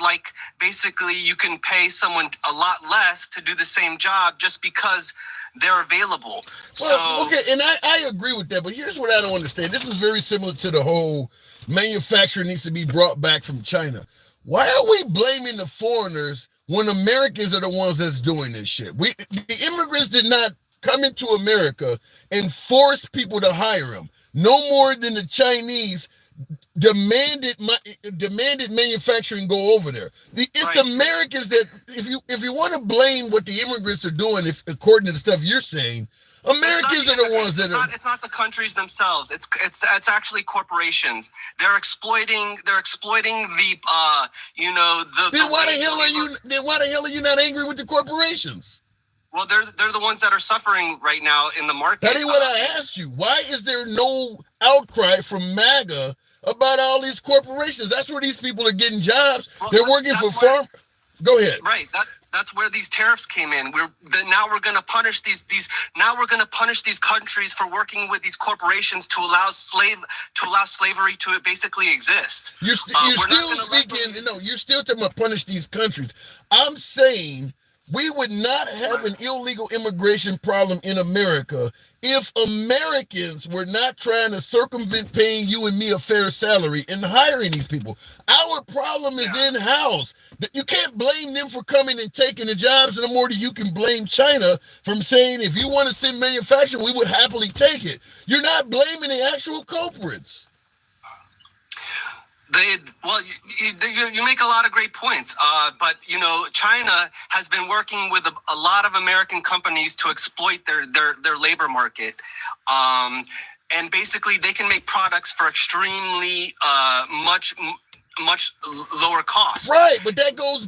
like, basically you can pay someone a lot less to do the same job just because they're available. Well, okay, and I agree with that, but here's what I don't understand. This is very similar to the whole manufacturing needs to be brought back from China. Why are we blaming the foreigners when Americans are the ones that's doing this shit? The immigrants did not come into America and force people to hire them. No more than the Chinese demanded manufacturing go over there. It's right. Americans that, if you want to blame what the immigrants are doing, if according to the stuff you're saying, Americans are the ones that are. It's not the countries themselves. It's actually corporations. They're exploiting the Then why the hell are you not angry with the corporations? Well, they're the ones that are suffering right now in the market. That ain't what I asked you. Why is there no outcry from MAGA about all these corporations? That's where these people are getting jobs. Well, they're working for farm. Go ahead. Right. That's where these tariffs came in. Now we're going to punish these countries for working with these corporations to allow slavery to basically exist. You're still talking about punish these countries. I'm saying we would not have an illegal immigration problem in America if Americans were not trying to circumvent paying you and me a fair salary and hiring these people. Our problem is in-house. You can't blame them for coming and taking the jobs no more than you can blame China from saying, if you want to send manufacturing, we would happily take it. You're not blaming the actual culprits. You make a lot of great points, but China has been working with a lot of American companies to exploit their labor market, and basically they can make products for extremely much lower cost. Right, but that goes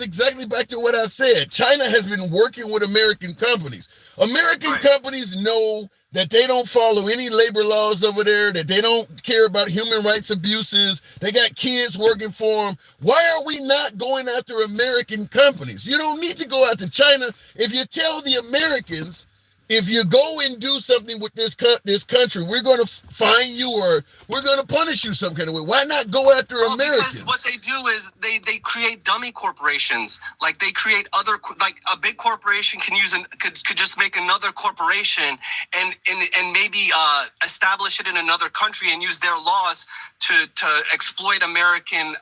exactly back to what I said. China has been working with American companies. American companies know that they don't follow any labor laws over there, that they don't care about human rights abuses. They got kids working for them. Why are we not going after American companies? You don't need to go after China. If you tell the Americans, if you go and do something with this country, we're going to fine you or we're going to punish you some kind of way. Why not go after Americans? Because what they do is they create dummy corporations. Like they create like a big corporation could just make another corporation and maybe establish it in another country and use their laws to exploit American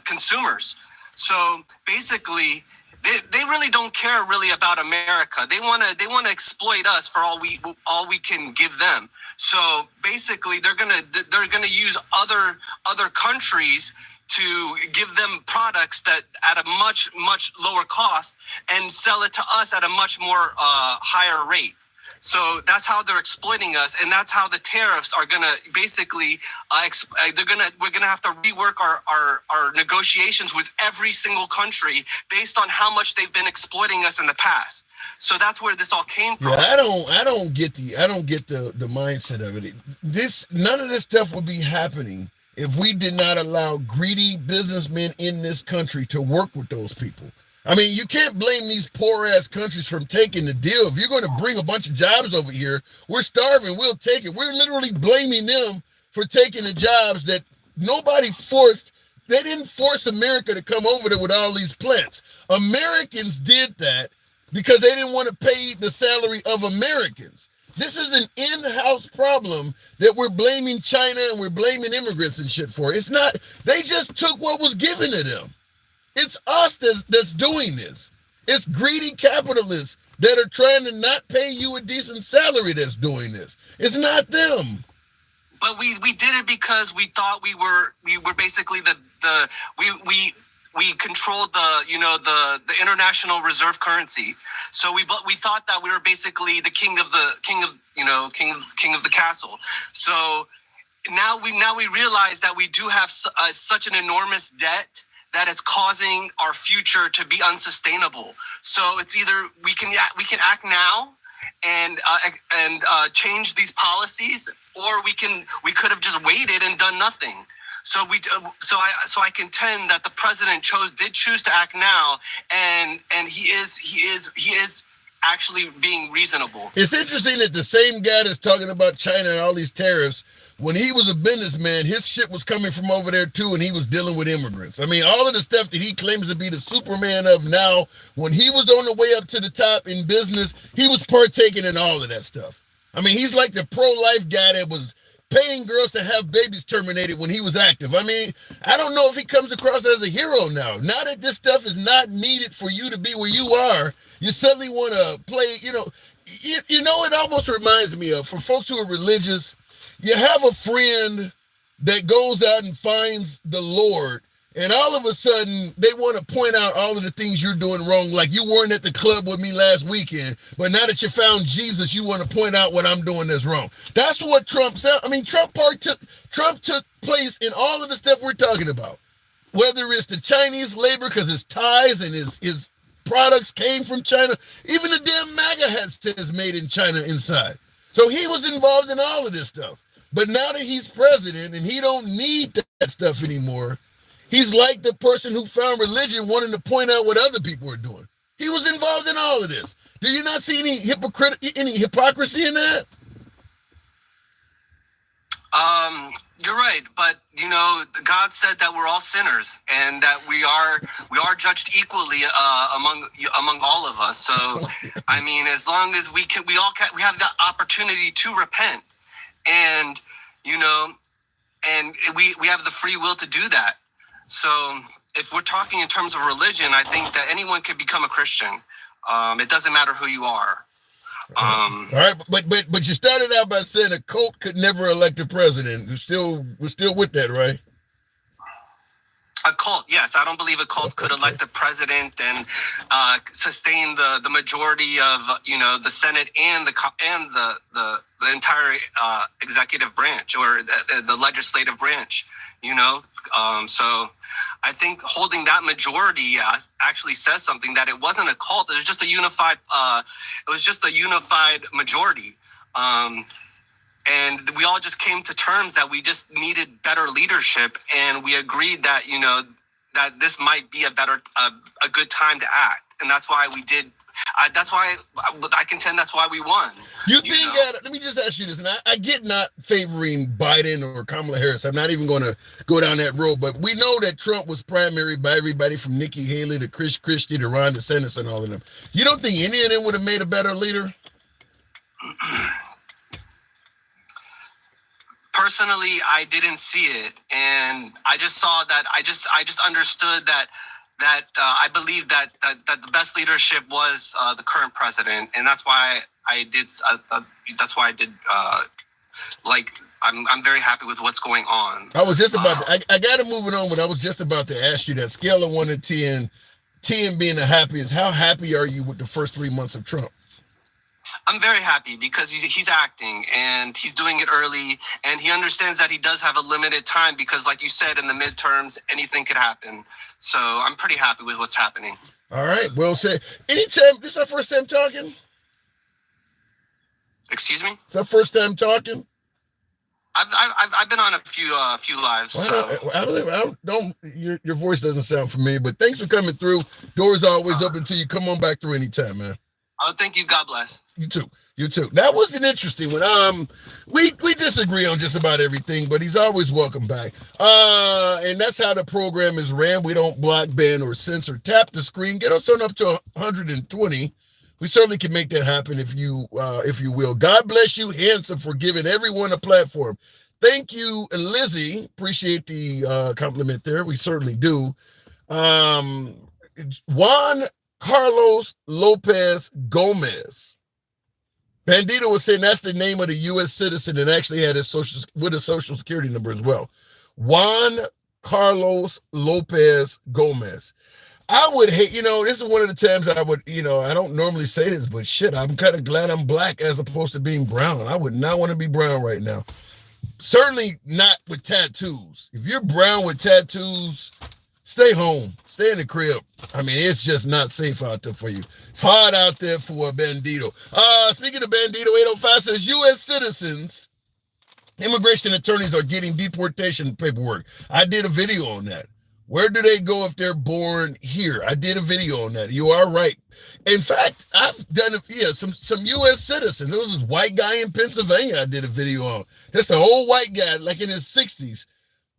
consumers. So basically, They really don't care really about America. They want to exploit us for all we can give them. So basically, they're gonna use other countries to give them products that at a much lower cost and sell it to us at a much more higher rate. So that's how they're exploiting us, and that's how the tariffs are gonna basically we're gonna have to rework our negotiations with every single country based on how much they've been exploiting us in the past. So that's where this all came from. Yeah, I don't get the mindset of it. None of this stuff would be happening if we did not allow greedy businessmen in this country to work with those people. I mean, you can't blame these poor-ass countries from taking the deal. If you're going to bring a bunch of jobs over here, we're starving, we'll take it. We're literally blaming them for taking the jobs that nobody forced. They didn't force America to come over there with all these plants. Americans did that because they didn't want to pay the salary of Americans. This is an in-house problem that we're blaming China and we're blaming immigrants and shit for. It's not, they just took what was given to them. It's us that's doing this. It's greedy capitalists that are trying to not pay you a decent salary that's doing this. It's not them. But we did it because we thought we were basically we controlled the international reserve currency. So we thought that we were basically the king of the castle. So now we realize that we do have such an enormous debt that it's causing our future to be unsustainable. So it's either we can act now and change these policies, or we could have just waited and done nothing. So I contend that the president did choose to act now, and he is actually being reasonable. It's interesting that the same guy that's talking about China and all these tariffs, when he was a businessman, his shit was coming from over there too, and he was dealing with immigrants. I mean, all of the stuff that he claims to be the Superman of now, when he was on the way up to the top in business, he was partaking in all of that stuff. I mean, he's like the pro-life guy that was paying girls to have babies terminated when he was active. I mean, I don't know if he comes across as a hero now. Now that this stuff is not needed for you to be where you are, you suddenly want to play, you know, it almost reminds me of, for folks who are religious, you have a friend that goes out and finds the Lord, and all of a sudden they want to point out all of the things you're doing wrong, like you weren't at the club with me last weekend, but now that you found Jesus, you want to point out what I'm doing that's wrong. That's what Trump said. I mean, Trump took place in all of the stuff we're talking about, whether it's the Chinese labor because his ties and his products came from China. Even the damn MAGA hat says made in China inside. So he was involved in all of this stuff. But now that he's president and he don't need that stuff anymore, he's like the person who found religion wanting to point out what other people are doing. He was involved in all of this. Do you not see any hypocrisy in that? You're right, but God said that we're all sinners and that we are judged equally among all of us. So, I mean, as long as we have the opportunity to repent, and we have the free will to do that. So, if we're talking in terms of religion, I think that anyone can become a Christian. It doesn't matter who you are. All right, but you started out by saying a cult could never elect a president. We're still with that, right? A cult, yes. I don't believe a cult could elect a president and sustain the majority of the Senate and the entire executive branch or the legislative branch. So I think holding that majority actually says something, that it wasn't a cult. It was just a unified. It was just a unified majority. And we all just came to terms that we just needed better leadership, and we agreed that that this might be a good time to act, and that's why we did. That's why I contend that's why we won. You think that? Let me just ask you this, and I get not favoring Biden or Kamala Harris. I'm not even going to go down that road, but we know that Trump was primaried by everybody from Nikki Haley to Chris Christie to Ron DeSantis and all of them. You don't think any of them would have made a better leader? Personally, I didn't see it, and I just saw that. I just understood that I believe that the best leadership was the current president, and that's why I did. That's why I did. I'm very happy with what's going on. I was just about to, I got to move it on, but I was just about to ask you that scale of 1 to 10, 10 being the happiest. How happy are you with the first 3 months of Trump? I'm very happy because he's acting and he's doing it early, and he understands that he does have a limited time because, like you said, in the midterms, anything could happen. So I'm pretty happy with what's happening. All right. Well said. Anytime, this is our first time talking? Excuse me? It's our first time talking? I've been on a few lives. So. Your voice doesn't sound familiar, but thanks for coming through. Doors are always open to you. Come on back through anytime, man. Oh, thank you. God bless. You too. That was an interesting one. We disagree on just about everything, but he's always welcome back. And that's how the program is ran. We don't block, ban, or censor. Tap the screen. Get us on up to 120. We certainly can make that happen if you will. God bless you, Handsome, for giving everyone a platform. Thank you, Lizzie. Appreciate the compliment there. We certainly do. Juan Carlos Lopez Gomez. Bandito was saying that's the name of the U.S. citizen and actually had his social security number as well. Juan Carlos Lopez Gomez. I would hate, this is one of the times I would, I don't normally say this, but shit, I'm kind of glad I'm black as opposed to being brown. I would not want to be brown right now. Certainly not with tattoos. If you're brown with tattoos, stay home. Stay in the crib. I mean, it's just not safe out there for you. It's hard out there for a bandito. Speaking of bandito, 805 says U.S. citizens, immigration attorneys are getting deportation paperwork. I did a video on that. Where do they go if they're born here? I did a video on that. You are right. In fact, I've done some U.S. citizens. There was this white guy in Pennsylvania I did a video on. That's an old white guy, like in his 60s,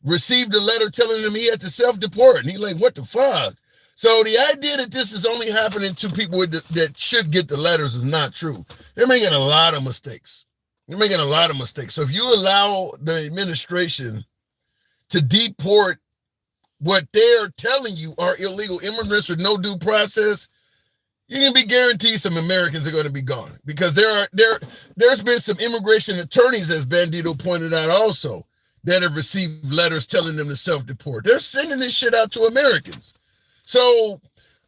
received a letter telling him he had to self-deport. And he's like, what the fuck? So the idea that this is only happening to people that should get the letters is not true. They're making a lot of mistakes. So if you allow the administration to deport what they're telling you are illegal immigrants with no due process, you can be guaranteed some Americans are going to be gone, because there's been some immigration attorneys, as Bandito pointed out also, that have received letters telling them to self-deport. They're sending this shit out to Americans. So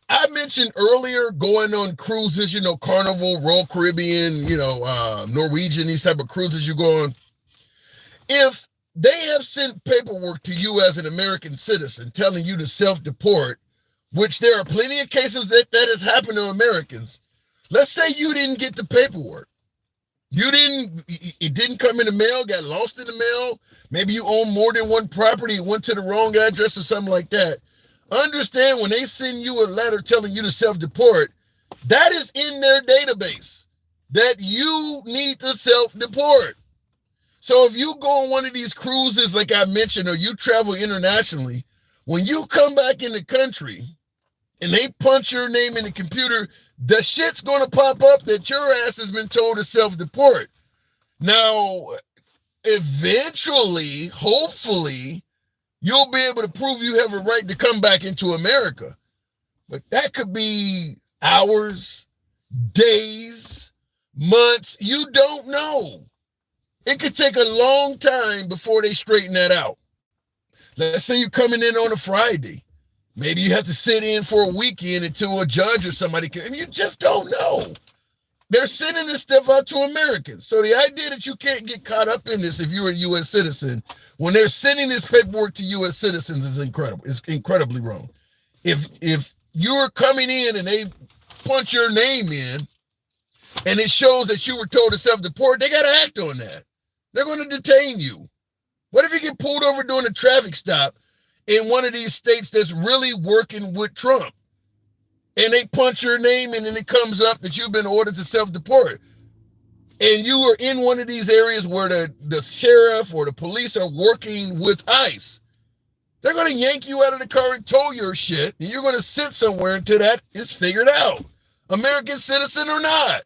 I mentioned earlier going on cruises, Carnival, Royal Caribbean, Norwegian, these type of cruises you go on. If they have sent paperwork to you as an American citizen telling you to self-deport, which there are plenty of cases that has happened to Americans. Let's say you didn't get the paperwork. It didn't come in the mail, got lost in the mail. Maybe you own more than one property, went to the wrong address or something like that. Understand, when they send you a letter telling you to self-deport, that is in their database that you need to self-deport. So if you go on one of these cruises, like I mentioned, or you travel internationally, when you come back in the country and they punch your name in the computer, the shit's going to pop up that your ass has been told to self-deport. Now, eventually, hopefully, you'll be able to prove you have a right to come back into America. But that could be hours, days, months. You don't know. It could take a long time before they straighten that out. Let's say you're coming in on a Friday. Maybe you have to sit in for a weekend until a judge or somebody can. You just don't know. They're sending this stuff out to Americans. So the idea that you can't get caught up in this if you're a U.S. citizen, when they're sending this paperwork to U.S. citizens, is incredible. It's incredibly wrong. If you're coming in and they punch your name in and it shows that you were told to self-deport, they got to act on that. They're going to detain you. What if you get pulled over doing a traffic stop in one of these states that's really working with Trump, and they punch your name in and it comes up that you've been ordered to self-deport, and you are in one of these areas where the sheriff or the police are working with ICE? They're going to yank you out of the car and tow your shit, and you're going to sit somewhere until that is figured out. American citizen or not.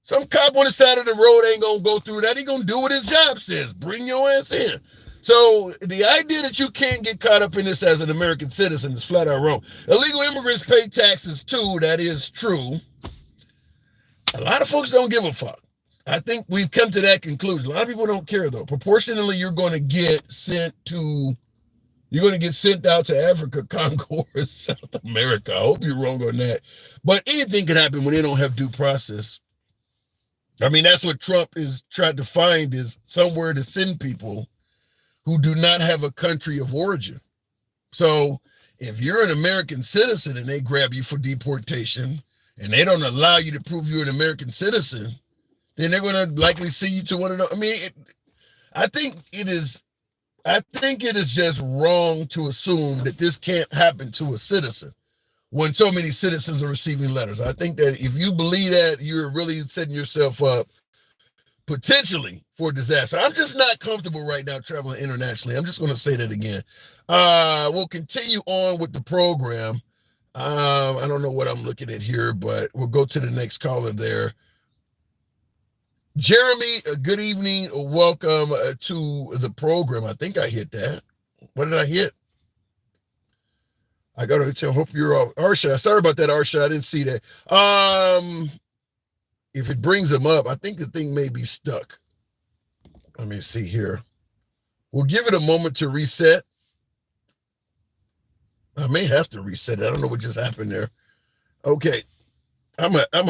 Some cop on the side of the road ain't going to go through that. He going to do what his job says. Bring your ass in. So the idea that you can't get caught up in this as an American citizen is flat out wrong. Illegal immigrants pay taxes too. That is true. A lot of folks don't give a fuck. I think we've come to that conclusion. A lot of people don't care though. Proportionally, you're going to get sent out to Africa, Congo, or South America. I hope you're wrong on that. But anything can happen when they don't have due process. I mean, that's what Trump is trying to find, is somewhere to send people who do not have a country of origin. So if you're an American citizen and they grab you for deportation and they don't allow you to prove you're an American citizen, then they're going to likely send you to one of those. I mean, I think it is just wrong to assume that this can't happen to a citizen when so many citizens are receiving letters. I think that if you believe that, you're really setting yourself up potentially for disaster. I'm just not comfortable right now traveling internationally. I'm just going to say that again. We'll continue on with the program. I don't know what I'm looking at here, but we'll go to the next caller there. Jeremy, good evening. Welcome to the program. I think I hit that. What did I hit? I got to hope you're off. Arsha, sorry about that, Arsha. I didn't see that. If it brings them up, I think the thing may be stuck. Let me see here. We'll give it a moment to reset. I may have to reset it. I don't know what just happened there. Okay. I'm